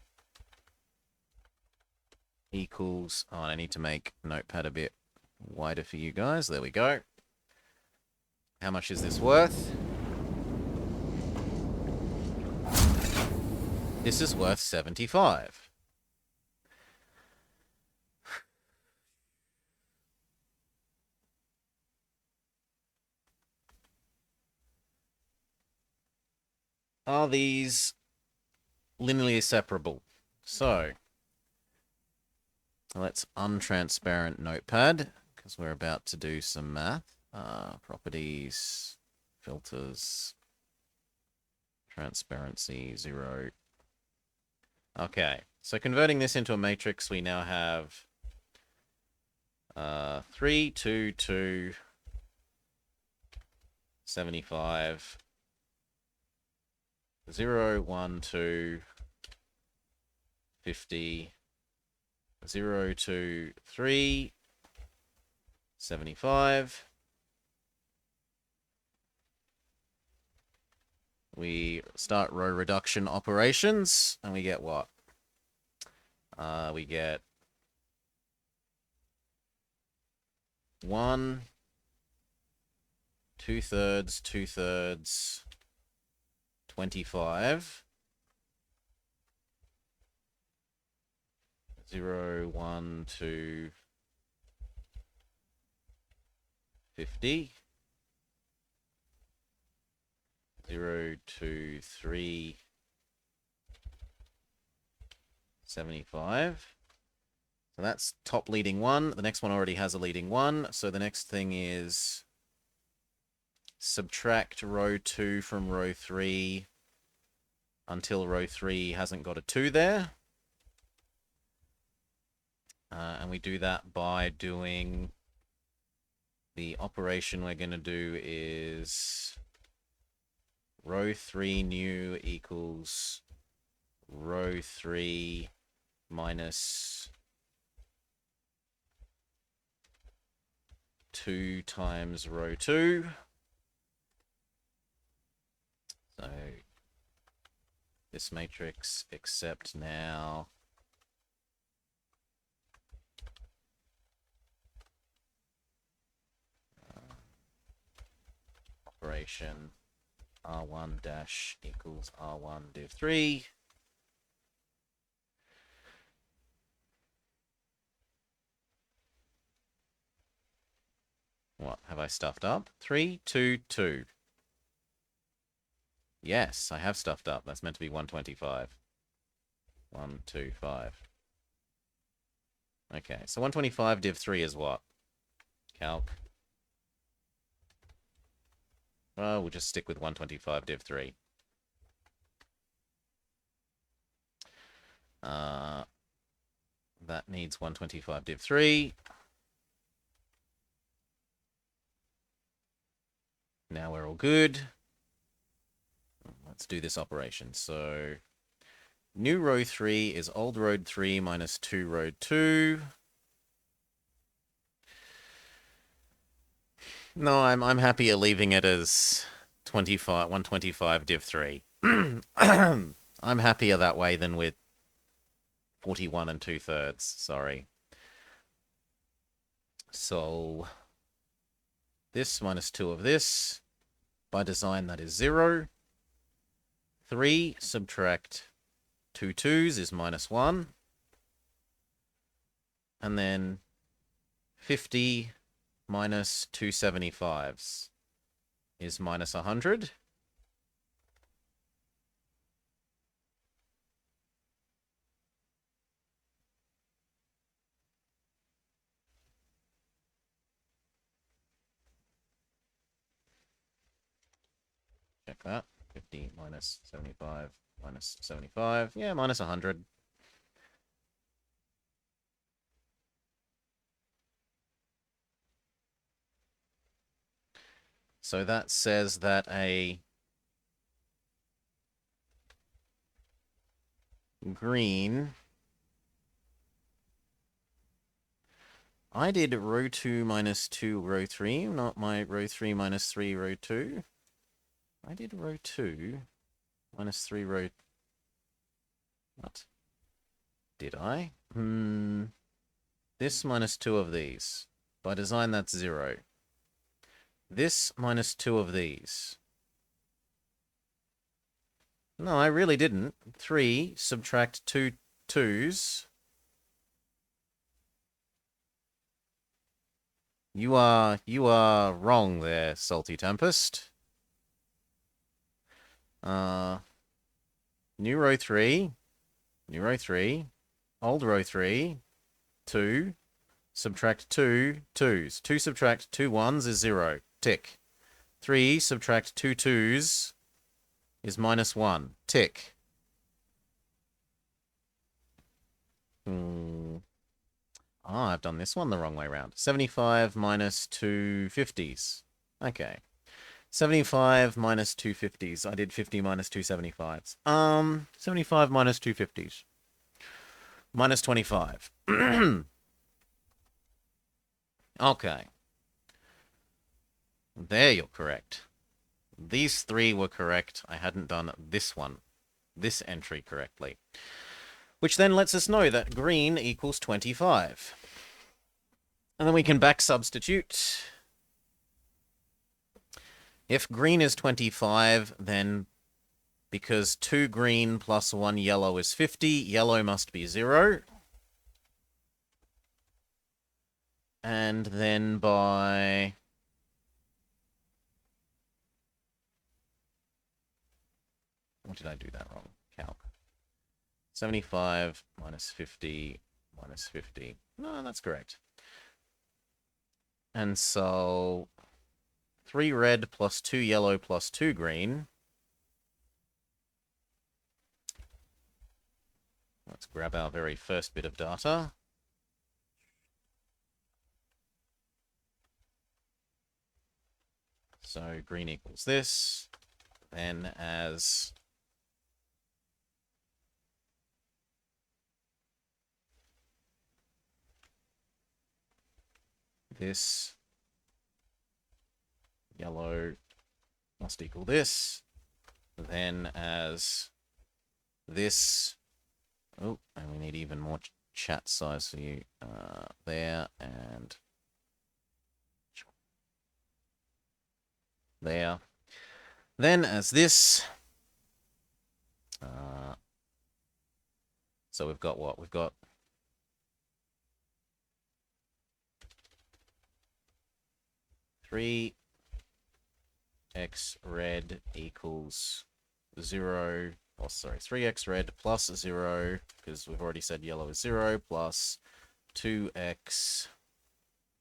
equals... Oh, I need to make Notepad a bit wider for you guys. There we go. How much is this worth? This is worth 75. Are these linearly separable? So, let's untransparent Notepad, because we're about to do some math. Properties, filters, transparency, 0. Okay, so converting this into a matrix, we now have 3, 2, 2, 75, 0, 1, 2, 50, 0, 2, 3, 75. We start row reduction operations, and we get what? We get 1, 2/3, 2/3, 25. 0, 1, 2, 50. 0, 2, 3, 75. So that's top leading 1. The next one already has a leading 1. So the next thing is subtract row 2 from row 3 until row 3 hasn't got a 2 there. And we do that by doing the operation we're going to do is row 3 new equals row 3 minus 2 times row 2. So this matrix, except now operation R1 dash equals R1 div 3. What have I stuffed up? 3, 2, 2. Yes, I have stuffed up. That's meant to be 125. 1, 2, 5. Okay, so 125 div 3 is what? Calc. Well, we'll just stick with 125 div 3. That needs 125 div 3. Now we're all good. Let's do this operation. So new row 3 is old row 3 minus 2 row 2. No, I'm happier leaving it as 125 div 3. I'm happier that way than with 41 2/3. Sorry. So this minus 2 of this. By design, that is 0. 3 subtract 2 2's is minus 1. And then 50 minus 2 75's is minus 100. Check that. 50 minus 75 minus 75. Yeah, minus 100. So that says that a green... I did row 2 minus 2 row 3, not my row 3 minus 3 row 2. I did row 2 minus 3 row... What? Did I? This minus 2 of these. By design, that's 0. This minus 2 of these. No, I really didn't. 3 subtract 2 2's. You are wrong there, Salty Tempest. New row 3. New row 3. Old row 3. 2. Subtract 2 2's. 2 subtract 2 1's is 0. Tick. 3 subtract 2 2's is minus 1. Tick. I've done this one the wrong way around. 75 minus 2 50's. Okay. 75 minus 2 50's. I did 50 minus 2 75's. 75 minus 2 50's. Minus 25. Okay. There you're correct. These 3 were correct. I hadn't done this one, this entry correctly. Which then lets us know that green equals 25. And then we can back substitute. If green is 25, then because 2 green plus 1 yellow is 50, yellow must be 0. And then by... What did I do that wrong? Calc. 75 minus 50 minus 50. No, that's correct. And so 3 red plus 2 yellow plus 2 green. Let's grab our very first bit of data. So green equals this. Then as this, yellow must equal this. Then as this, oh, and we need even more chat size for you there and there. Then as this, so we've got what? We've got 3x red equals 0. Oh, sorry, 3x red plus 0, because we've already said yellow is 0, plus 2x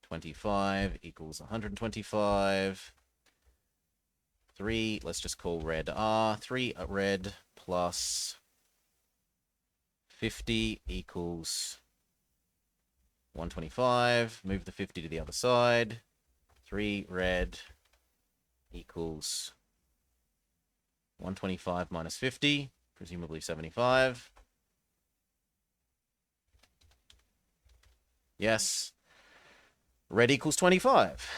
25 equals 125. 3, let's just call red R. 3 red plus 50 equals 125. Move the 50 to the other side. 3 red equals 125 minus 50, presumably 75. Yes. Red equals 25.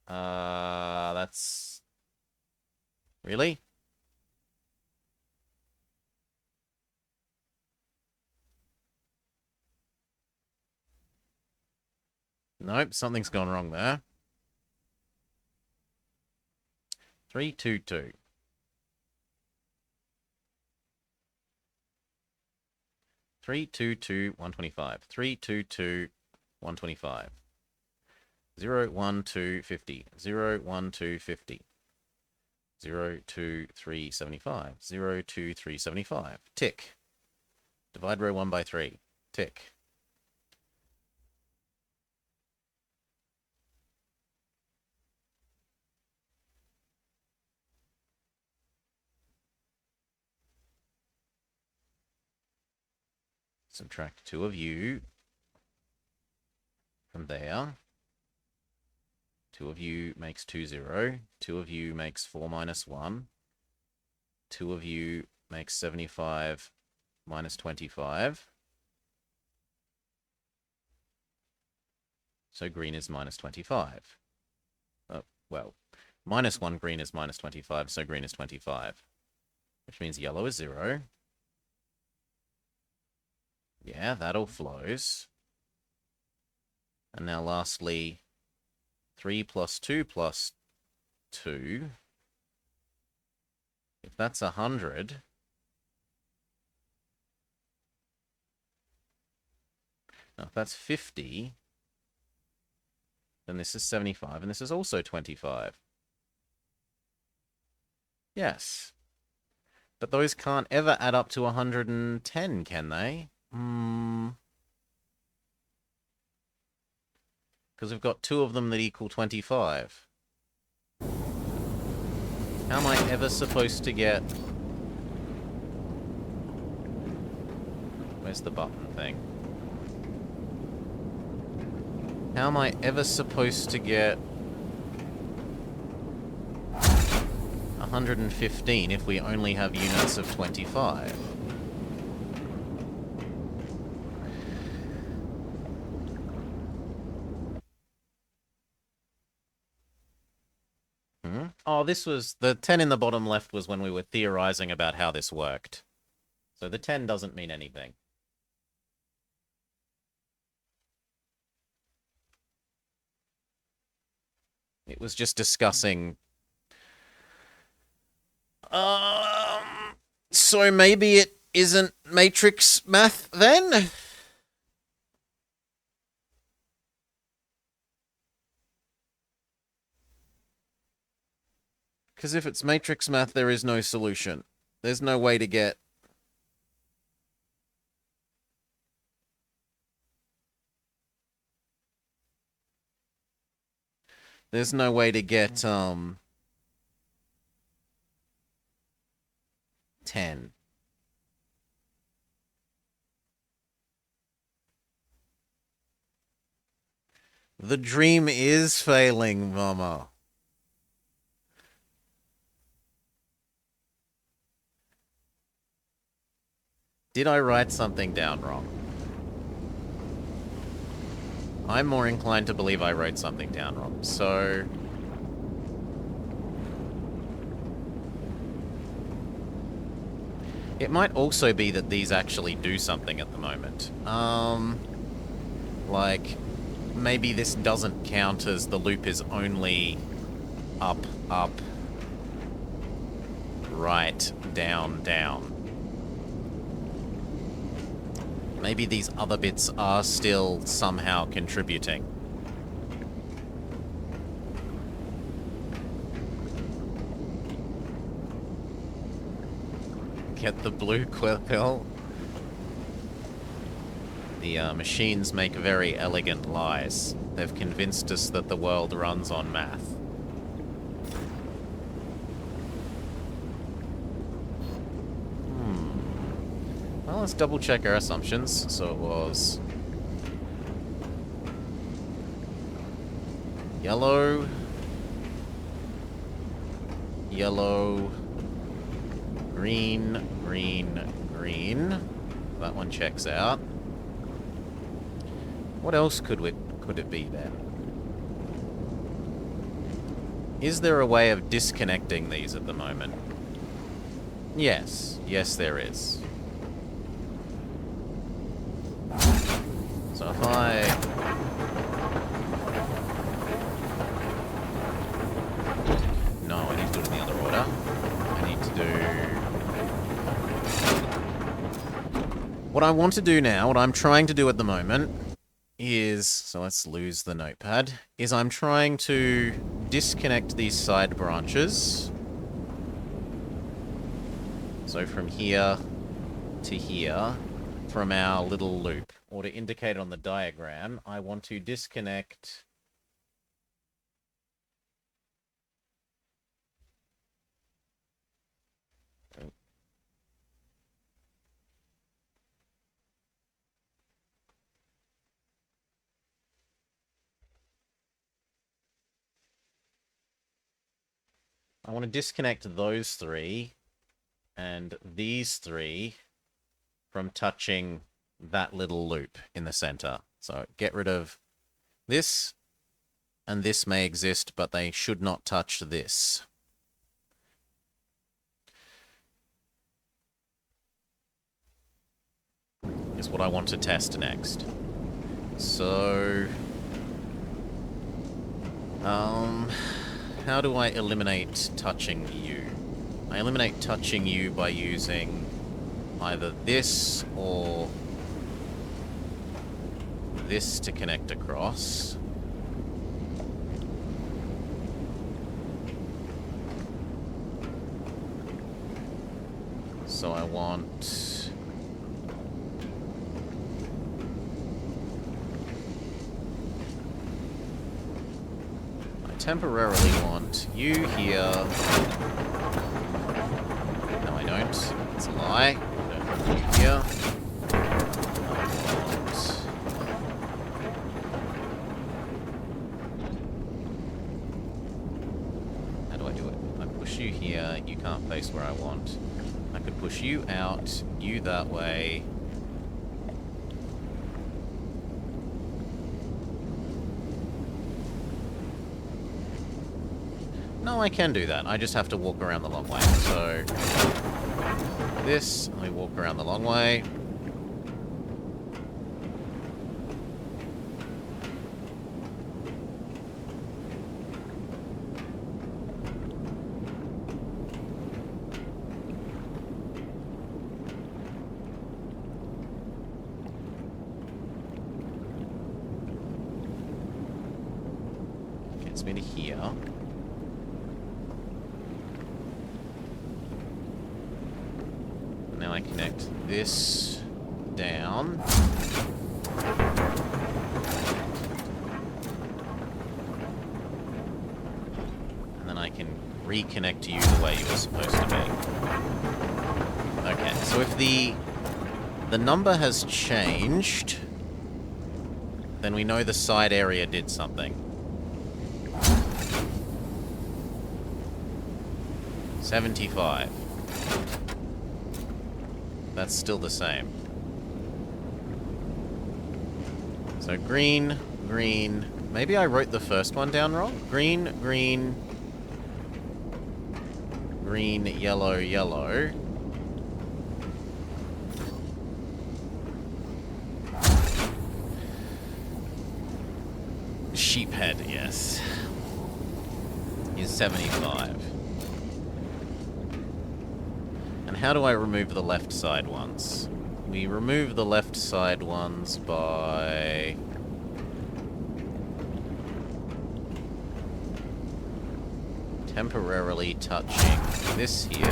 That's... Really? Nope, something's gone wrong there. 322. 322 125. 322 125. 0 1 2 50. 0 1 2 50. 0 2 3 75. 0 2 3 75. Tick. Divide row 1 by 3. Tick. Subtract 2 of you from there. 2 of you makes 2, 0. 2 of you makes 4 minus 1. 2 of you makes 75 minus 25. So green is minus 25. Oh, well, minus 1 green is minus 25, so green is 25. Which means yellow is 0. Yeah, that all flows. And now lastly, 3 plus 2 plus 2. If that's 100... Now, if that's 50, then this is 75, and this is also 25. Yes. But those can't ever add up to 110, can they? Because we've got 2 of them that equal 25. How am I ever supposed to get... Where's the button thing? How am I ever supposed to get 115 if we only have units of 25? Oh, this was... The 10 in the bottom left was when we were theorizing about how this worked. So the 10 doesn't mean anything. It was just discussing... So maybe it isn't matrix math then? Because if it's matrix math, there is no solution. There's no way to get There's no way to get, 10. The dream is failing, Mama. Did I write something down wrong? I'm more inclined to believe I wrote something down wrong, so... It might also be that these actually do something at the moment. Like, maybe this doesn't count as the loop is only up, up, right, down, down. Maybe these other bits are still somehow contributing. Get the blue quill. The machines make very elegant lies. They've convinced us that the world runs on math. Well, let's double check our assumptions. So it was yellow, yellow, green, green, green. That one checks out. What else could it be then? Is there a way of disconnecting these at the moment? Yes. Yes, there is. So if I... No, I need to do it in the other order. I need to do... What I want to do now, what I'm trying to do at the moment, is... So let's lose the notepad. Is I'm trying to disconnect these side branches. So from here to here, from our little loop. Or to indicate on the diagram, I want to disconnect... I want to disconnect those three and these three from touching that little loop in the center. So get rid of this, and this may exist, but they should not touch this. Is what I want to test next. So, how do I eliminate touching you? I eliminate touching you by using either this or this to connect across. So I want... I temporarily want you here. No, I don't. It's a lie. I don't want you here. How do I do it? I push you here. You can't face where I want. I could push you out, you that way. No, I can do that. I just have to walk around the long way. So, this, I walk around the long way. Gets me to here. Now I connect this down. can reconnect to you the way you were supposed to be. Okay, so if the number has changed, then we know the side area did something. 75. That's still the same. So green, green. Maybe I wrote the first one down wrong. Green, green, green, yellow, yellow. Sheephead, yes. Is 75. And how do I remove the left side ones? We remove the left side ones by... temporarily touching this here.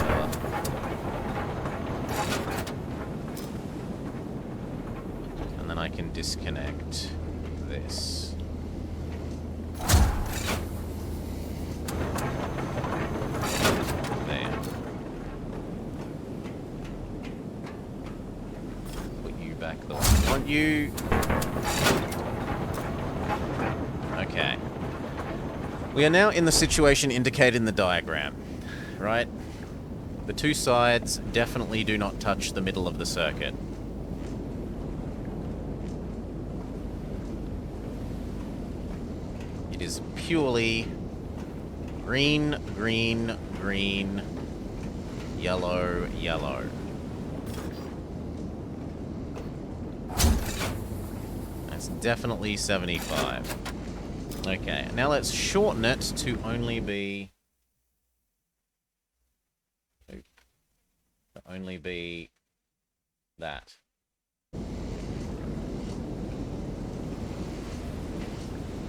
And then I can disconnect this. There. Put you back the way I want you. Okay. We are now in the situation indicated in the diagram, right? The two sides definitely do not touch the middle of the circuit. It is purely green, green, green, yellow, yellow. That's definitely 75. Okay, now let's shorten it to only be... that.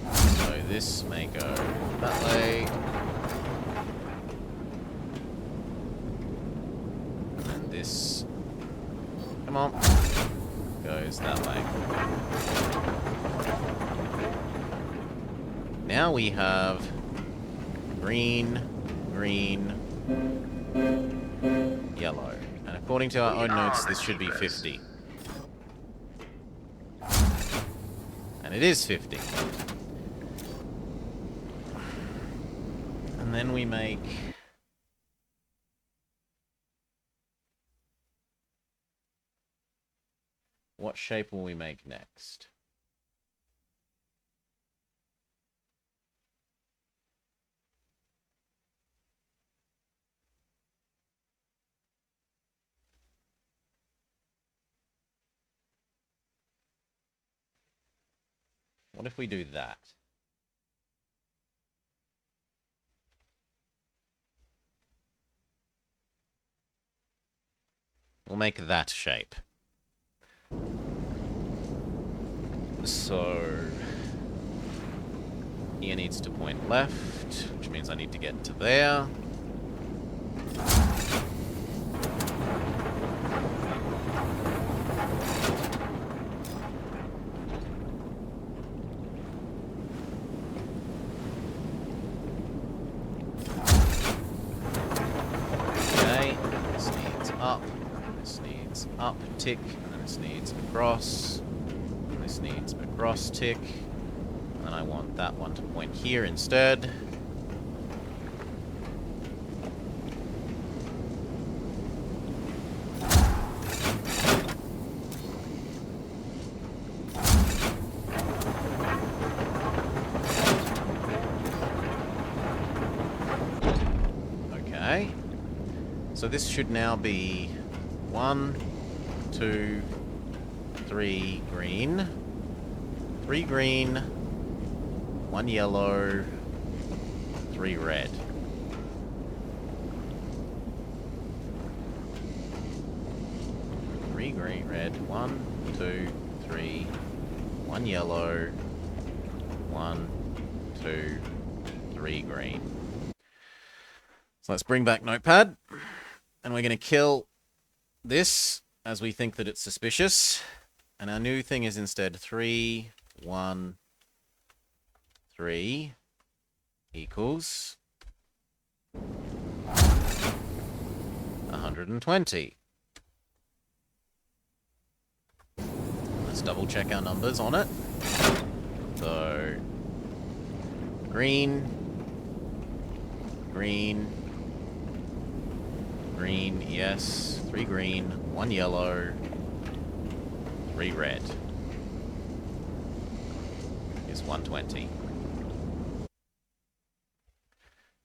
So this may go that way. And then this... come on. Goes that way. Now we have green, green, yellow. And according to our own notes, this should be 50. And it is 50. And then we make... what shape will we make next? What if we do that? We'll make that shape. So... here needs to point left, which means I need to get to there. Up tick, and then this needs across, and this needs across tick, and then I want that one to point here instead. Okay, so this should now be 1, 2, 3 green, 3 green, 1 yellow, 3 red. Three green, red, 1, 2, 3, 1 yellow, 1, 2, 3 green. So let's bring back Notepad, and we're going to kill this as we think that it's suspicious. And our new thing is instead 3, 1, 3 equals 120. Let's double check our numbers on it. So, green, green, green, yes, 3 green, 1 yellow, 3 red is 120.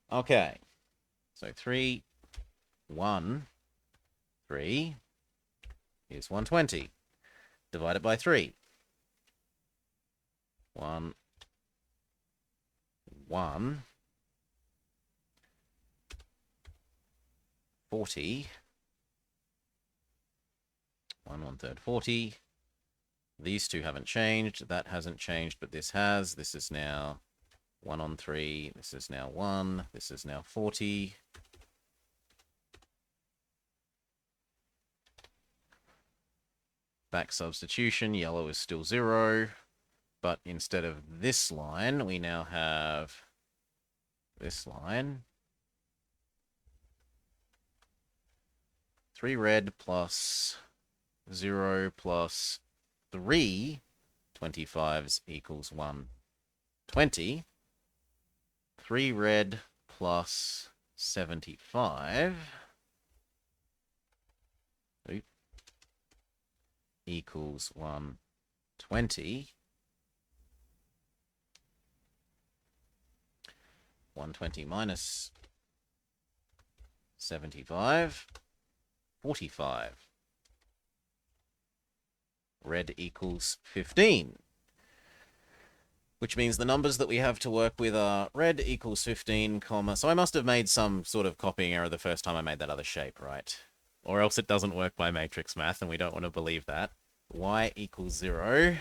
Okay, so 3, 1, 3 is 120. Divide it by 3. 1, 1, 40, 1 1/3 40. These two haven't changed. That hasn't changed, but this has. This is now 1 on 3. This is now 1. This is now 40. Back substitution. Yellow is still 0. But instead of this line, we now have this line. 3 red plus 0 plus 3 25s equals 120. 3 red plus 75 equals 120. 120 minus 75, 45. Red equals 15. Which means the numbers that we have to work with are red equals 15, comma... So I must have made some sort of copying error the first time I made that other shape, right? Or else it doesn't work by matrix math, and we don't want to believe that. Y equals 0.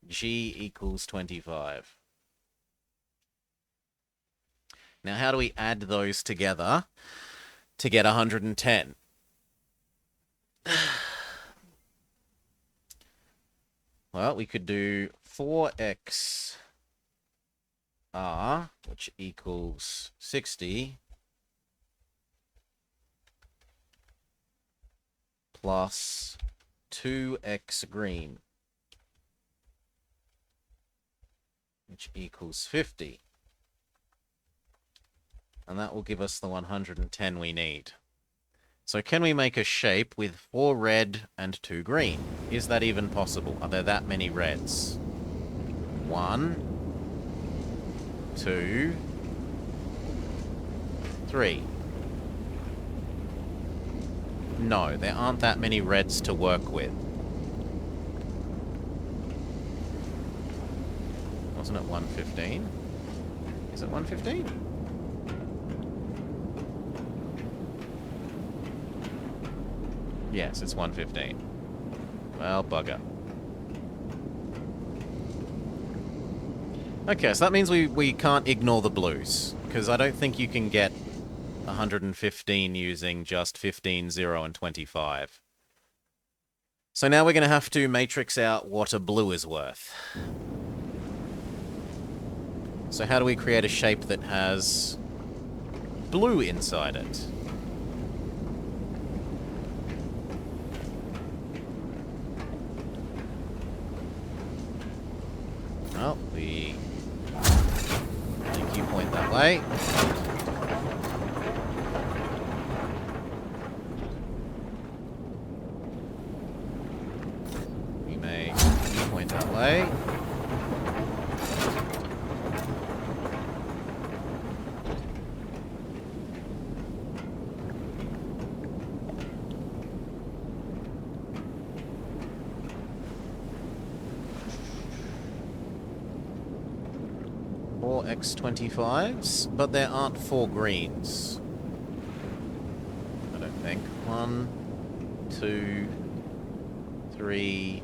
G equals 25. Now, how do we add those together to get 110? Well, we could do 4x r, which equals 60, plus 2x green, which equals 50. And that will give us the 110 we need. So can we make a shape with 4 red and 2 green? Is that even possible? Are there that many reds? 1, 2, 3. No, there aren't that many reds to work with. Wasn't it 115? Is it 115? Yes, it's 115. Well, bugger. Okay, so that means we can't ignore the blues, because I don't think you can get 115 using just 15, 0, and 25. So now we're going to have to matrix out what a blue is worth. So how do we create a shape that has blue inside it? Well, we think you point that way. We may point that way. X25s, but there aren't 4 greens. I don't think. 1, 2, 3.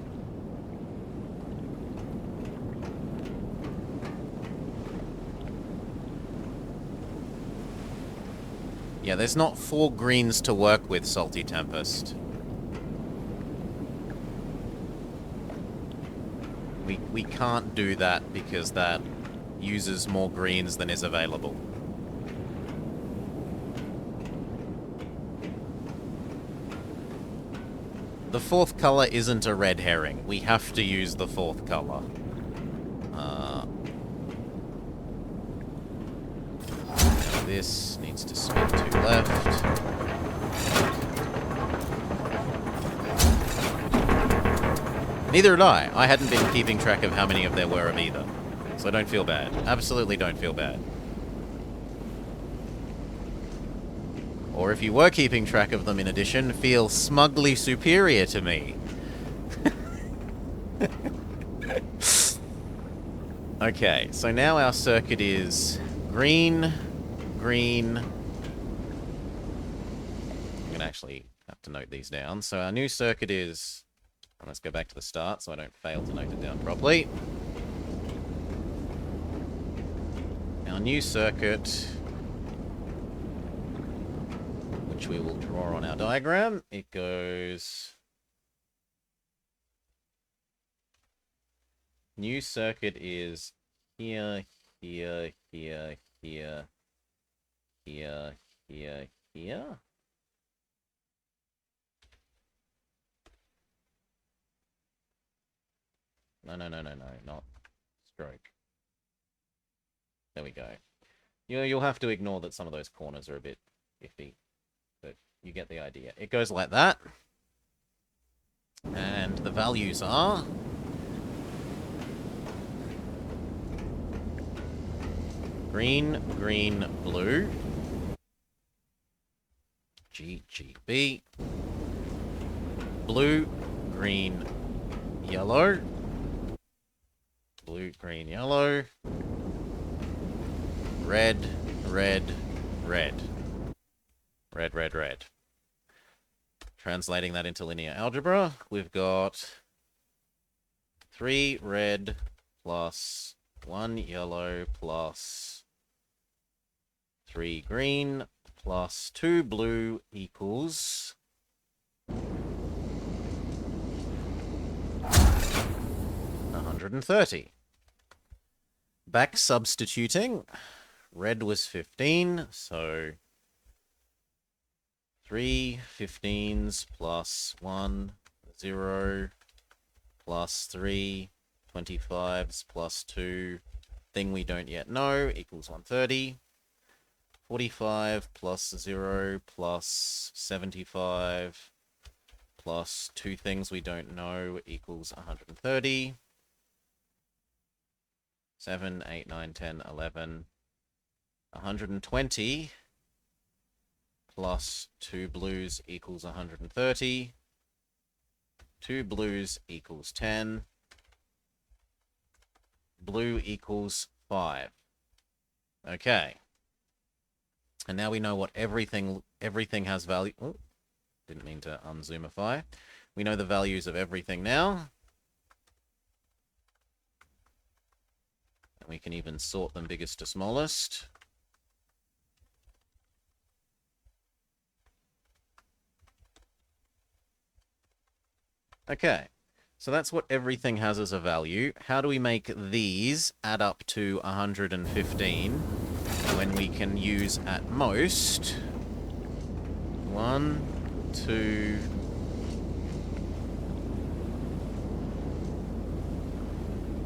Yeah, there's not 4 greens to work with, Salty Tempest. We can't do that because that uses more greens than is available. The fourth color isn't a red herring. We have to use the fourth color. This needs to spin to left. Neither had I. I hadn't been keeping track of how many of there were of either. So don't feel bad. Absolutely don't feel bad. Or if you were keeping track of them in addition, feel smugly superior to me. Okay, so now our circuit is green, green. I'm going to actually have to note these down. So our new circuit is... Let's go back to the start so I don't fail to note it down properly. Our new circuit, which we will draw on our diagram, it goes... New circuit is here, here, here, here, here, here, here. No, not stroke. There we go. You'll have to ignore that some of those corners are a bit iffy, but you get the idea. It goes like that. And the values are... green, green, blue. GGB. Blue, green, yellow. Blue, green, yellow. Red, red, red. Red, red, red. Translating that into linear algebra, we've got 3 red plus 1 yellow plus 3 green plus 2 blue equals 130. Back substituting, red was 15, so 3 15s plus 1, 0, plus 3 25s plus 2, thing we don't yet know, equals 130. 45 plus 0 plus 75 plus 2 things we don't know equals 130. 7, 8, 9, 10, 11. 120 plus 2 blues equals 130. 2 blues equals 10. Blue equals 5. Okay. And now we know what everything has value. Oh, didn't mean to unzoomify. We know the values of everything now. And we can even sort them biggest to smallest. Okay. So that's what everything has as a value. How do we make these add up to 115 when we can use at most 1, 2,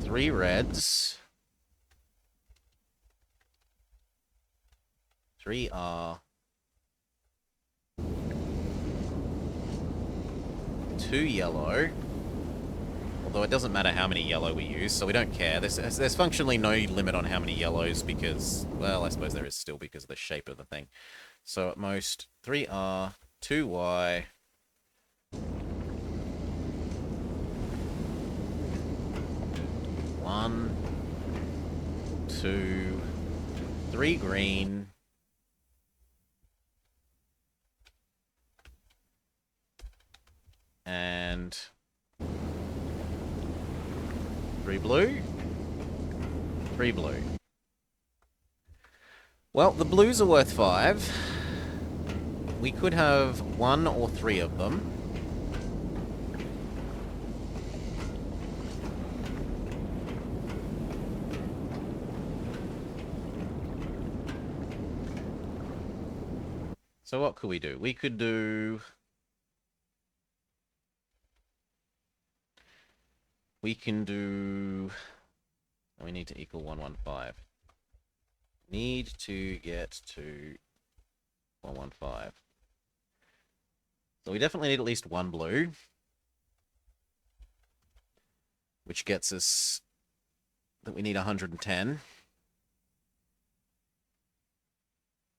3 reds, 3 R, 2 yellow. Although it doesn't matter how many yellow we use, so we don't care. There's functionally no limit on how many yellows because, well, I suppose there is still because of the shape of the thing. So at most, 3R, 2Y, 1, 2, 3 green, and 3 blue, 3 blue. Well, the blues are worth 5. We could have 1 or 3 of them. So what could we do? We could do we can do... We need to equal 115. Need to get to 115. So we definitely need at least one blue. Which gets us that we need 110.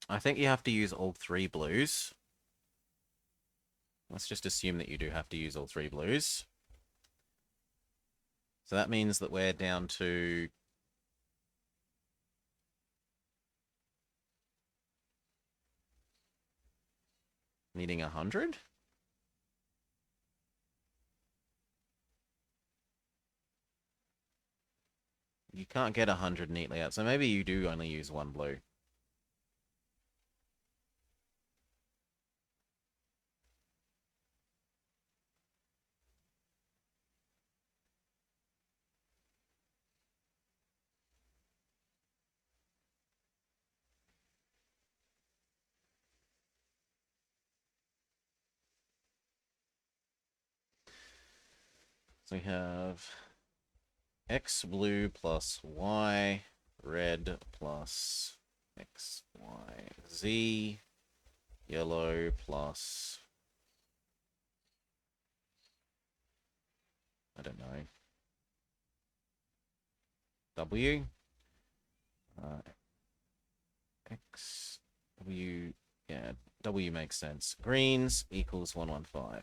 I think you have to use all 3 blues. Let's just assume that you do have to use all 3 blues. So that means that we're down to... needing 100? You can't get 100 neatly out, so maybe you do only use 1 blue. So we have X blue plus Y, red plus X, Y, Z, yellow plus... I don't know. W. X, W, yeah, W makes sense. Greens equals 115.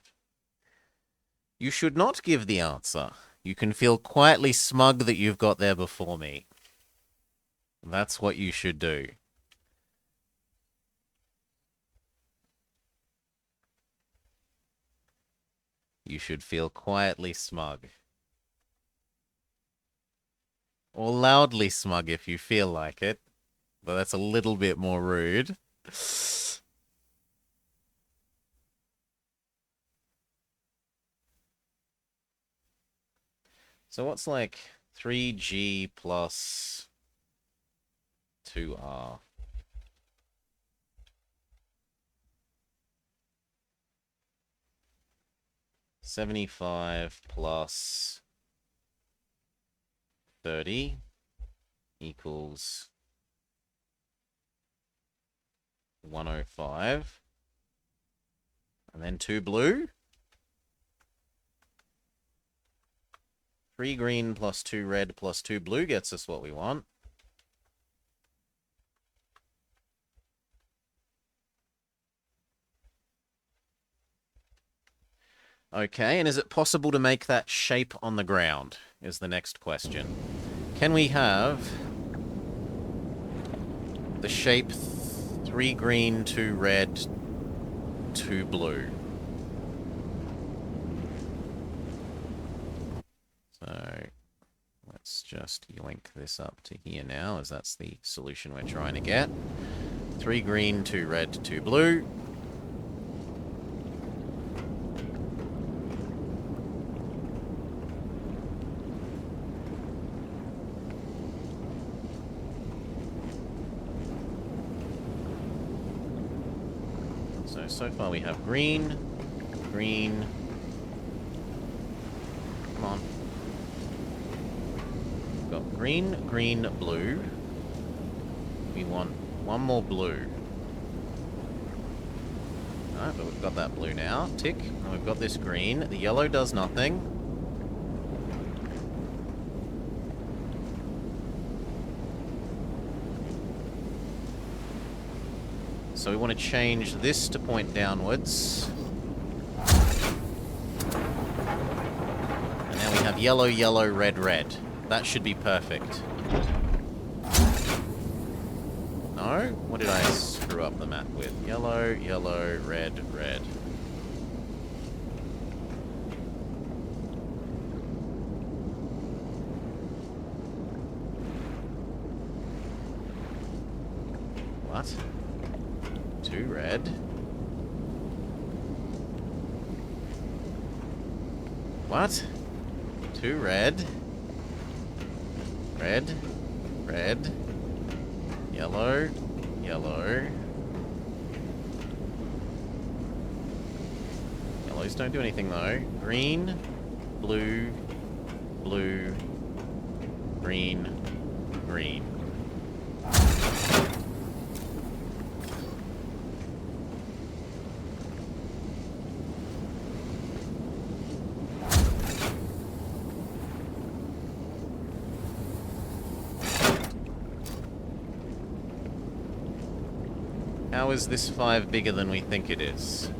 You should not give the answer. You can feel quietly smug that you've got there before me. That's what you should do. You should feel quietly smug. Or loudly smug if you feel like it. But that's a little bit more rude. So what's like 3G plus 2R? $75 plus 30 equals 105. And then 2 blue. 3 green plus 2 red plus 2 blue gets us what we want. Okay, and is it possible to make that shape on the ground, is the next question. Can we have the shape 3 green, 2 red, 2 blue? So let's just yoink this up to here now, as that's the solution we're trying to get. 3 green, 2 red, 2 blue. So far we have green, green. Come on. We've got green, green, blue. We want one more blue. Alright, but we've got that blue now. Tick. And we've got this green. The yellow does nothing. So we want to change this to point downwards. And now we have yellow, yellow, red, red. That should be perfect. No? What did I screw up the map with? Yellow, yellow, red, red. What? 2 red. What? 2 red. Red. Red. Yellow. Yellow. Yellows don't do anything though. Green. Blue. blue, green, green. How is this 5 bigger than we think it is?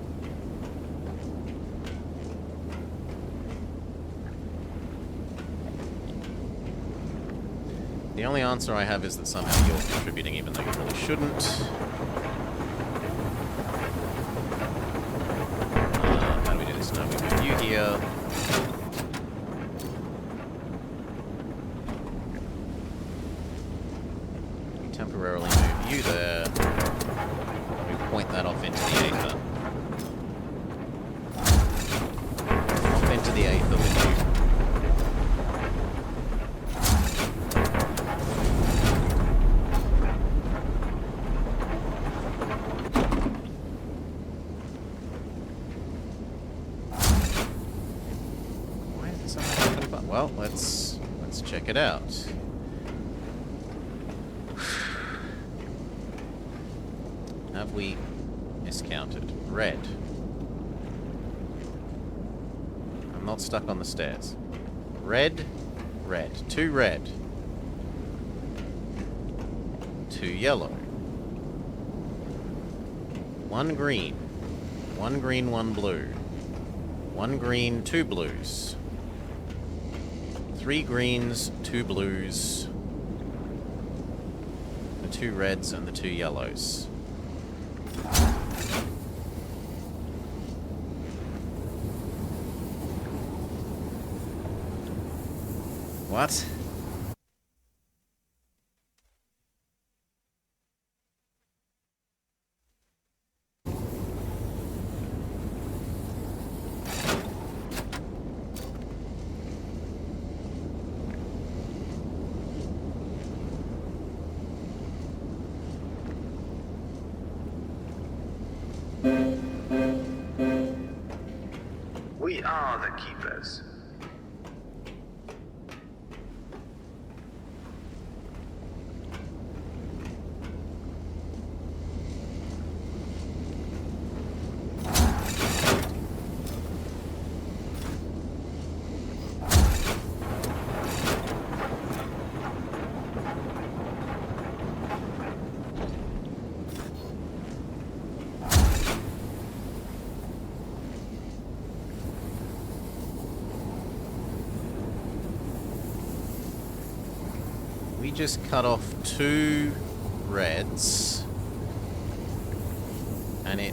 The only answer I have is that somehow you're contributing even though you really shouldn't. How do we do this? No, we move you here. We temporarily move you there. We point that off into the aether. Off into the aether with you. Well, let's check it out. Have we miscounted? Red. I'm not stuck on the stairs. Red, red. 2 red. 2 yellow. 1 green. 1 green, 1 blue. 1 green, 2 blues. 3 greens, 2 blues, the 2 reds and the 2 yellows. What? We are the keepers. We just cut off 2 reds, and it...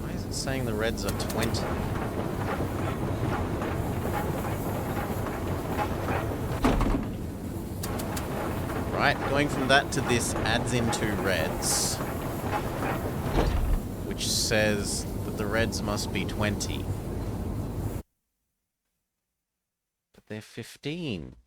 Why is it saying the reds are 20? Right, going from that to this adds in 2 reds, which says the reds must be 20. But they're 15.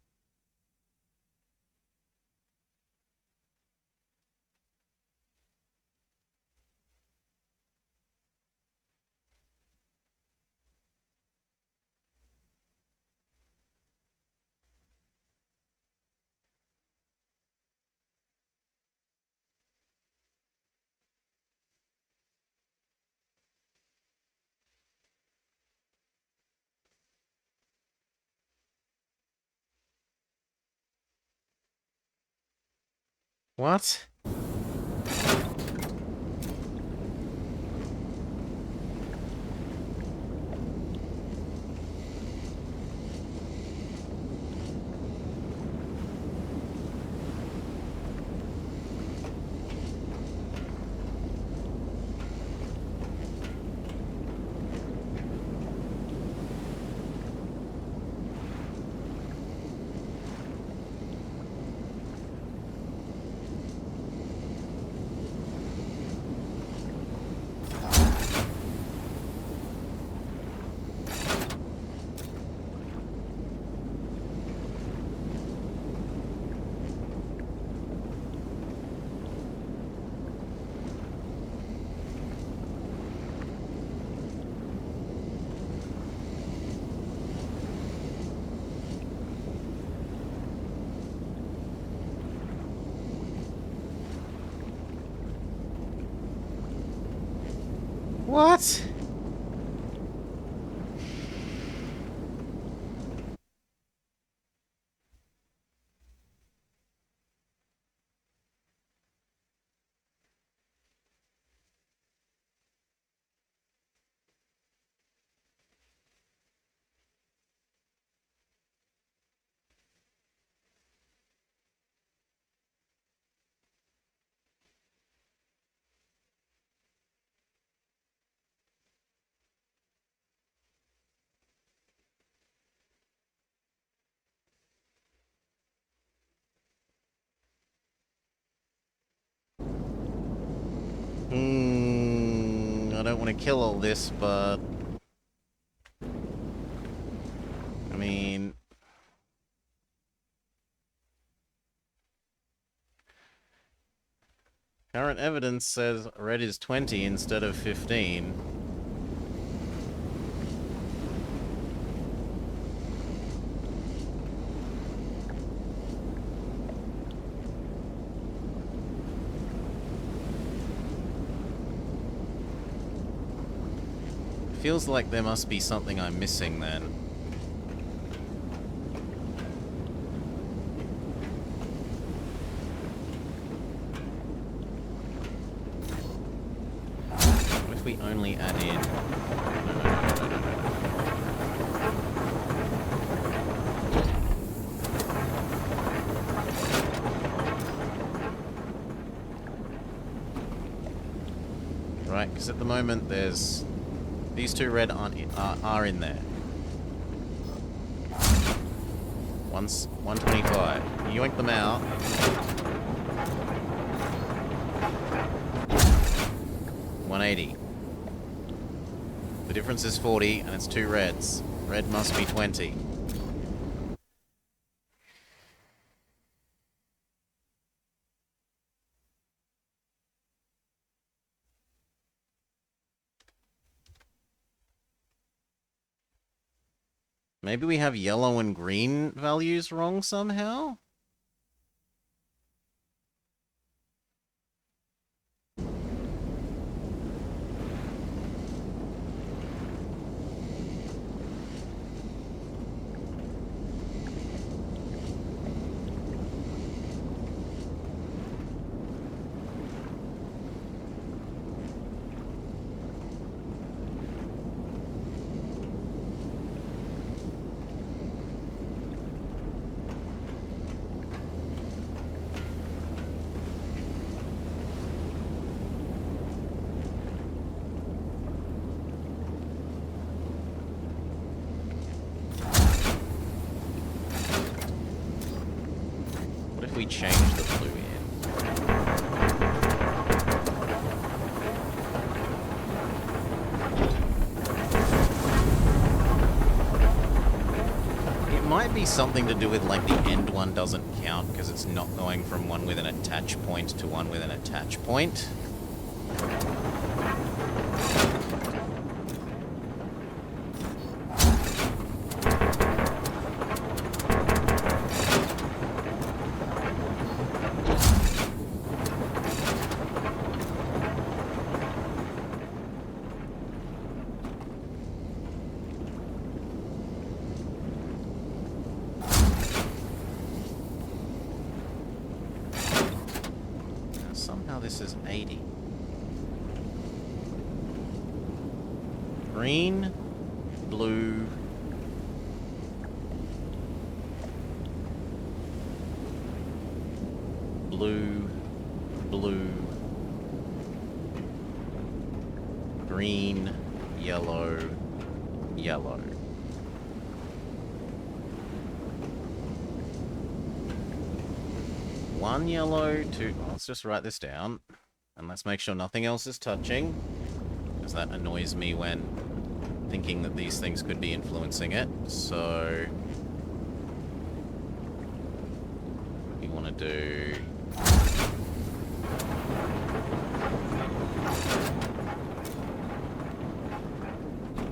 What? What? I don't want to kill all this, but... I mean... Current evidence says red is 20 instead of 15. Feels like there must be something I'm missing then. What if we only add in... Right, because at the moment there's... These two red are in there. 125. Yoink them out. $180. The difference is 40, and it's two reds. Red must be 20. Maybe we have yellow and green values wrong somehow? We change the blue in. It might be something to do with like the end one doesn't count because it's not going from one with an attach point to one with an attach point. This is 80. Green, blue, blue, blue, green, yellow, yellow. One yellow, two... Let's just write this down. And let's make sure nothing else is touching. Because that annoys me when thinking that these things could be influencing it. So... we want to do...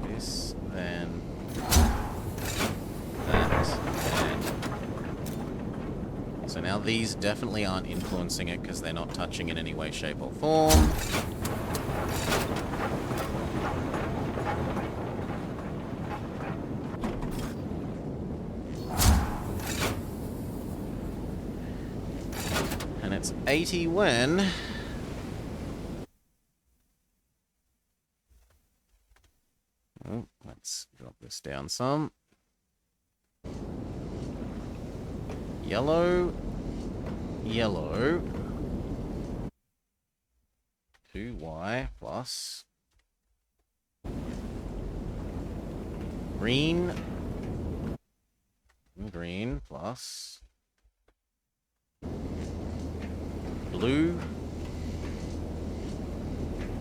this, then... So now these definitely aren't influencing it because they're not touching in any way, shape, or form. 80 when... Oh, let's drop this down some. Yellow. Yellow. 2y plus... Green. Green plus... Blue.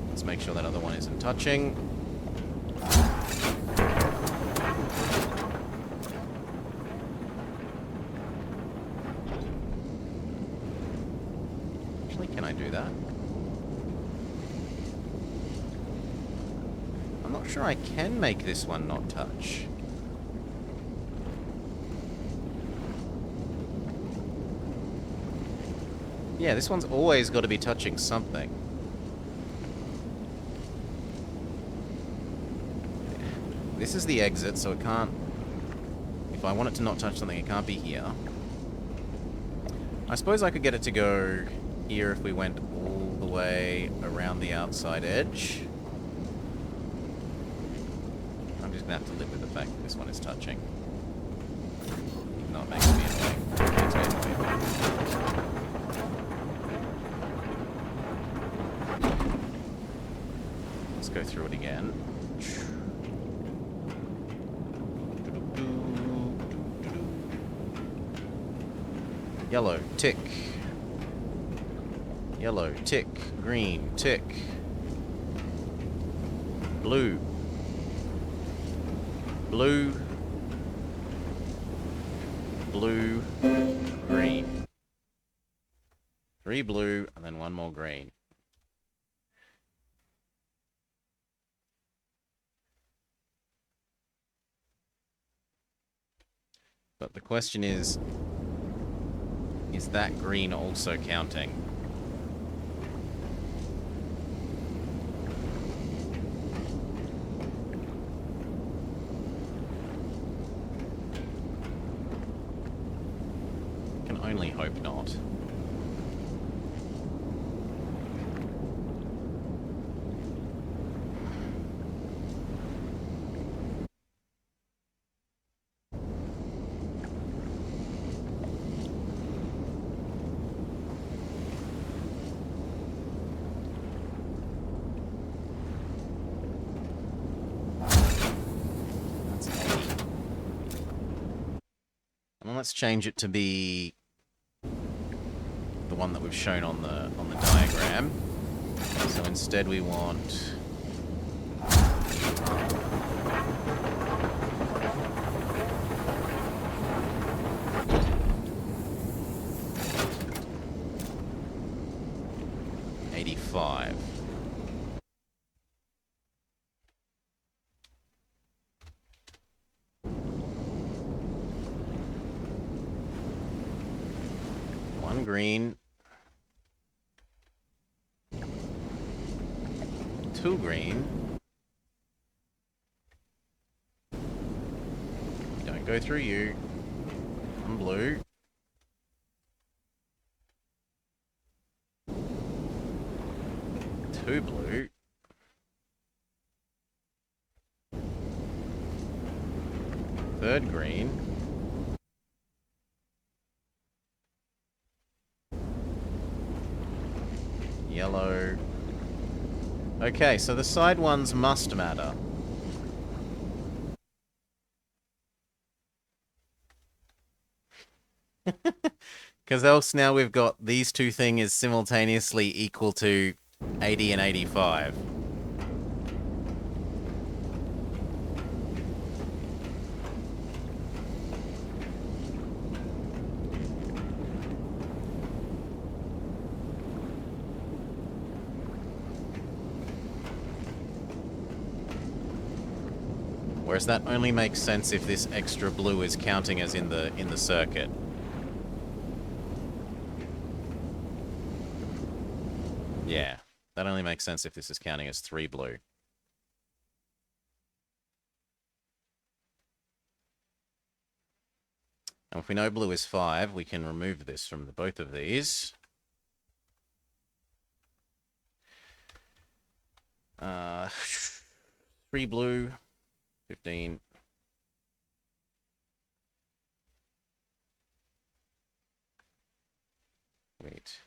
Let's make sure that other one isn't touching. Actually, can I do that? I'm not sure I can make this one not touch. Yeah, this one's always got to be touching something. This is the exit, so it can't... If I want it to not touch something, it can't be here. I suppose I could get it to go here if we went all the way around the outside edge. I'm just going to have to live with the fact that this one is touching. Even though it makes me annoying. It makes me annoying. Let's go through it again. Yellow, tick. Yellow, tick. Green, tick. Blue. Blue. Blue. Green. 3 blue, and then 1 more green. But the question is that green also counting? I can only hope not. Let's change it to be the one that we've shown on the diagram. So instead we want $85. Green, 2 green. Don't go through you. 1 blue. 2 blue. 3rd green. Yellow. Okay, so the side ones must matter. Because else now we've got these two things simultaneously equal to 80 and 85. Whereas that only makes sense if this extra blue is counting as in the circuit. Yeah, that only makes sense if this is counting as 3 blue. And if we know blue is 5, we can remove this from both of these. 3 blue, 15. Wait.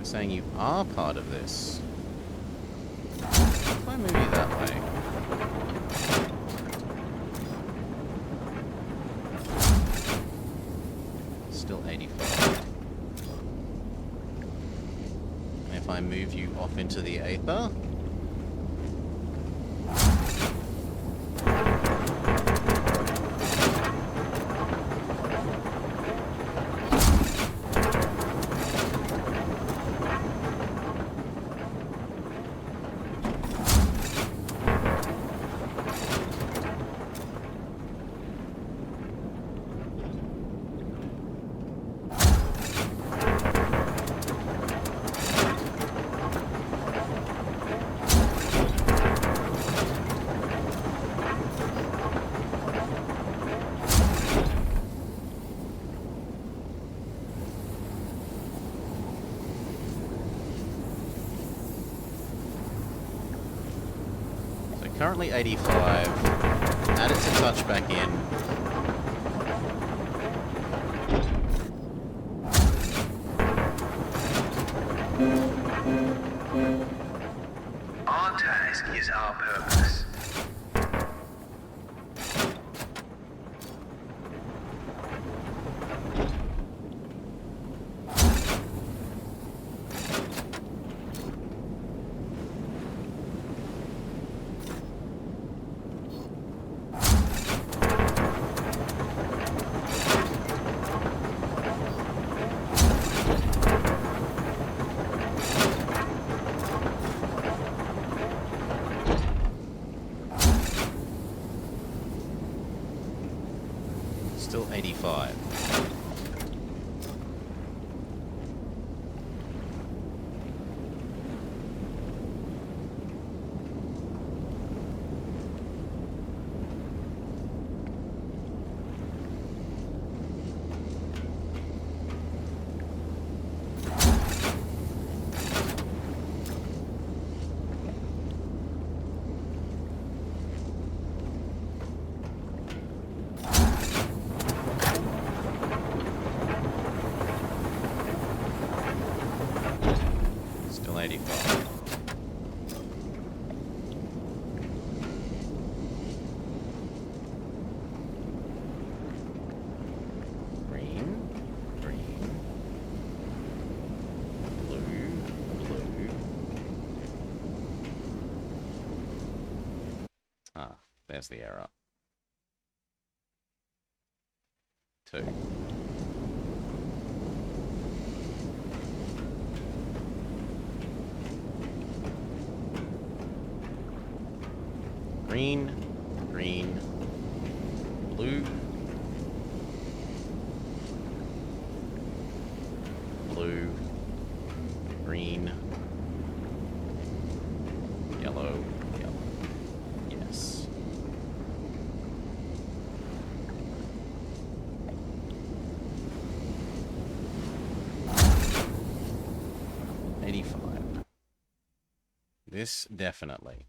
Saying you are part of this. If I move you that way. Still 85. And if I move you off into the Aether. Currently 85. Add it to touch back in. Our task is our purpose. Still 85. Still 85. Green, green, blue, blue. Ah, there's the error. 2. Green, green, blue, blue, green, yellow, yellow. Yes. This definitely.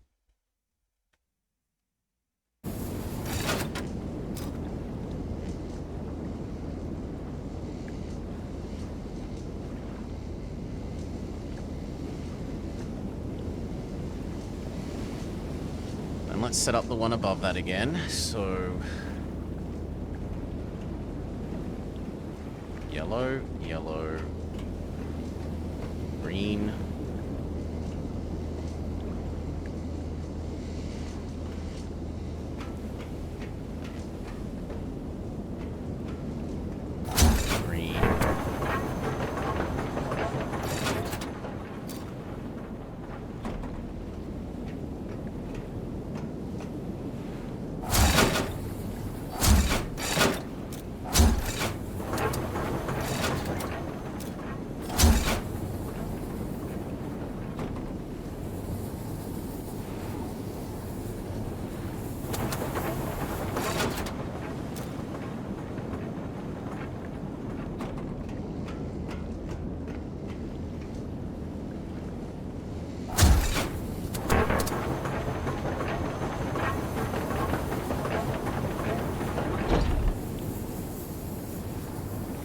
And let's set up the one above that again. So yellow, yellow, green, green,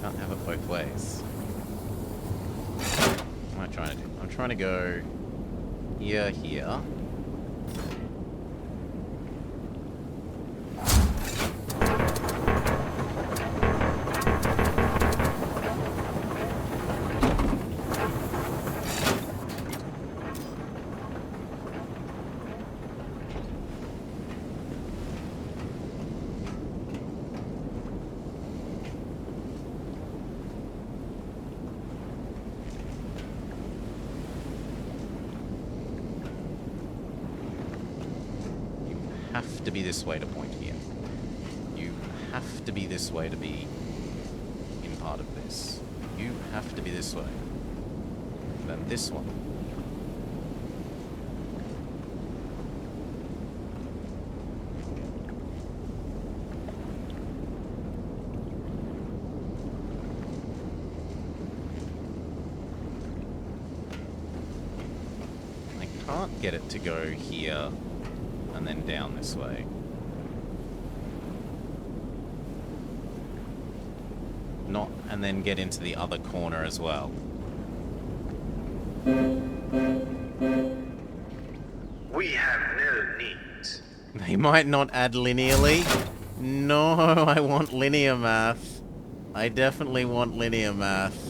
Can't have it both ways. What am I trying to do? I'm trying to go here, here. Have to be this way to point here. You have to be this way to be in part of this. You have to be this way. And then this one. I can't get it to go here and then down this way. Not, and then get into the other corner as well. We have no needs. They might not add linearly. No, I want linear math. I definitely want linear math.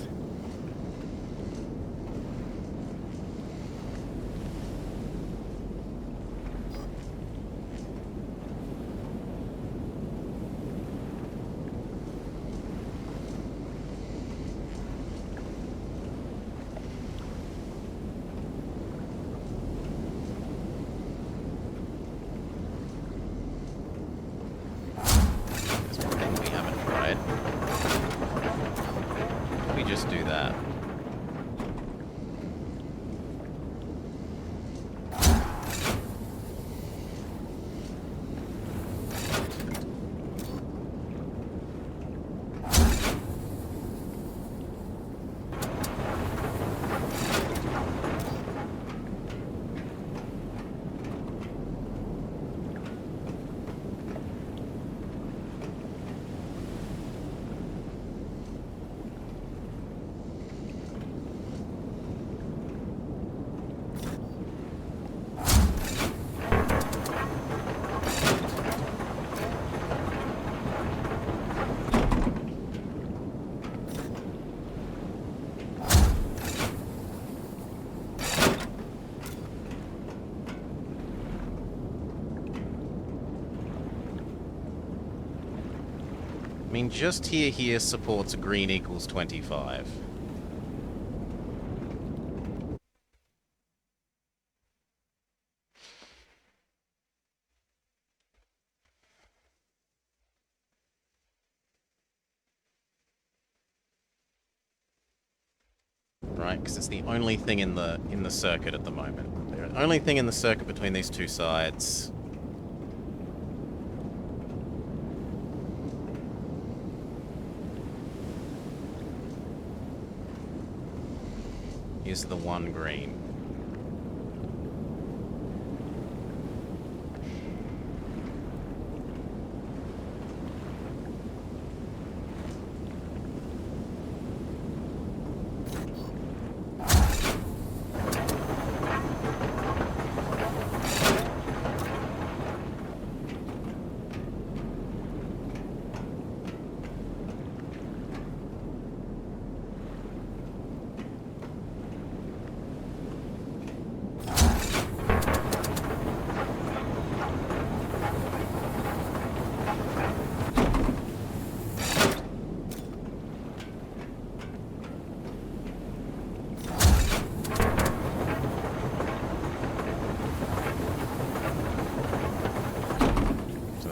There's one thing we haven't tried. We just do that. I mean, just here supports green equals 25. Right, because it's the only thing in the circuit at the moment. The only thing in the circuit between these two sides. Is the one green.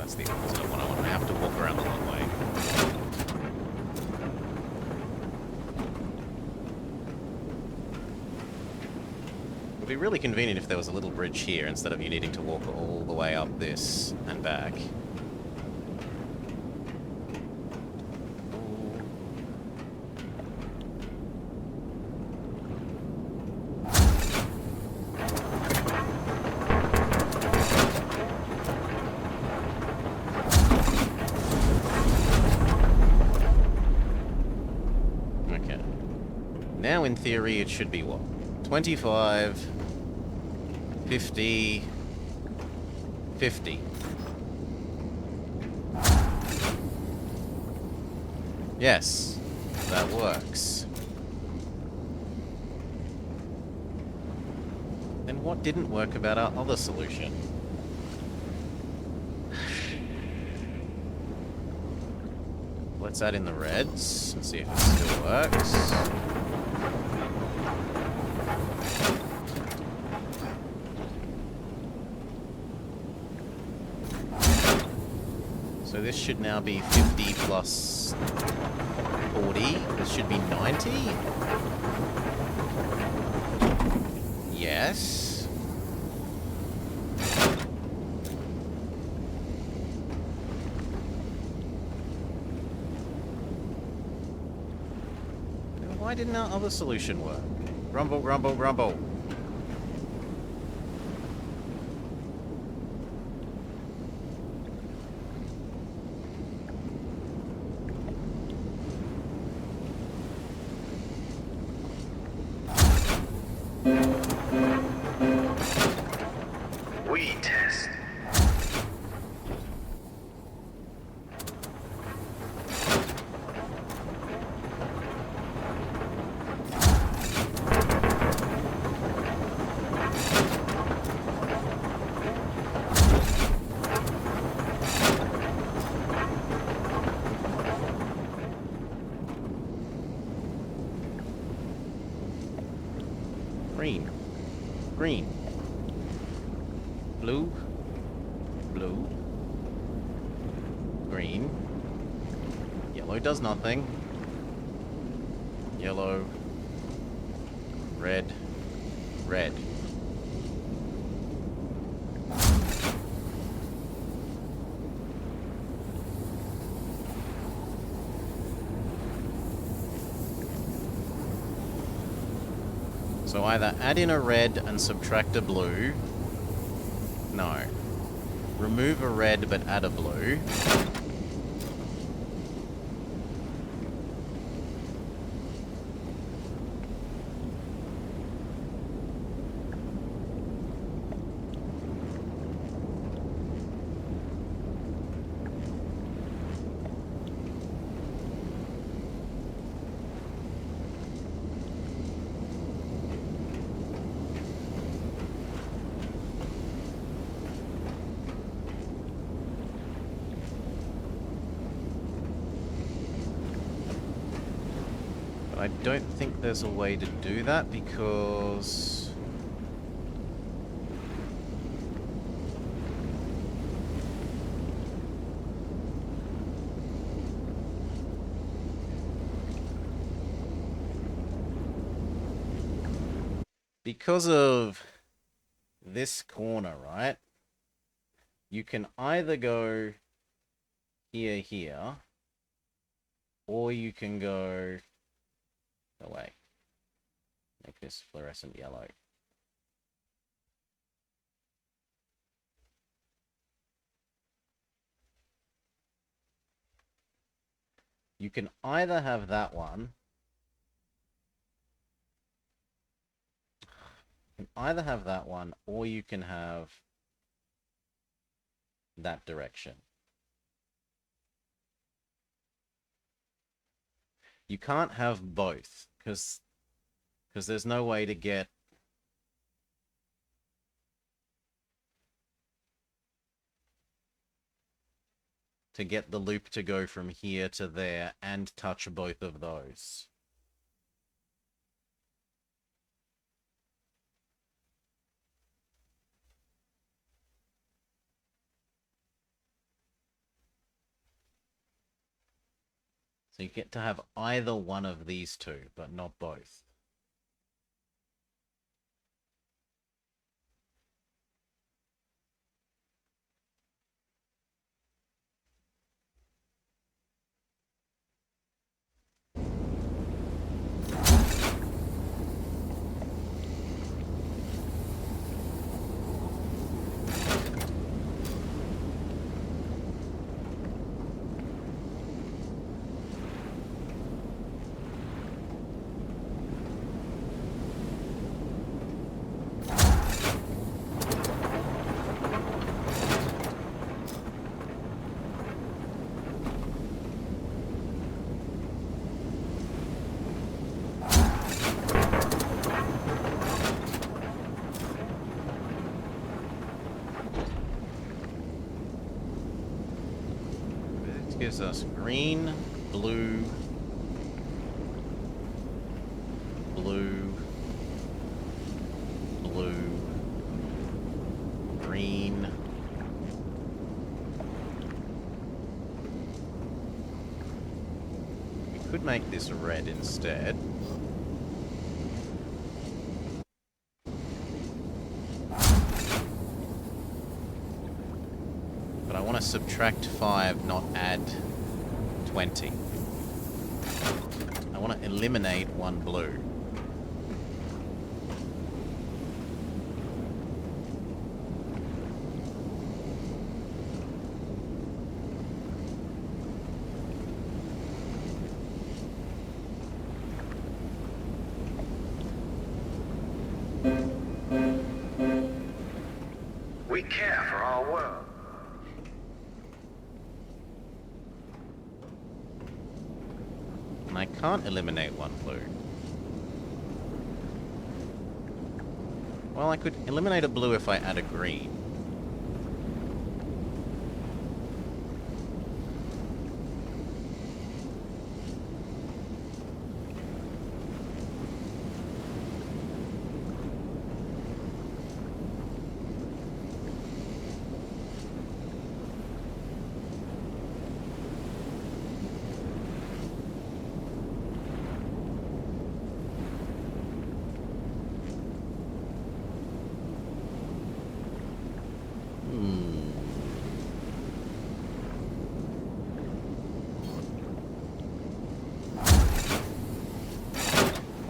That's the opposite of what I want. I have to walk around the long way. It would be really convenient if there was a little bridge here instead of you needing to walk all the way up this and back. now in theory it should be what? 25, 50, 50. Yes, that works. Then what didn't work about our other solution? Let's add in the reds and see if it still works. So this should now be 50 plus 40. This should be 90. Yes. Then why didn't our other solution work? Grumble, grumble, grumble. We test. Green. Green. Blue. Blue. Green. Yellow does nothing. Yellow. Red. Red. So either add in a red and subtract a blue. No. Remove a red but add a blue. I don't think there's a way to do that because... because of this corner, right? You can either go here, or you can go away. Make this fluorescent yellow. You can either have that one. You can either have that one, or you can have that direction. You can't have both, because there's no way to get the loop to go from here to there and touch both of those. So you get to have either one of these two, but not both. gives us green, blue, blue, blue, green. We could make this red instead. But I want to subtract 5, not add 20. I want to eliminate 1 blue. We care for our world. And I can't eliminate 1 blue. Well, I could eliminate a blue if I add a green.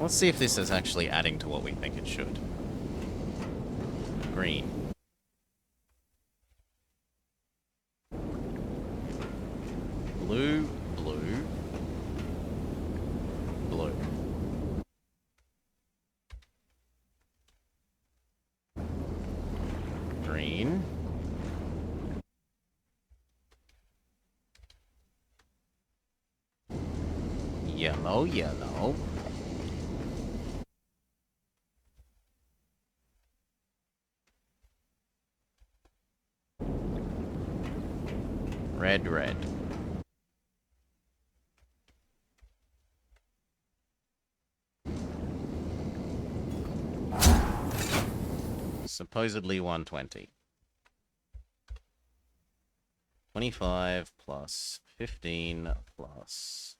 Let's see if this is actually adding to what we think it should. Green. Blue, blue, blue. Green. Yellow, yellow. Red, red. Supposedly 120. 25 plus 15 plus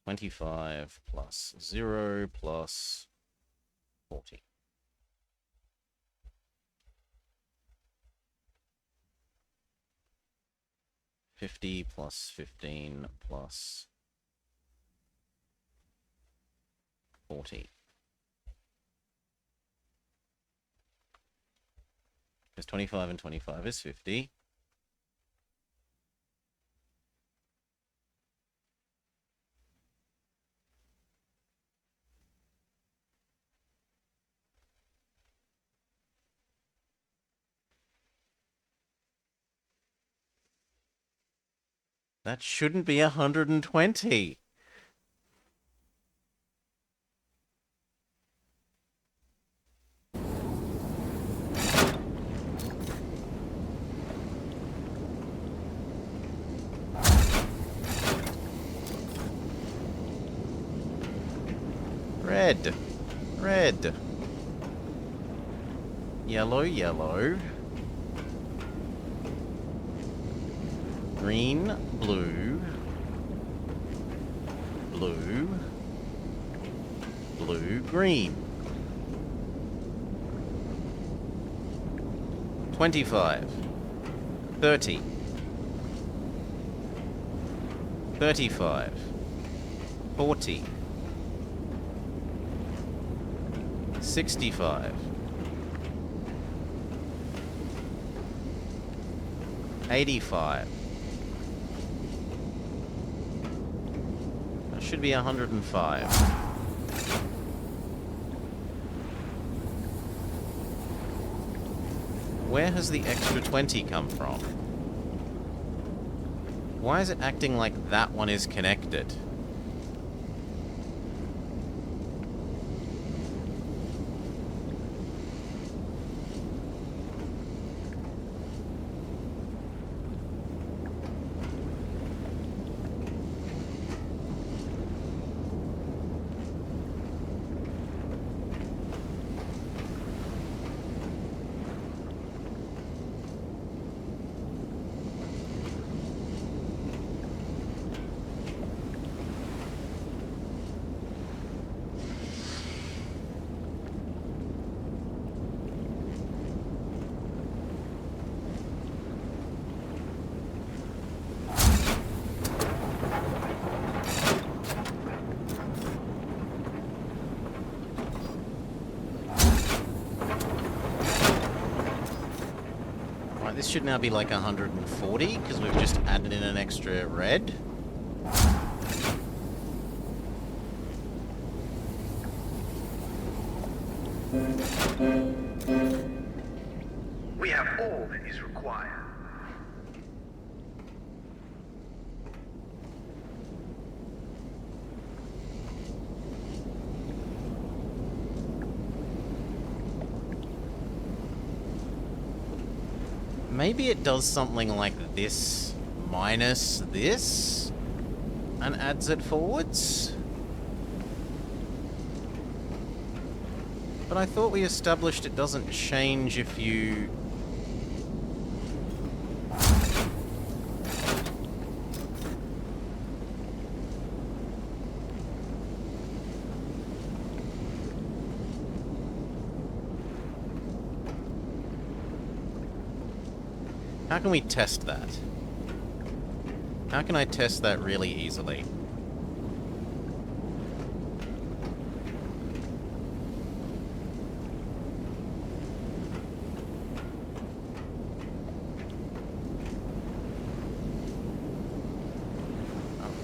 25 plus 0 plus 40. $50 plus 15 plus 40. Because 25 and 25 is 50. That shouldn't be 120. Red. Red. Yellow, yellow. Green, blue. Blue. Blue, green. 25. 30. 35. 40. 65. 85. That should be 105. Where has the extra 20 come from? Why is it acting like that one is connected? should now be like 140, because we've just added in an extra red. We have all that is required. Maybe it does something like this minus this and adds it forwards. But I thought we established it doesn't change if you... How can we test that? How can I test that really easily?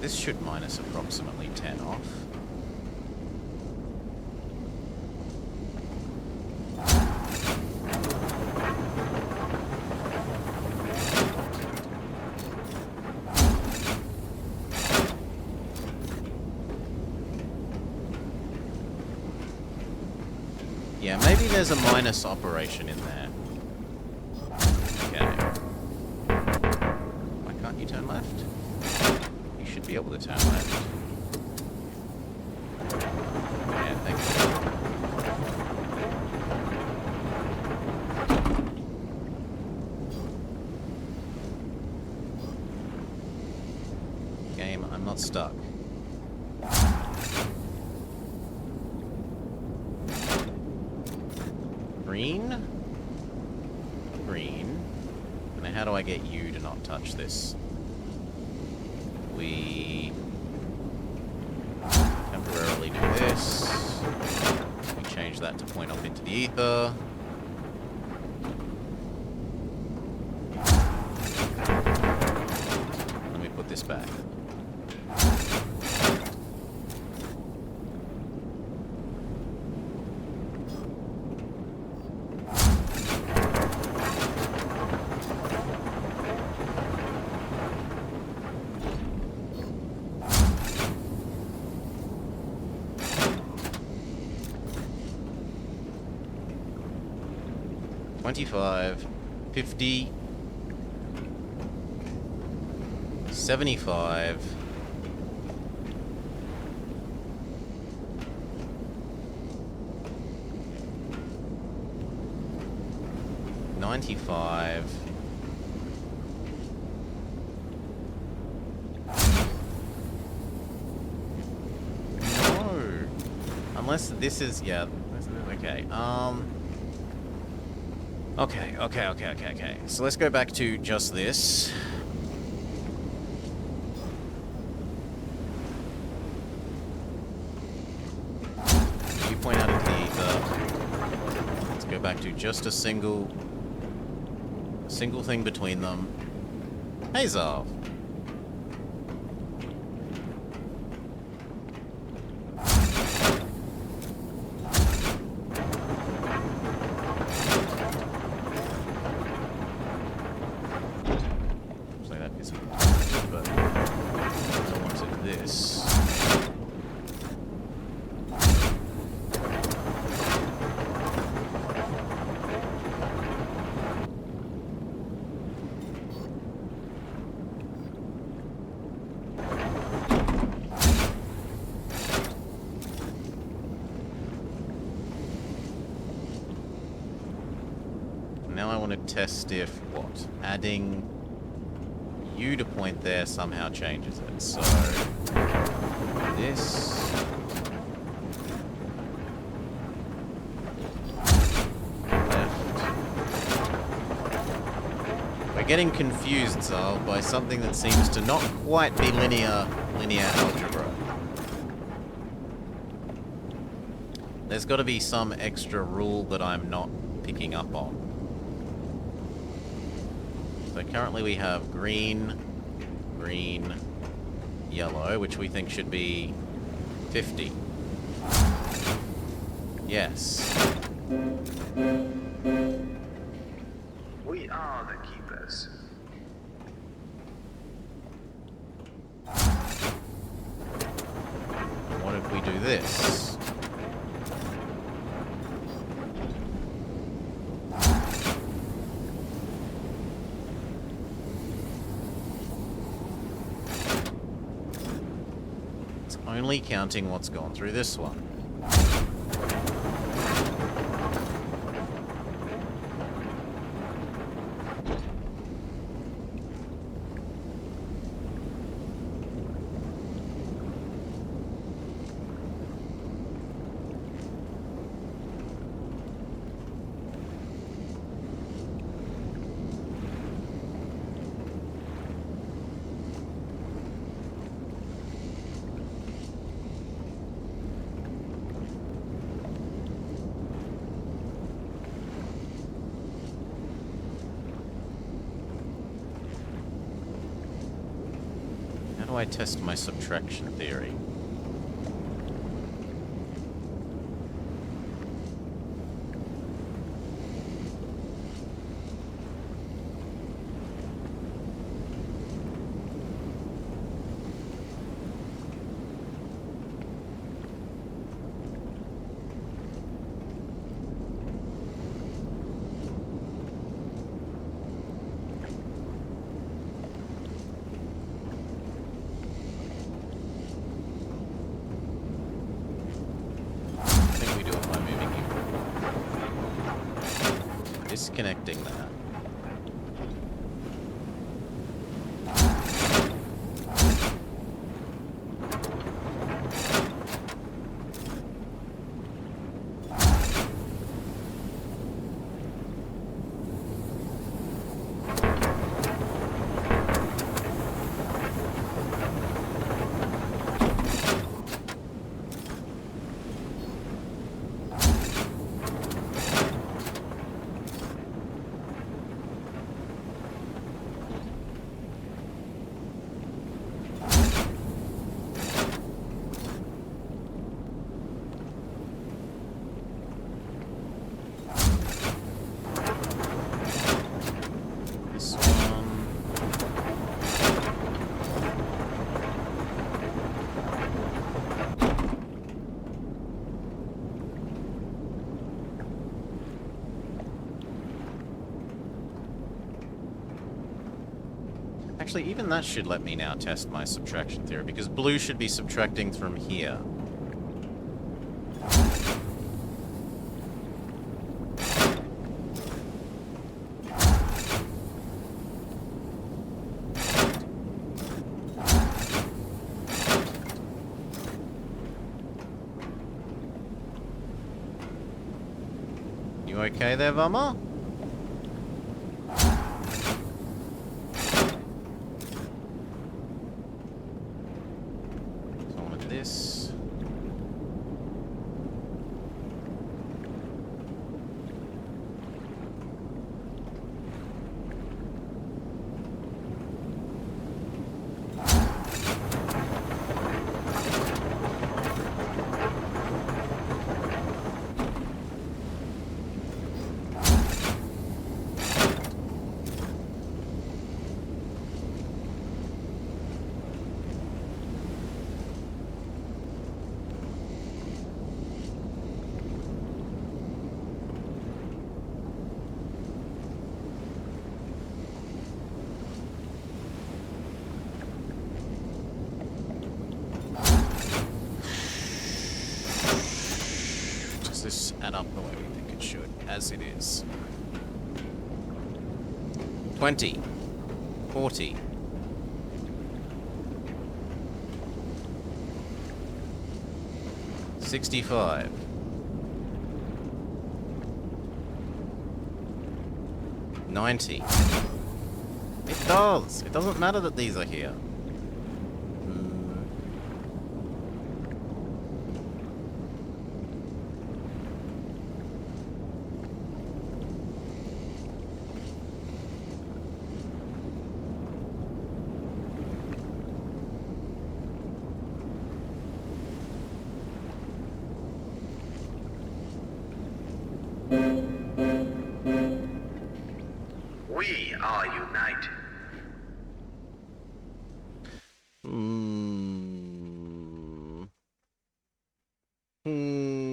This should minus approximately 10 off. Yeah, maybe there's a minus operation in there. Okay. Why can't you turn left? Be able to turn left. Yeah, thank you. Game, I'm not stuck. Green? Green. Now how do I get you to not touch this? We temporarily do this. We change that to point off into the ether. Let me put this back. $25, $50, $75, $95, no, unless this is, yeah, okay, Okay. So let's go back to just this. You point out into the ether. Let's go back to just a single thing between them. Hey, Zarv. Now I want to test if, what? Adding you to point there somehow changes it. So, this... left. We're getting confused, Zal, by something that seems to not quite be linear algebra. There's got to be some extra rule that I'm not picking up on. So currently we have green, green, yellow, which we think should be 50. Yes. We are the keepers. What if we do this? It's only counting what's gone through this one. How do I test my subtraction theory? I think we do it by moving here. Disconnecting that. This one. Actually, even that should let me now test my subtraction theory, because blue should be subtracting from here. You okay there, Vama? So I wanted this. Does this add up the way we think it should? As it is. 20. 40. 65. 90. It does! It doesn't matter that these are here. are united. Hmm. Hmm.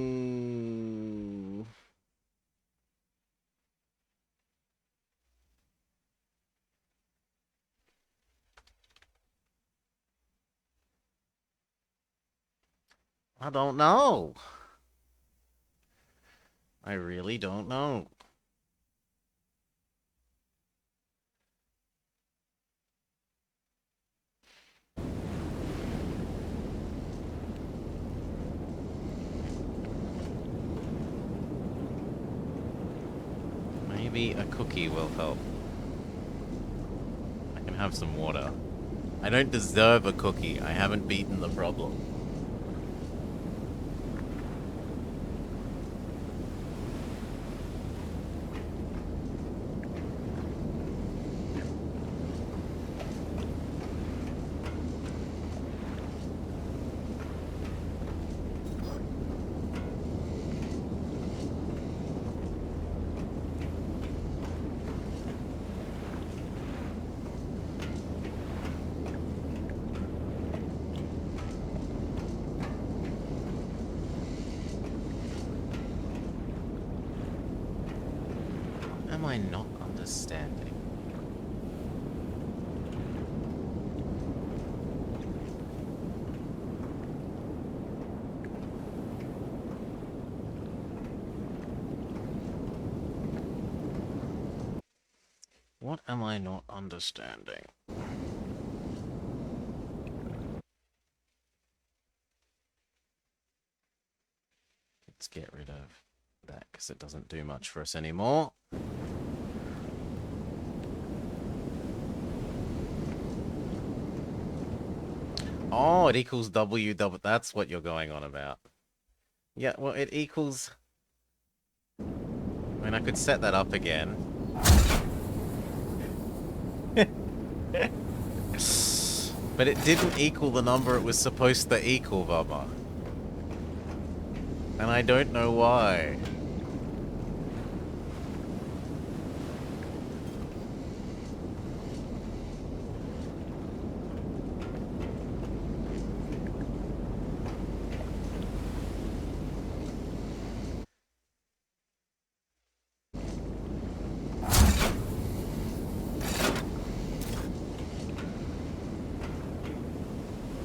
I don't know. I really don't know. Maybe a cookie will help. I can have some water. I don't deserve a cookie. I haven't beaten the problem. Am I not understanding? What am I not understanding? Let's get rid of that because it doesn't do much for us anymore. Oh, it equals W double. That's what you're going on about. Yeah, well, it equals... I mean, I could set that up again. But it didn't equal the number it was supposed to equal, Bubba. And I don't know why.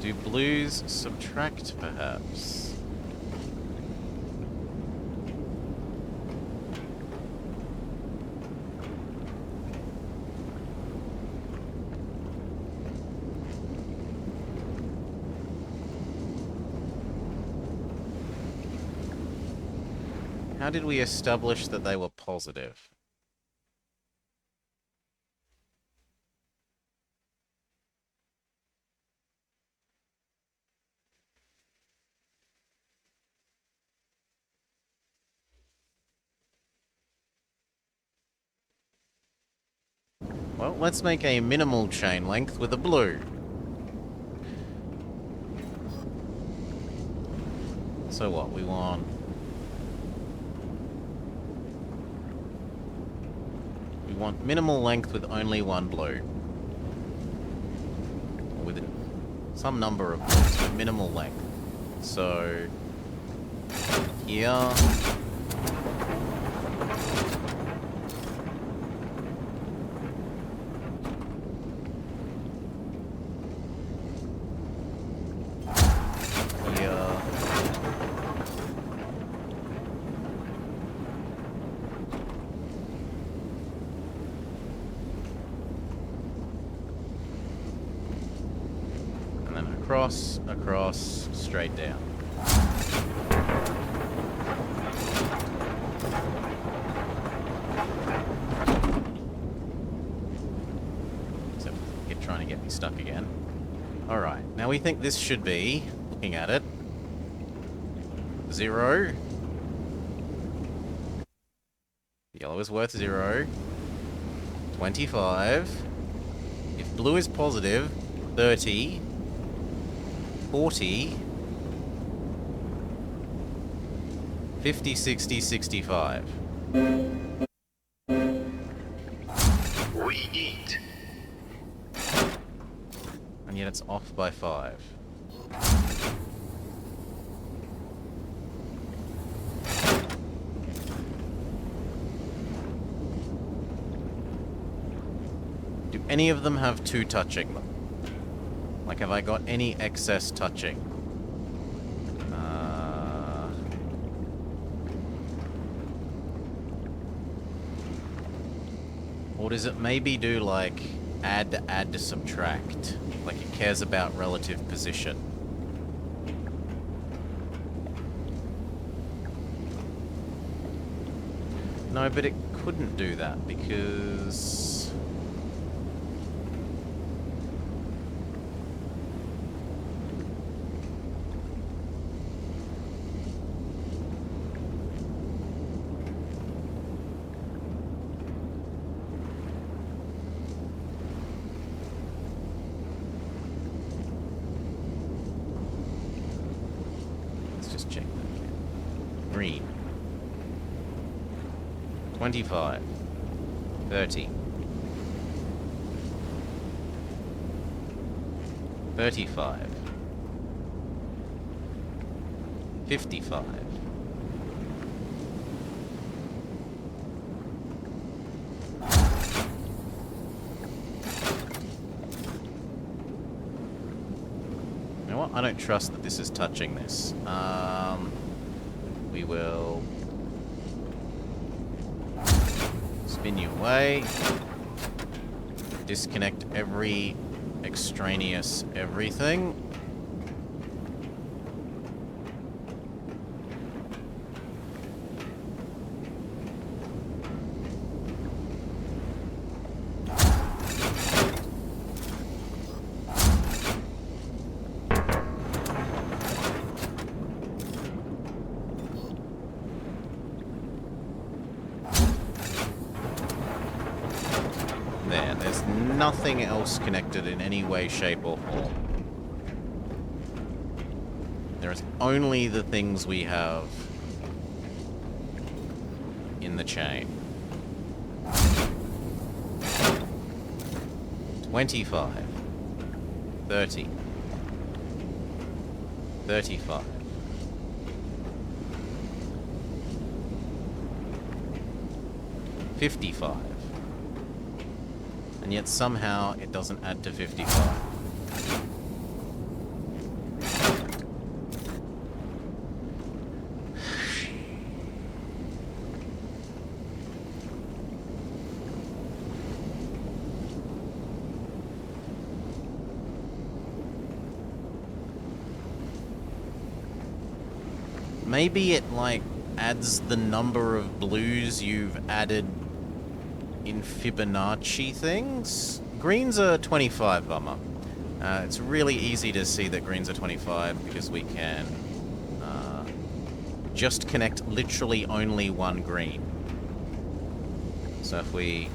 Do blues subtract, perhaps? How did we establish that they were positive? Well, let's make a minimal chain length with a blue. So what, we want... We want minimal length with only one blue. Or with some number of blues with minimal length. So... Here... across, straight down. Except you're trying to get me stuck again. Alright, now we think this should be, looking at it, 0. Yellow is worth 0. 25. If blue is positive, 30. 40, 50, 60, 65. We That's off by 5. Do any of them have 2 touching them? Like, have I got any excess touching? Or does it maybe do, like, add to subtract? Like, it cares about relative position. No, but it couldn't do that, because... check that again. Green. 25. 30. 35. 55. 'You know what? I don't trust that this is touching this. We will spin you away. Disconnect every extraneous everything. There's nothing else connected in any way, shape, or form. There is only the things we have in the chain. 25. 30. 35. 55. And yet somehow it doesn't add to 55. Maybe it, like, adds the number of blues you've added in Fibonacci things. Greens are 25, Bummer. It's really easy to see that greens are 25 because we can just connect literally only one green. So if we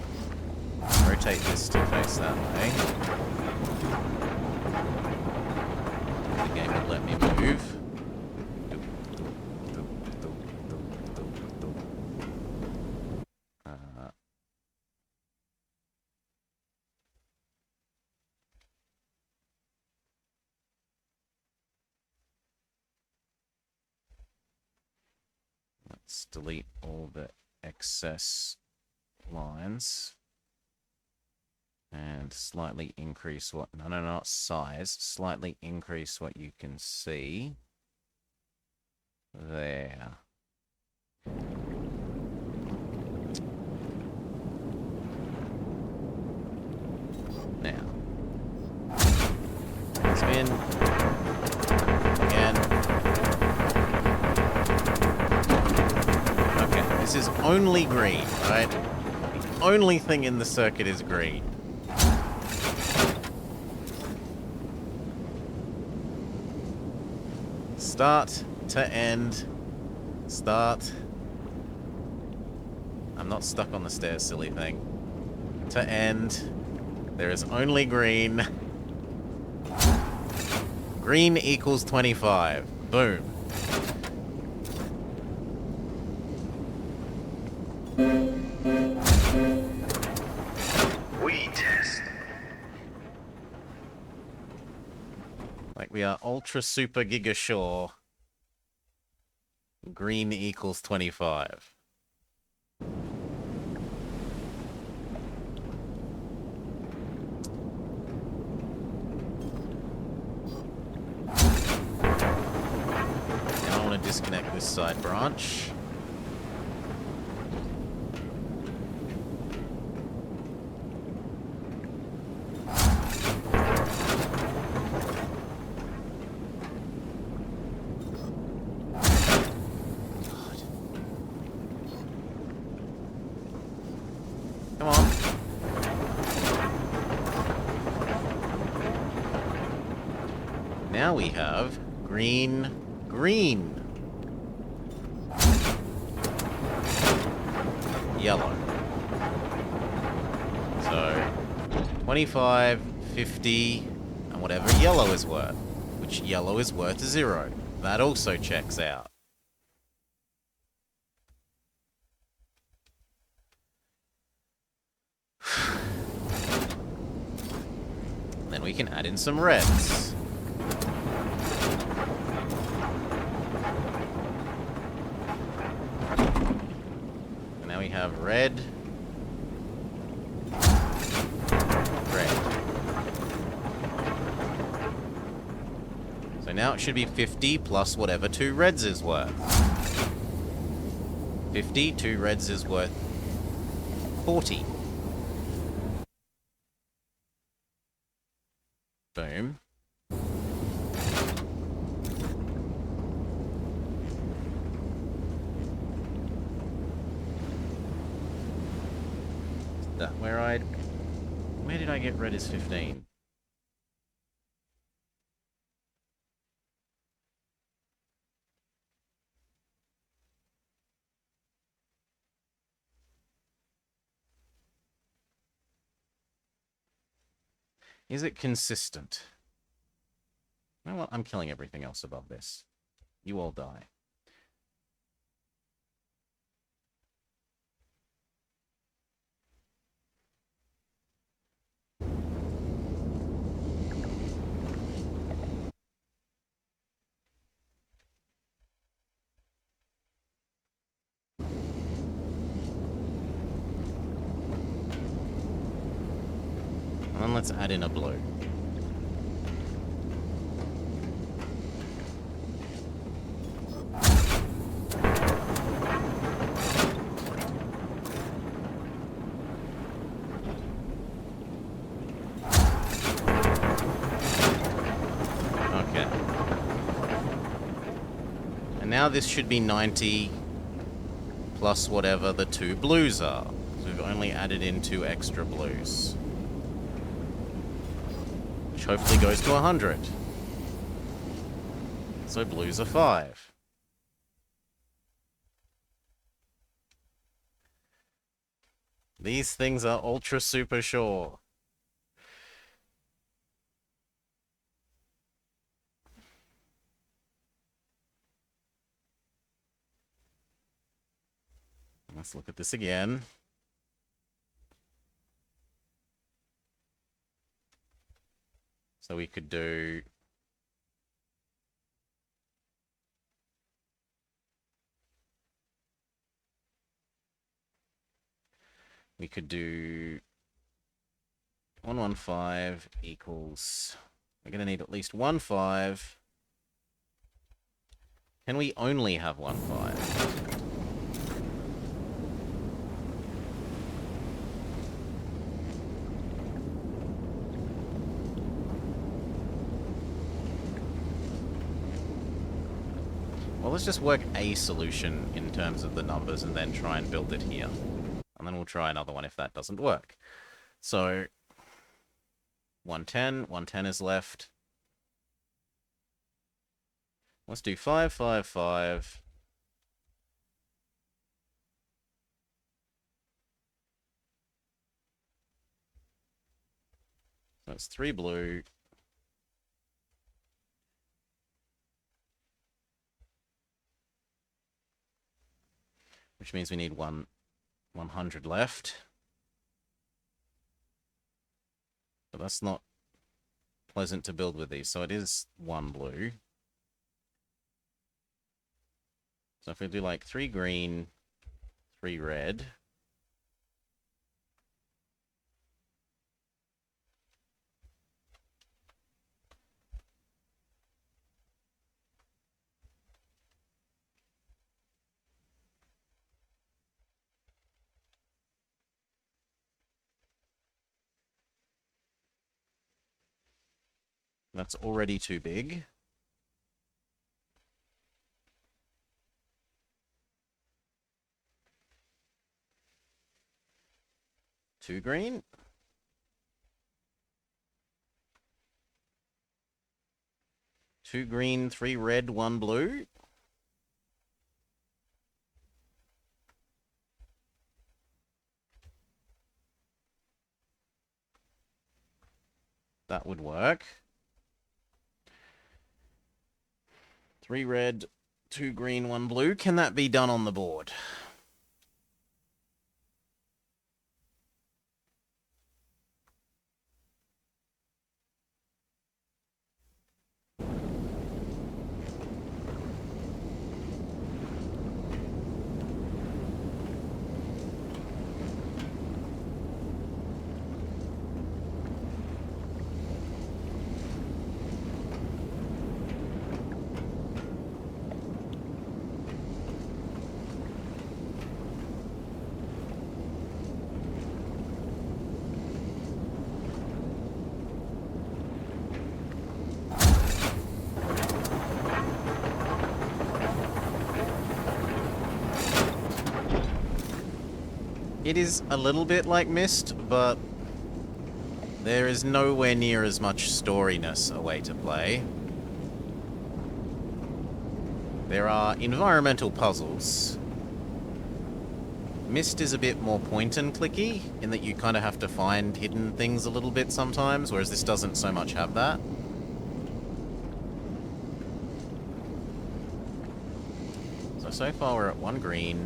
rotate this to face that way, the game will let me move. Let's delete all the excess lines and slightly increase what, no, not size, slightly increase what you can see there. Now, spin again. This is only green, right? The only thing in the circuit is green. Start to end. Start. I'm not stuck on the stairs, silly thing. To end. There is only green. Green equals 25. Boom. ultra super giga sure green equals 25. Now I want to disconnect this side branch. Come on. Now we have green, green. Yellow. So, 25, 50, and whatever yellow is worth. Which yellow is worth 0. That also checks out. Then we can add in some reds. And now we have red. Red. So now it should be 50 plus whatever 2 reds is worth. 50, 2 reds is worth 40. Boom. Is that where where did I get red is 15? Is it consistent? You know what? I'm killing everything else above this. You all die. And then let's add in a blue. Okay. And now this should be 90 plus whatever the 2 blues are. So we've only added in 2 extra blues. Which hopefully goes to 100. So blues are 5. These things are ultra super sure. Let's look at this again. So we could do we could do 115 equals, we're going to need at least 15. Can we only have 15? Well, let's just work a solution in terms of the numbers and then try and build it here. And then we'll try another one if that doesn't work. So, 110 is left. Let's do 5, 5, 5. That's 3 blue. Which means we need 100 left. But that's not pleasant to build with these. So it is 1 blue. So if we do like 3 green, 3 red. That's already too big. Two green. Two green, 3 red, 1 blue. That would work. 3 red, 2 green, 1 blue. Can that be done on the board? It is a little bit like Myst, but there is nowhere near as much storiness away to play. There are environmental puzzles. Myst is a bit more point and clicky, in that you kind of have to find hidden things a little bit sometimes, whereas this doesn't so much have that. So far we're at 1 green.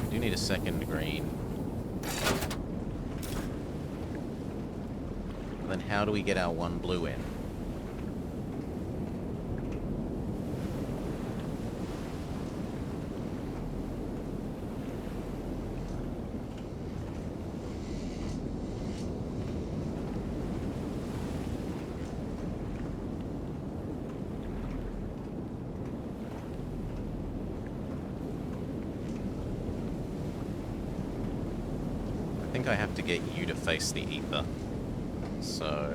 We do need a second green. And then how do we get our 1 blue in? I think I have to get you to face the ether. So...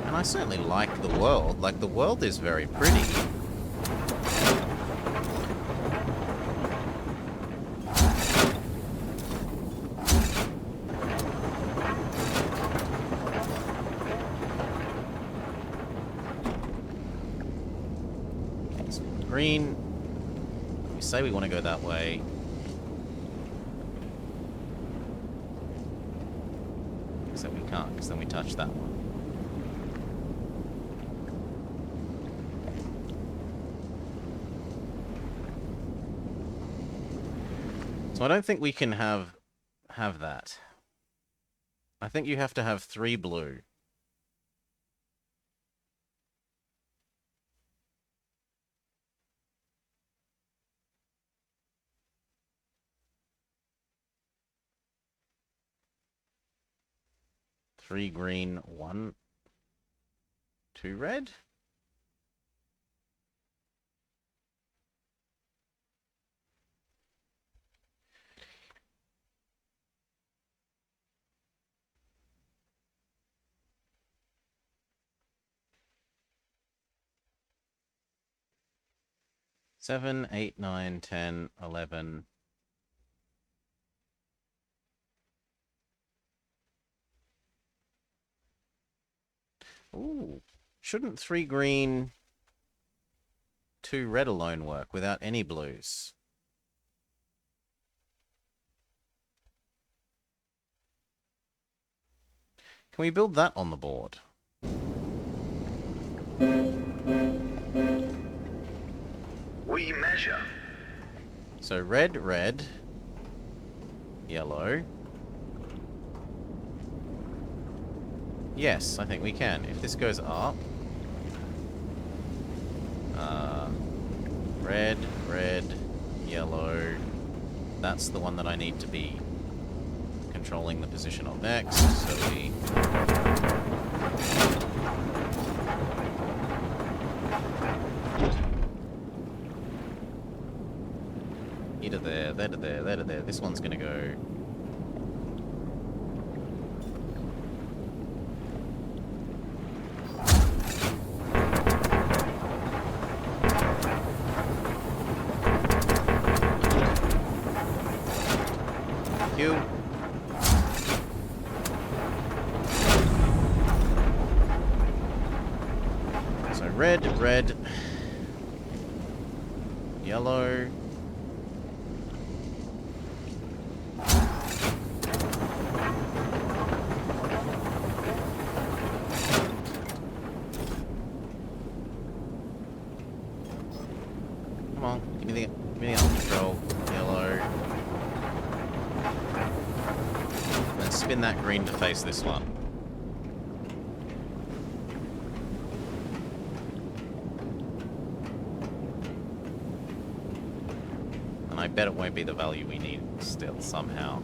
And I certainly like the world. Like, the world is very pretty. Green. We say we want to go that way. Except we can't, because then we touch that one. So I don't think we can have that. I think you have to have 3 blue. Three green, 1, 2 red. Seven, 8, 9, 10, 11. Ooh, shouldn't 3 green, 2 red alone work without any blues? Can we build that on the board? We measure. So red, red, yellow. Yes, I think we can. If this goes up. Red, red, yellow. That's the one that I need to be controlling the position of next. So we... You to there, there to there, there to there. This one's gonna go... You. So red, red, yellow. Come on, give me the arm control. Yellow. Then spin that green to face this one. And I bet it won't be the value we need still, somehow.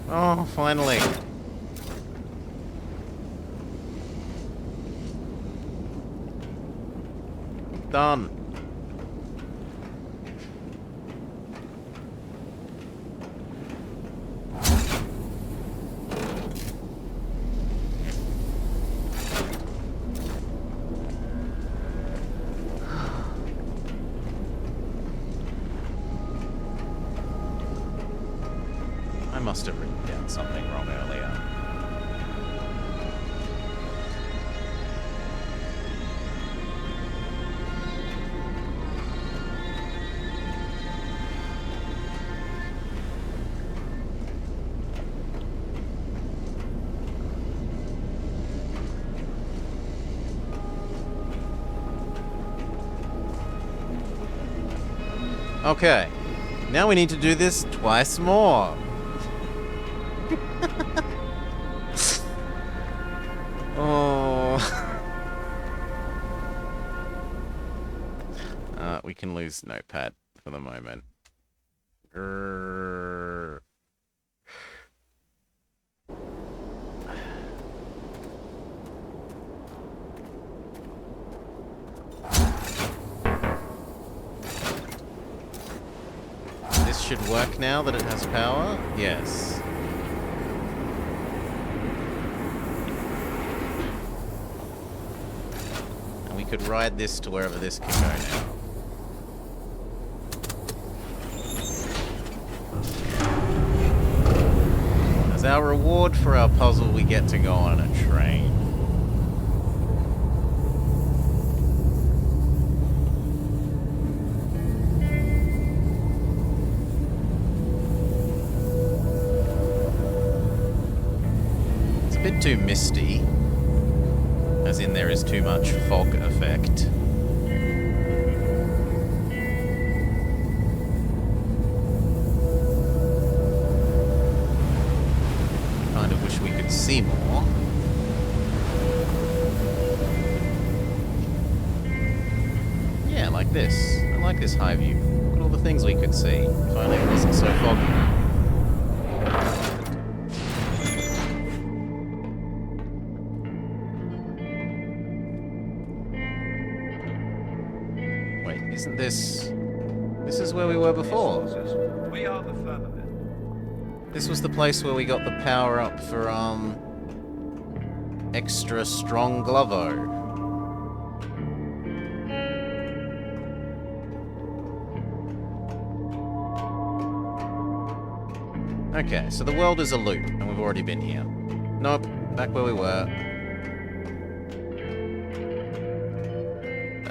Oh, finally. Done. I must have written down something wrong earlier. Okay, now we need to do this twice more. Oh. We can lose Notepad for the moment. Grrr. This should work now that it has power? Yes. And we could ride this to wherever this can go now. As our reward for our puzzle, we get to go on a train. It's a bit too misty, as in there is too much fog effect. Kind of wish we could see more. Yeah, like this. I like this high view. Look at all the things we could see. If only it wasn't so foggy. Wait, isn't this... This is where we were before. We are the Firmament. This was the place where we got the power up for, extra strong Glovo. Okay, so the world is a loop, and we've already been here. Nope, back where we were.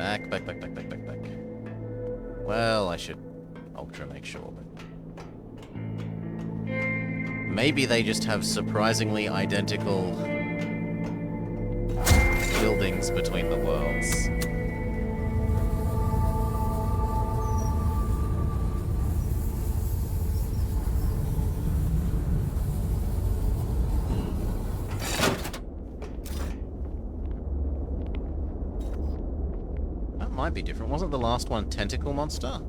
Back. Well, I should ultra make sure. Maybe they just have surprisingly identical buildings between the worlds. That might be different. Wasn't the last one tentacle monster?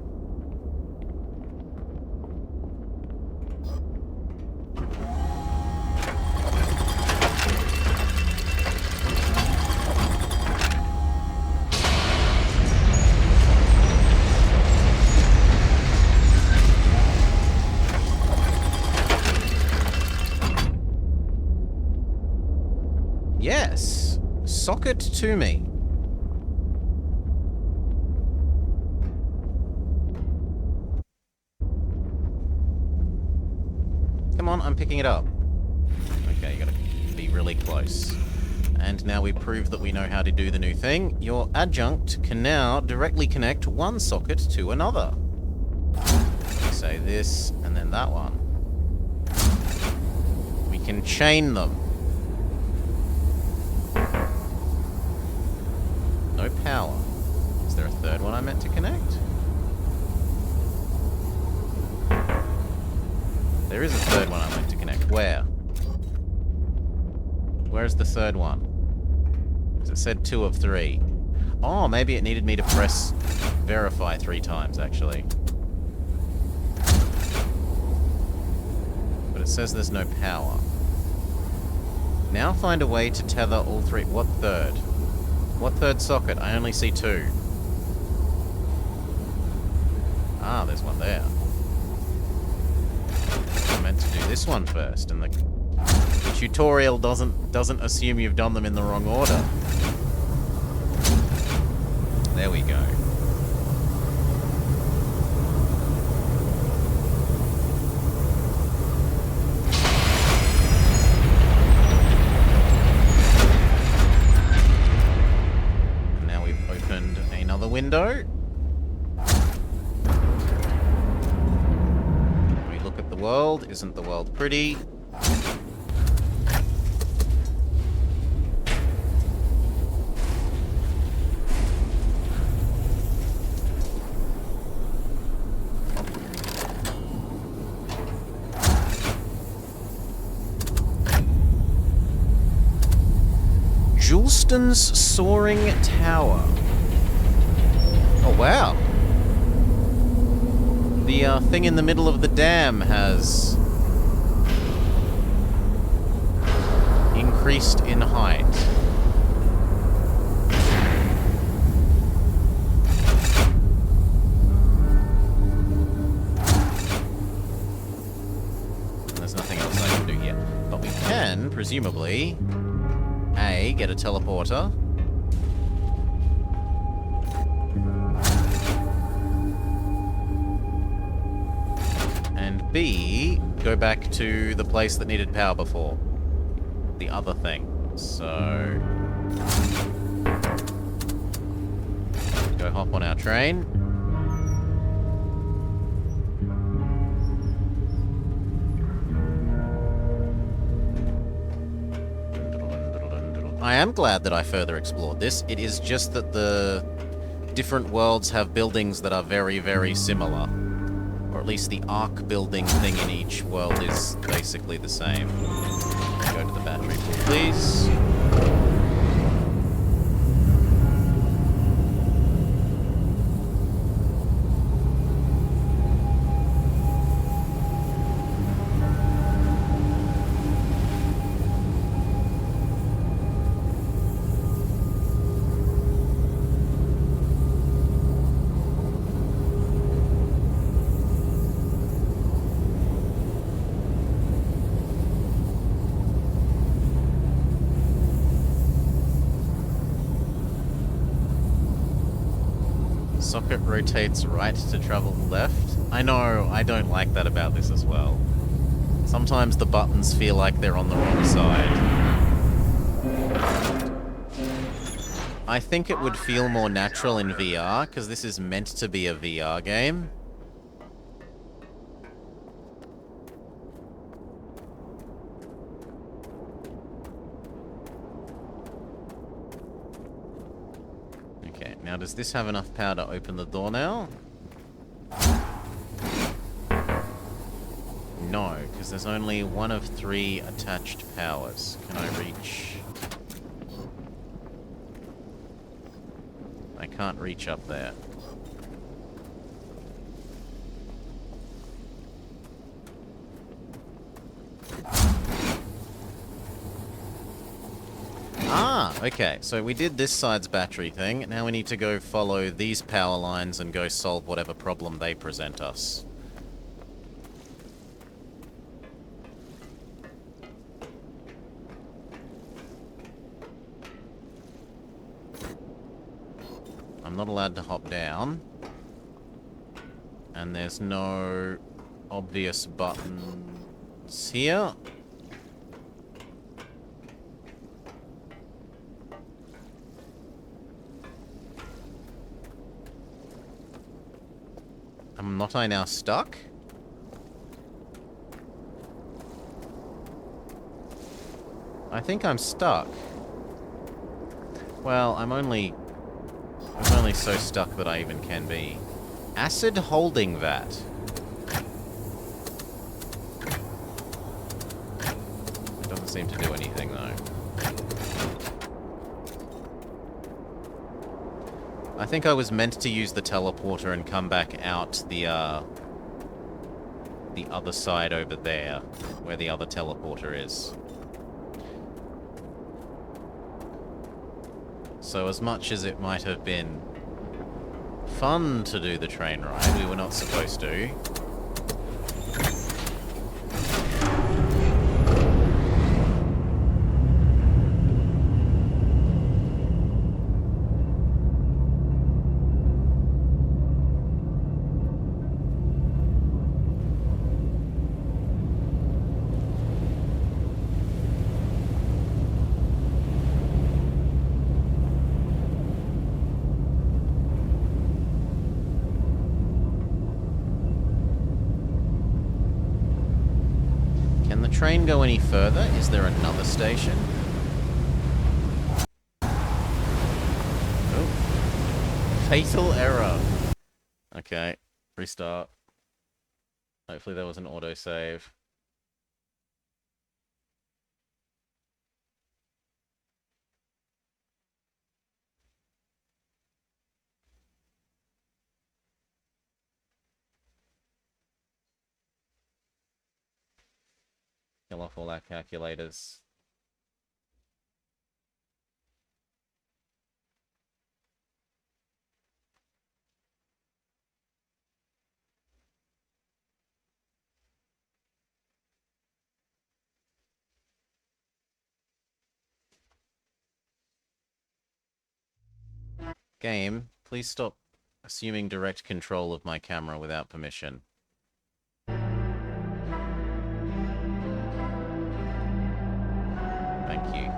Yes! Socket to me. Come on, I'm picking it up. Okay, you gotta be really close. And now we prove that we know how to do the new thing. Your adjunct can now directly connect one socket to another. Say this, and then that one. We can chain them. No power. Is there a third one I meant to connect? There is a third one I meant to connect. Where? Where's the third one? Because it said 2 of 3. Oh, maybe it needed me to press verify 3 times, actually. But it says there's no power. Now find a way to tether all 3. What third? What third socket? I only see 2. Ah, there's one there. I meant to do this one first, and the tutorial doesn't assume you've done them in the wrong order. There we go. Window. We look at the world. Isn't the world pretty? Juleston's Soaring Tower. Oh, wow. The thing in the middle of the dam has increased in height. And there's nothing else I can do here. But we can, presumably, A, get a teleporter. B, go back to the place that needed power before. The other thing. So... go hop on our train. I am glad that I further explored this. It is just that the different worlds have buildings that are very, very similar. Or at least the arc building thing in each world is basically the same. Go to the battery pool, please. Socket rotates right to travel left. I know, I don't like that about this as well. Sometimes the buttons feel like they're on the wrong side. I think it would feel more natural in VR, because this is meant to be a VR game. Okay, now does this have enough power to open the door now? No, because there's only one of 3 attached powers. Can I reach? I can't reach up there. Ah, okay. So we did this side's battery thing. Now we need to go follow these power lines and go solve whatever problem they present us. I'm not allowed to hop down. And there's no obvious buttons here. Am not I now stuck? I think I'm stuck. Well, I'm only so stuck that I even can be. Acid holding that. It doesn't seem to do anything, though. I think I was meant to use the teleporter and come back out the other side over there, where the other teleporter is. So as much as it might have been fun to do the train ride, we were not supposed to. Train go any further? Is there another station? Oh. Fatal error. Okay. Restart. Hopefully there was an autosave. Kill off all our calculators. Game, please stop assuming direct control of my camera without permission. Thank you.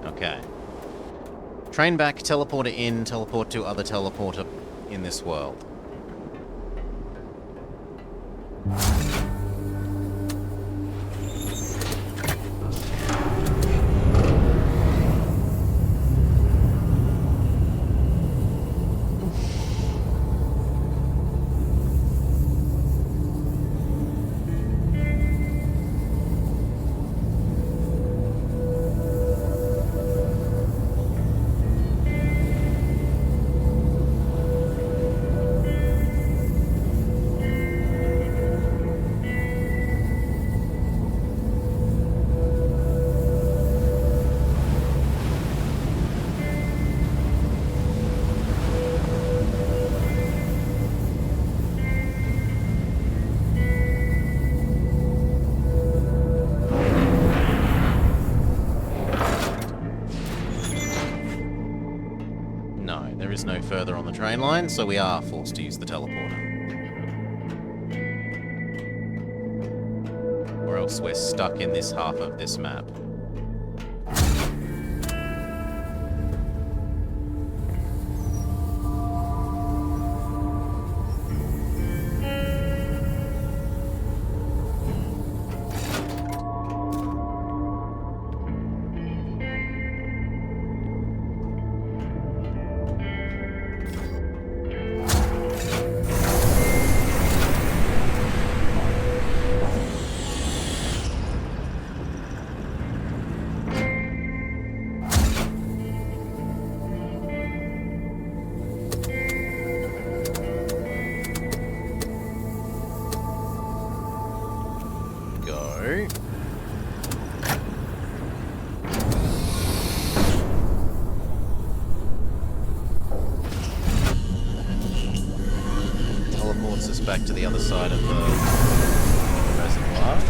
Okay. Train back, teleporter in, teleport to other teleporter in this world. further on the train line, so we are forced to use the teleporter. Or else we're stuck in this half of this map. Go. Teleports us back to the other side of the reservoir.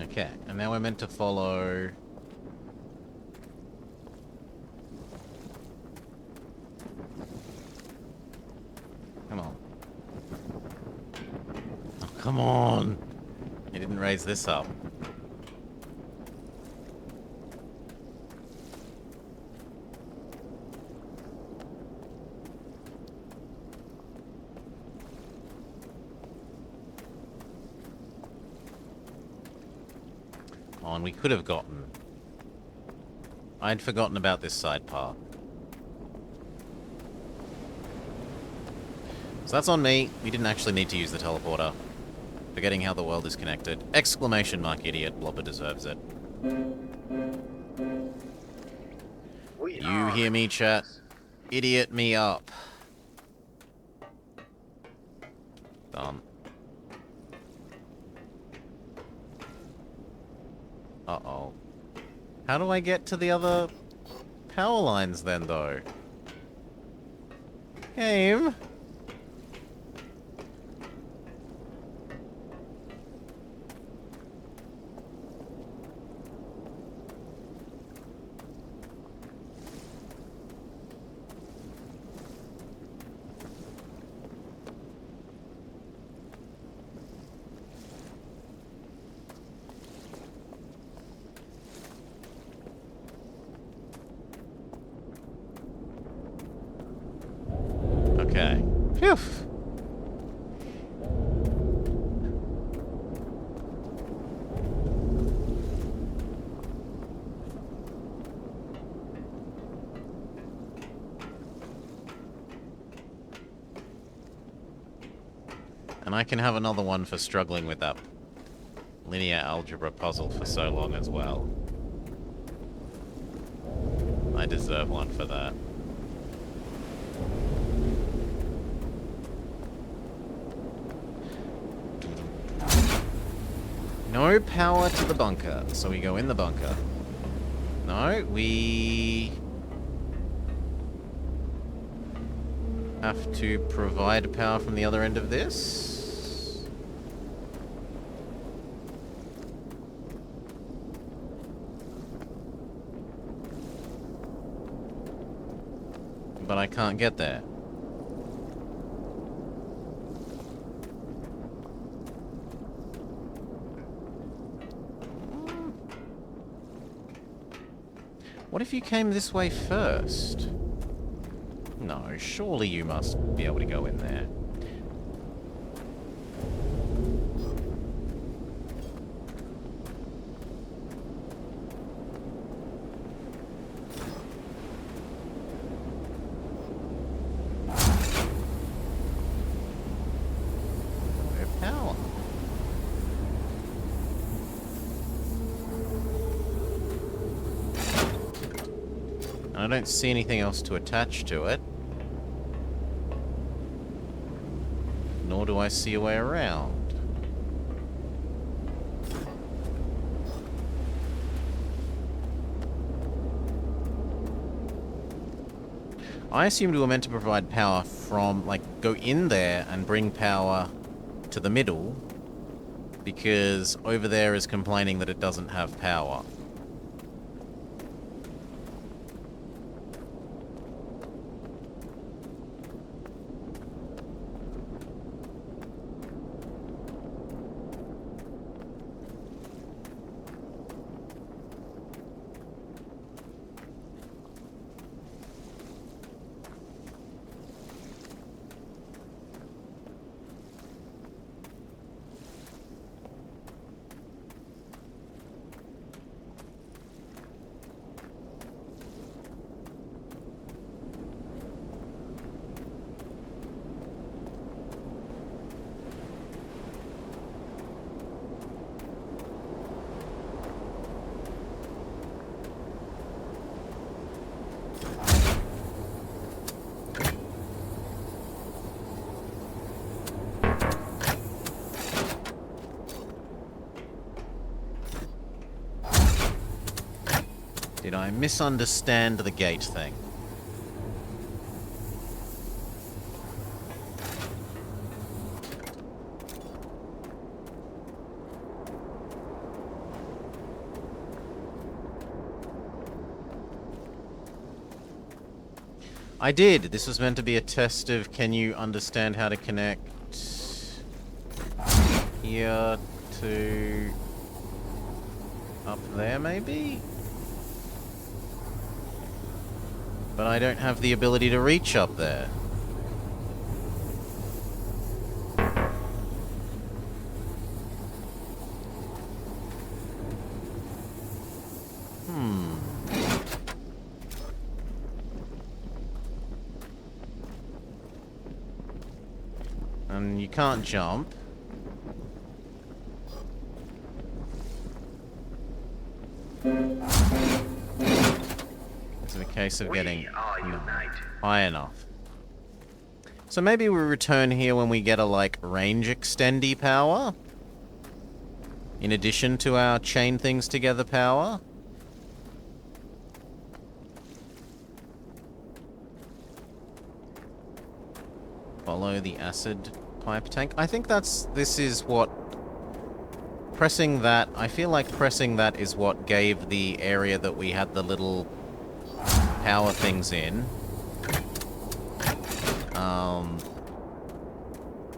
Okay, and now we're meant to follow... Come on. Oh, come on! You didn't raise this up. On, we could have gotten. I'd forgotten about this side path. So that's on me. We didn't actually need to use the teleporter. Forgetting how the world is connected. Exclamation mark, idiot. Blobber deserves it. You hear me, chat? Idiot me up. Done. Uh-oh. How do I get to the other power lines then, though? Game? Okay. Phew. And I can have another one for struggling with that linear algebra puzzle for so long as well. I deserve one for that. No power to the bunker, so we go in the bunker. No, we have to provide power from the other end of this. But I can't get there. What if you came this way first? No, surely you must be able to go in there. No power. I don't see anything else to attach to it. Nor do I see a way around. I assumed we were meant to provide power from, like, go in there and bring power to the middle, because over there is complaining that it doesn't have power. Did I misunderstand the gate thing? I did. This was meant to be a test of, can you understand how to connect here to up there, maybe? But I don't have the ability to reach up there. And you can't jump. It's a case of getting high enough. So maybe we return here when we get a, like, range extendy power? In addition to our chain things together power? Follow the acid pipe tank. I think this is what... Pressing that... I feel like pressing that is what gave the area that we had the little power things in.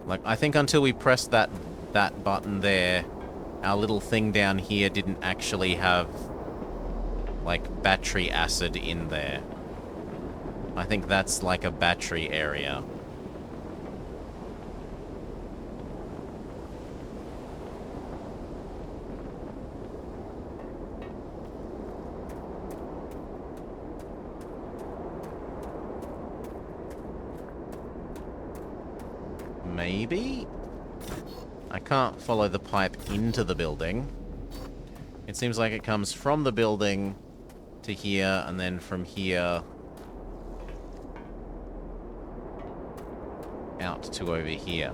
Like, I think until we pressed that button there, our little thing down here didn't actually have, like, battery acid in there. I think that's like a battery area. Maybe? I can't follow the pipe into the building. It seems like it comes from the building to here, and then from here out to over here.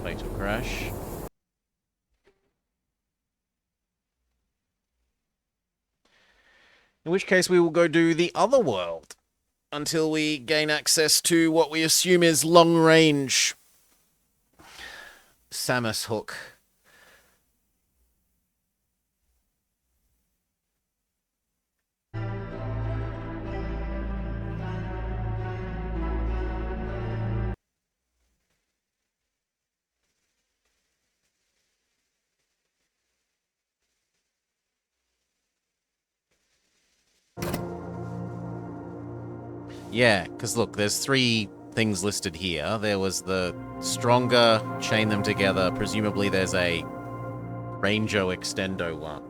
Fatal crash. In which case we will go do the other world until we gain access to what we assume is long-range Samus hook. Yeah, because look, there's 3 things listed here. There was the stronger, chain them together. Presumably there's a Rango Extendo one.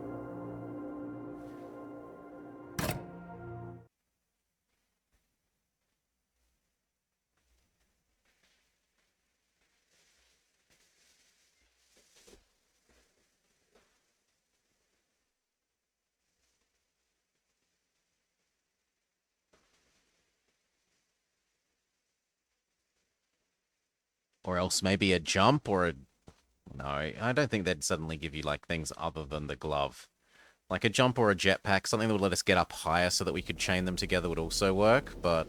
Or else maybe a jump or a... No, I don't think they'd suddenly give you, like, things other than the glove. Like a jump or a jetpack, something that would let us get up higher so that we could chain them together would also work, but...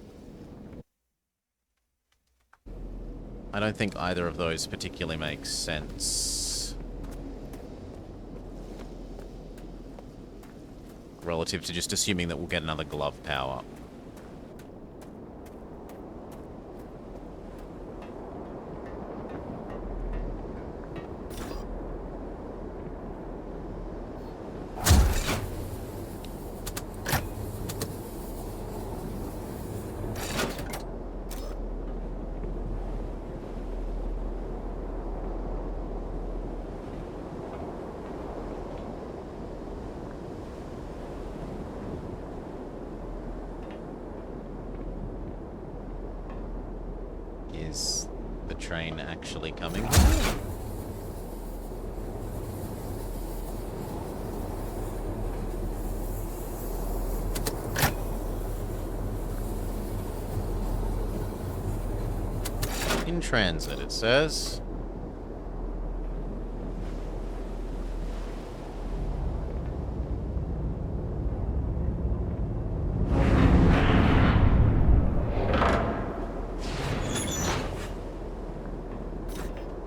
I don't think either of those particularly makes sense. Relative to just assuming that we'll get another glove power. Is the train actually coming? In transit, it says.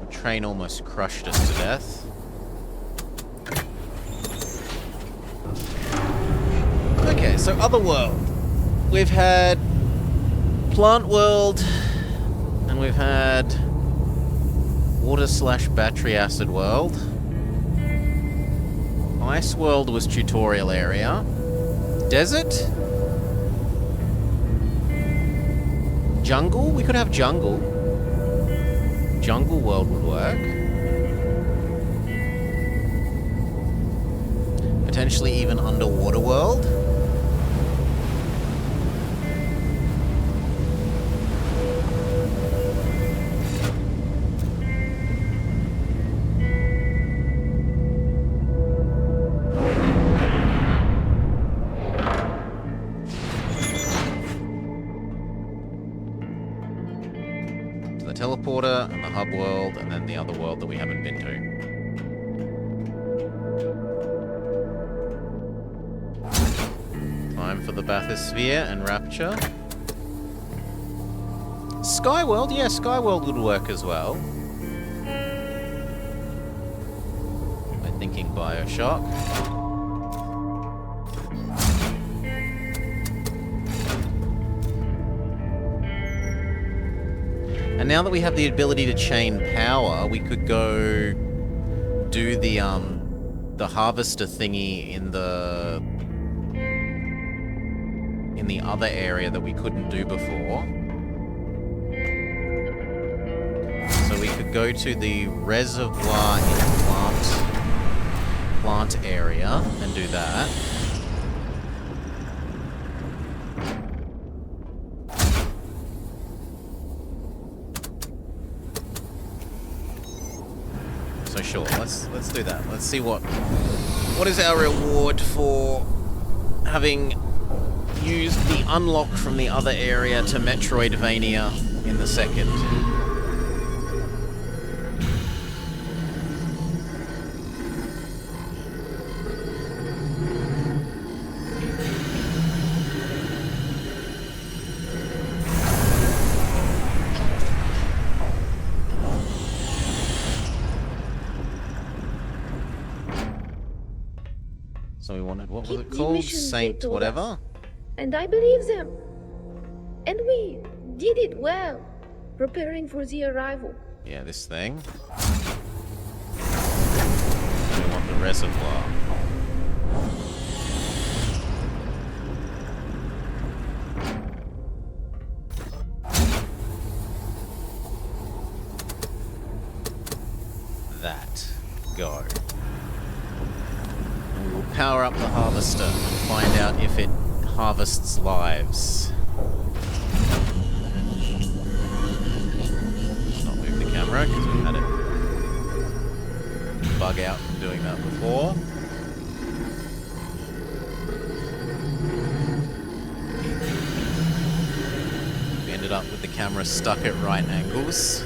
Train almost crushed us to death. Okay, so Otherworld. We've had Plant World, and we've had Water/Battery Acid World. Ice World was tutorial area. Desert? Jungle? We could have jungle. Jungle World would work. Potentially even Underwater World. Teleporter and the hub world, and then the other world that we haven't been to. Time for the bathysphere and Rapture. Skyworld? Yeah, Skyworld would work as well. I'm thinking Bioshock. And now that we have the ability to chain power, we could go do the harvester thingy in the other area that we couldn't do before. So we could go to the reservoir in plant area and do that. So sure, let's do that. Let's see what is our reward for having used the unlock from the other area to Metroidvania in the second. So we wanted, what was it called? Saint whatever? And I believe them. And we did it well, preparing for the arrival. Yeah, this thing. We want the reservoir. That. Go. And we will power up the harvester and find out if it harvests lives. Not move the camera because we had it bug out from doing that before. We ended up with the camera stuck at right angles.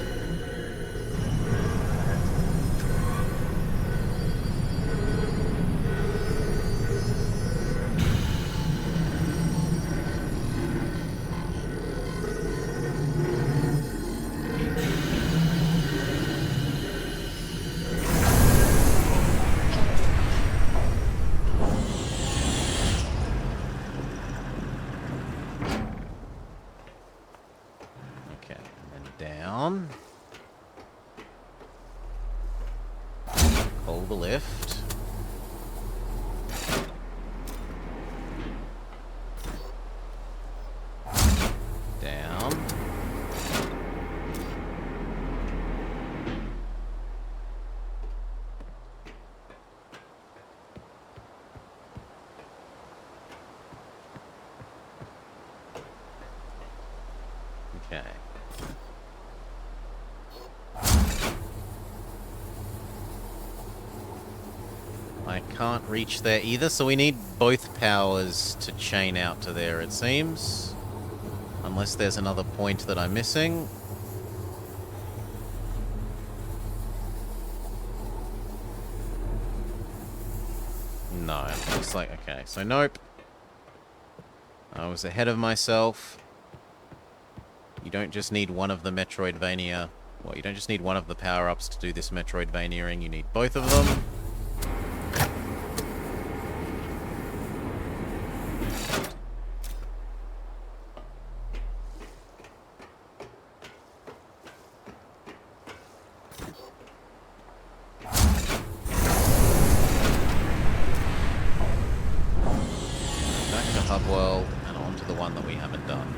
the lift. Down. Okay. I can't reach there either, so we need both powers to chain out to there, it seems. Unless there's another point that I'm missing. No, it looks like... Okay, so nope. I was ahead of myself. You don't just need one of the Metroidvania... Well, you don't just need one of the power-ups to do this Metroidvania-ing, you need both of them. World and onto the one that we haven't done.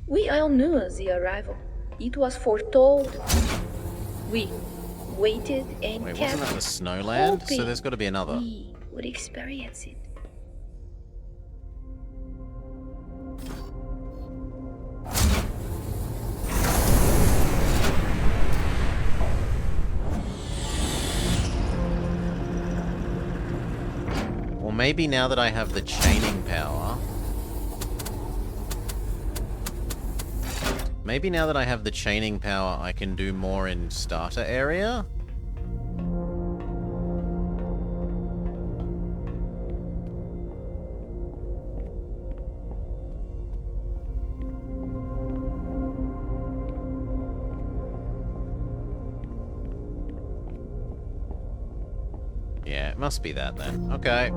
We all knew the arrival. It was foretold. We waited and Wait, kept wasn't that the Snowland? So hoping there's got to be another. we would experience it. Or maybe now that I have the chaining power... Maybe now that I have the chaining power, I can do more in starter area? Yeah, it must be that then. Okay.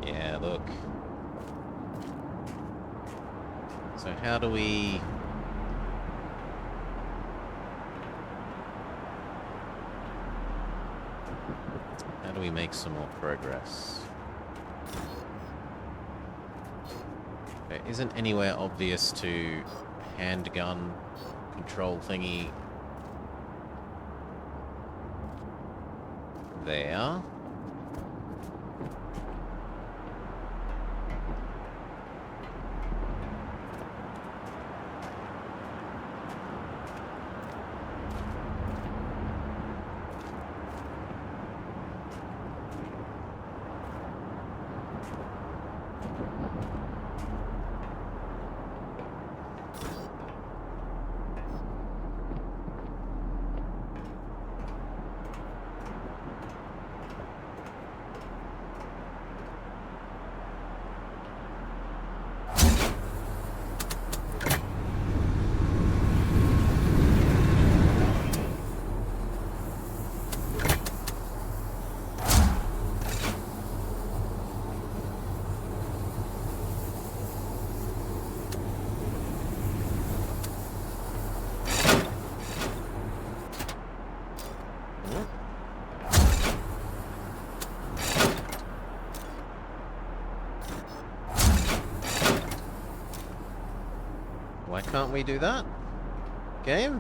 Yeah, look. So how do we... How do we make some more progress? There isn't anywhere obvious to handgun control thingy there. can't we do that? Game?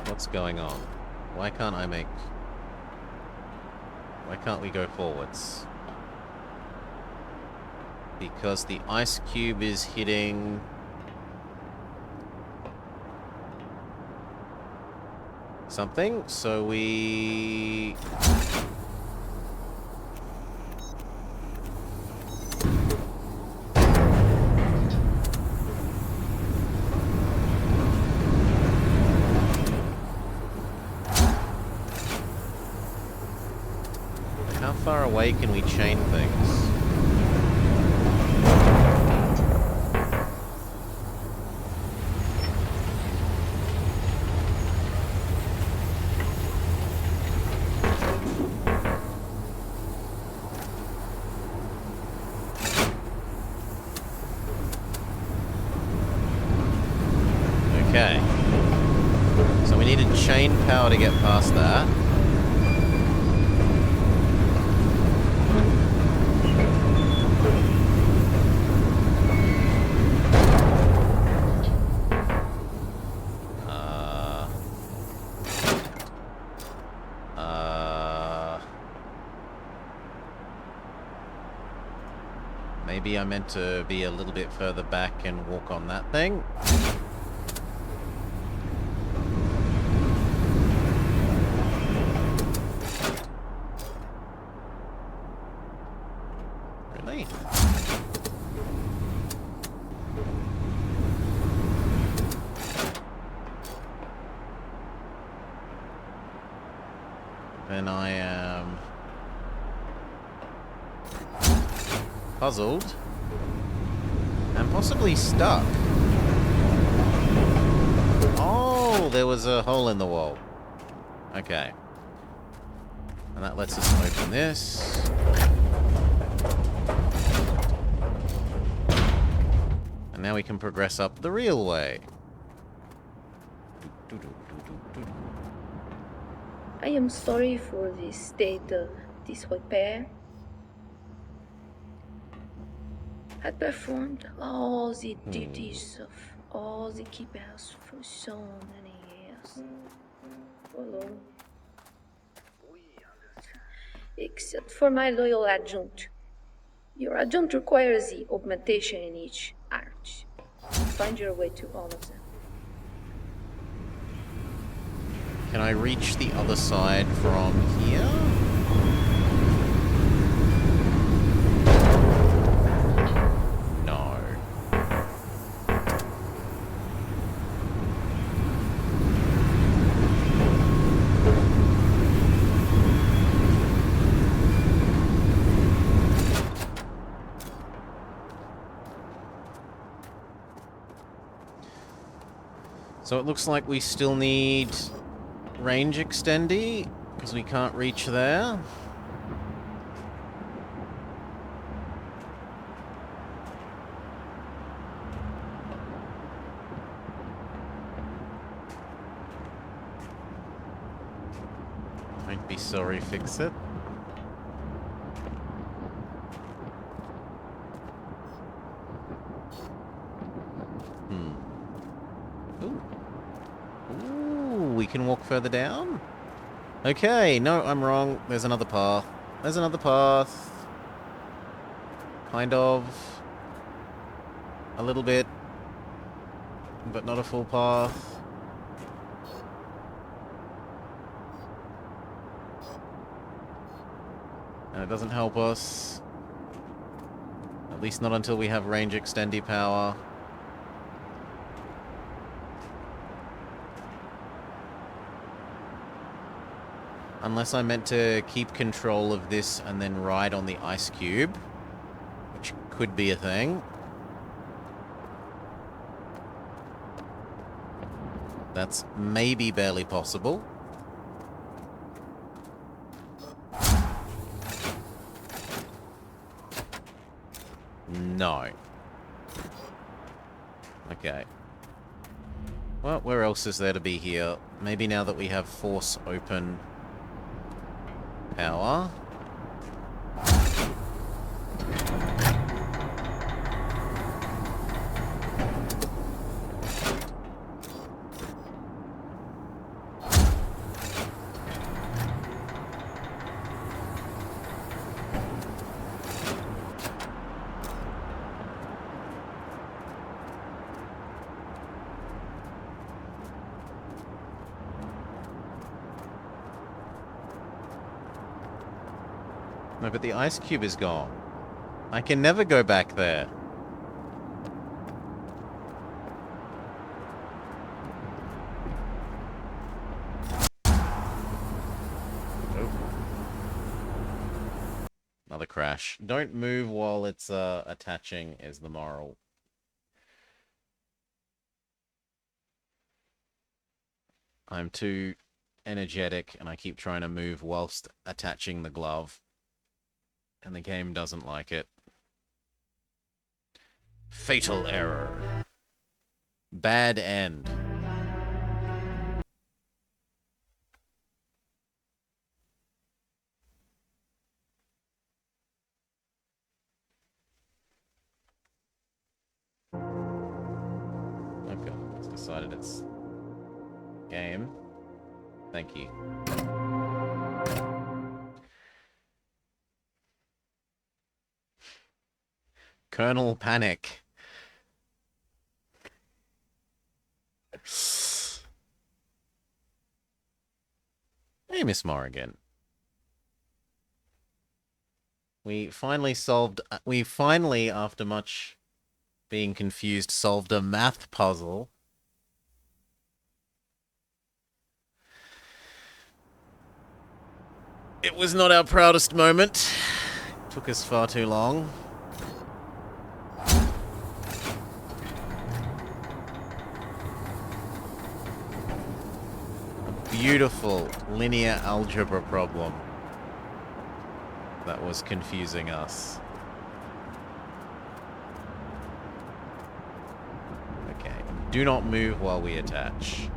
What's going on? Why can't I make... Why can't we go forwards? Because the ice cube is hitting... something, so we... How far away can we chain things? Okay. So we needed chain power to get past that. Maybe I meant to be a little bit further back and walk on that thing. Really? Then I am puzzled and possibly stuck. Oh, there was a hole in the wall. Okay. And that lets us open this. And now we can progress up the real way. I am sorry for the state of disrepair. I performed all the duties of all the keepers for so many years. Alone. Except for my loyal adjunct. Your adjunct requires the augmentation in each arch. Find your way to all of them. Can I reach the other side from here? No. So it looks like we still need range extendy, because we can't reach there. I'd be sorry, fix it. We can walk further down? Okay, no, I'm wrong. There's another path. There's another path. Kind of. A little bit. But not a full path. And it doesn't help us. At least not until we have range extendy power. Unless I meant to keep control of this and then ride on the ice cube, which could be a thing. That's maybe barely possible. No. Okay. Well, where else is there to be here? Maybe now that we have force open... power. No, but the ice cube is gone. I can never go back there. Oh. Another crash. Don't move while it's attaching is the moral. I'm too energetic and I keep trying to move whilst attaching the glove. And the game doesn't like it. Fatal error. Bad end. Okay, it's decided it's game. Thank you. Colonel Panic. Hey, Miss Morrigan. We finally, after much being confused, solved a math puzzle. It was not our proudest moment. It took us far too long. Beautiful linear algebra problem that was confusing us. Okay, do not move while we attach.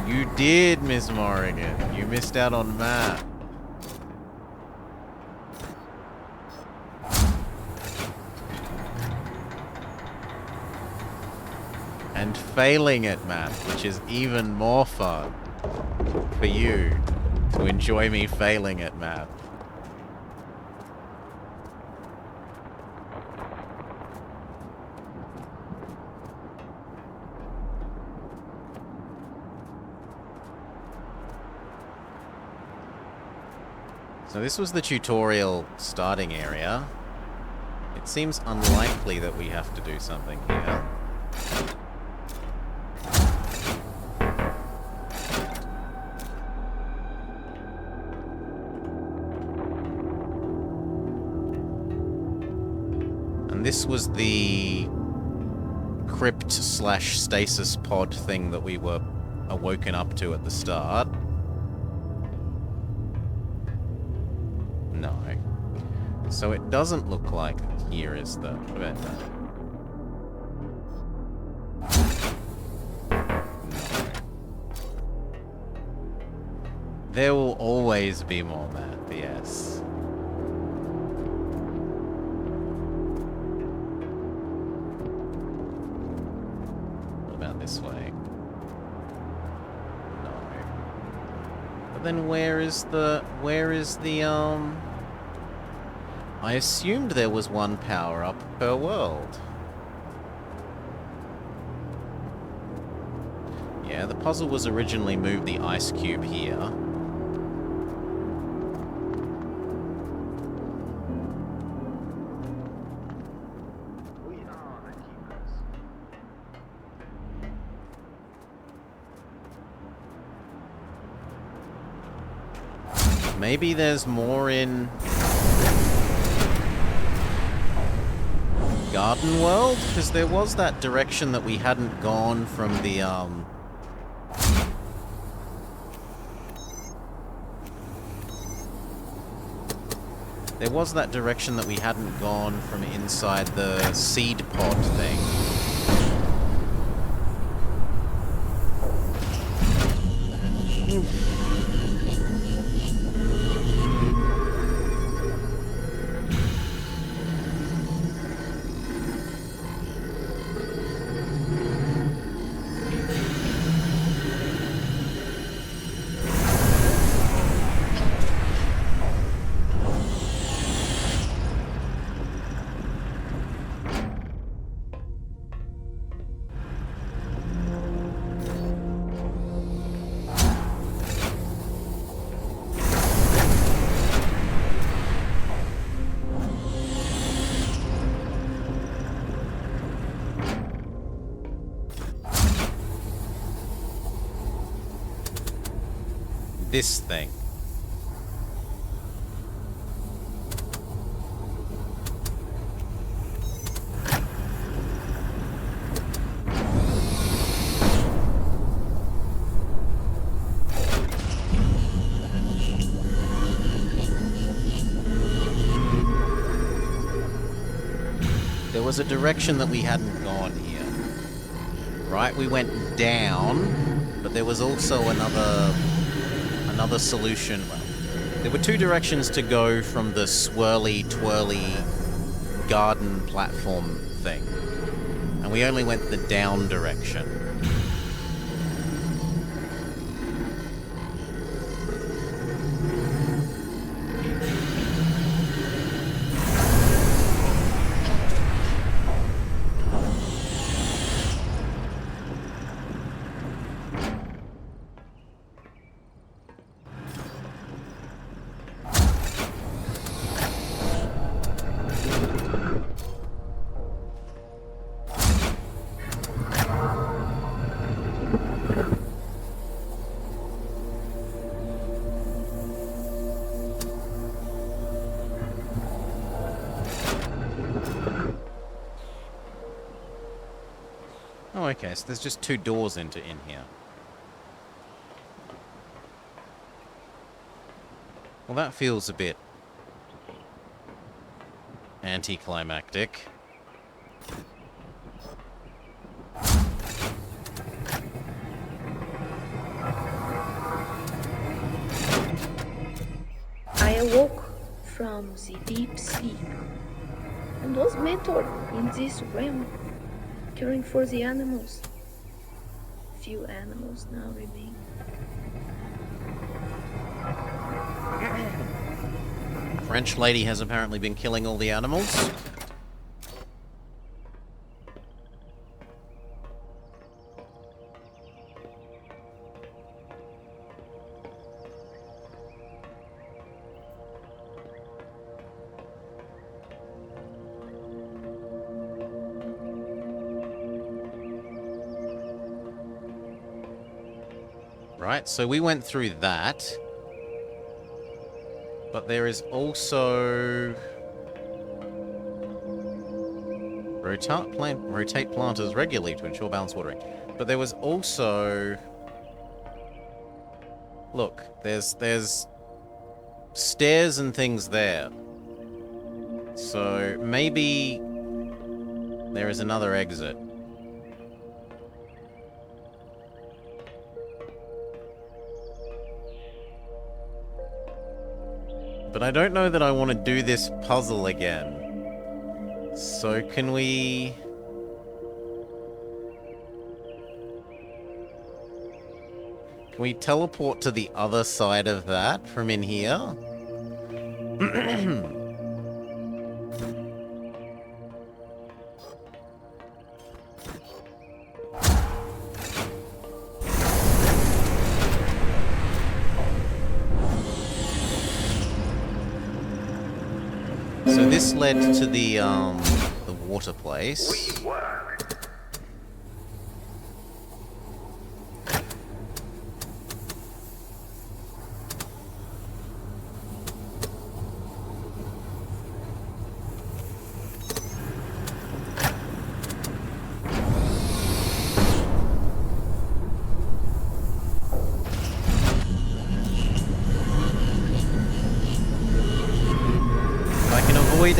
You did, Miss Morrigan. You missed out on math. And failing at math, which is even more fun for you to enjoy me failing at math. So this was the tutorial starting area. It seems unlikely that we have to do something here. And this was the crypt/stasis pod thing that we were awoken up to at the start. No. So it doesn't look like here is the... What about that? No. There will always be more math, yes. What about this way? No. But then where is the... I assumed there was one power-up per world. Yeah, the puzzle was originally move the ice cube here. We are the keepers. Maybe there's more in... Garden World? Because there was that direction that we hadn't gone from the, There was that direction that we hadn't gone from inside the seed pod thing. this thing. There was a direction that we hadn't gone here. Right? We went down, but there was also another solution. Well, there were two directions to go from the swirly, twirly garden platform thing. And we only went the down direction. Oh, okay, so there's just two doors in here. Well, that feels a bit anticlimactic. I awoke from the deep sleep and was mentored in this realm, caring for the animals. Few animals now remain. French lady has apparently been killing all the animals. Right, so we went through that. But there is also... rotate planters regularly to ensure balanced watering. But there was also... Look, there's stairs and things there. So maybe there is another exit. But I don't know that I want to do this puzzle again. So can we... Can we teleport to the other side of that from in here? So this led to the water place. We work.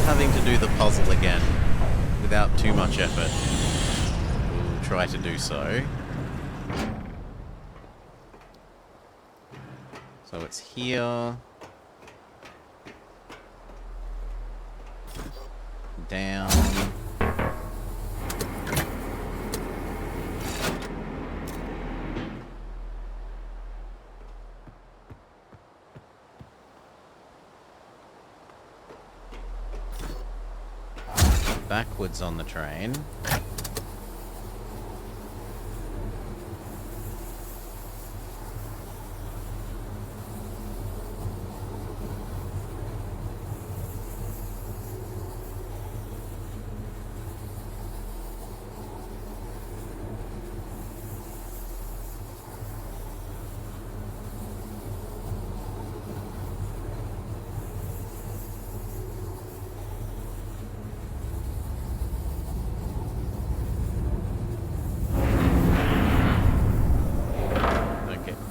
Having to do the puzzle again without too much effort. We'll try to do so. So it's here. Down. Backwards on the train.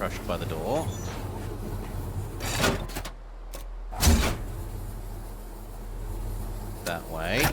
crushed by the door. That way.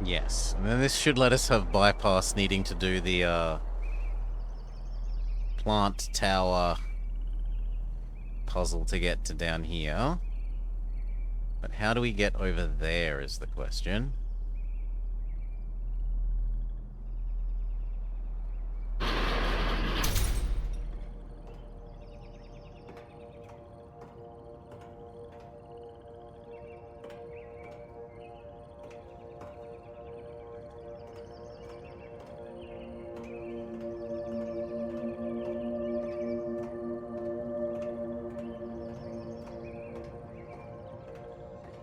Yes, and then this should let us have bypass needing to do the plant tower puzzle to get to down here. But how do we get over there is the question.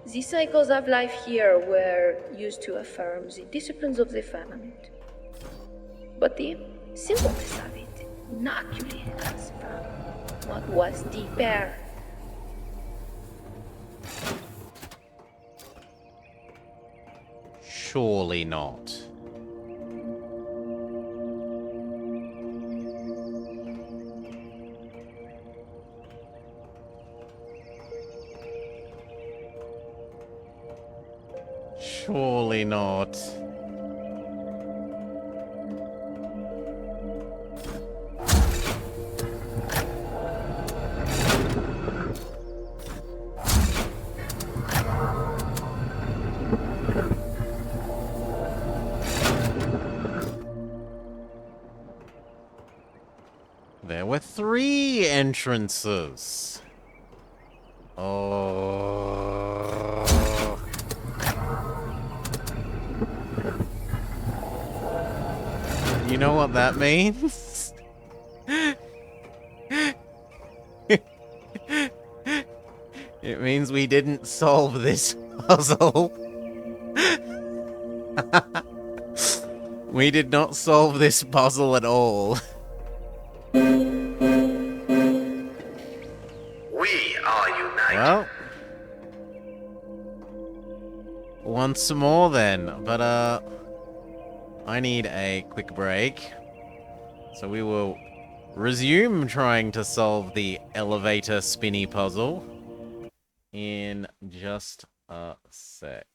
The cycles of life here were used to affirm the disciplines of the firmament. But the simpleness of it inoculated us from what was deeper. Surely not. Surely not. There were 3 entrances. Oh. You know what that means? It means we didn't solve this puzzle. We did not solve this puzzle at all. We are united. Well, once more then, but I need a quick break, so we will resume trying to solve the elevator spinny puzzle in just a sec.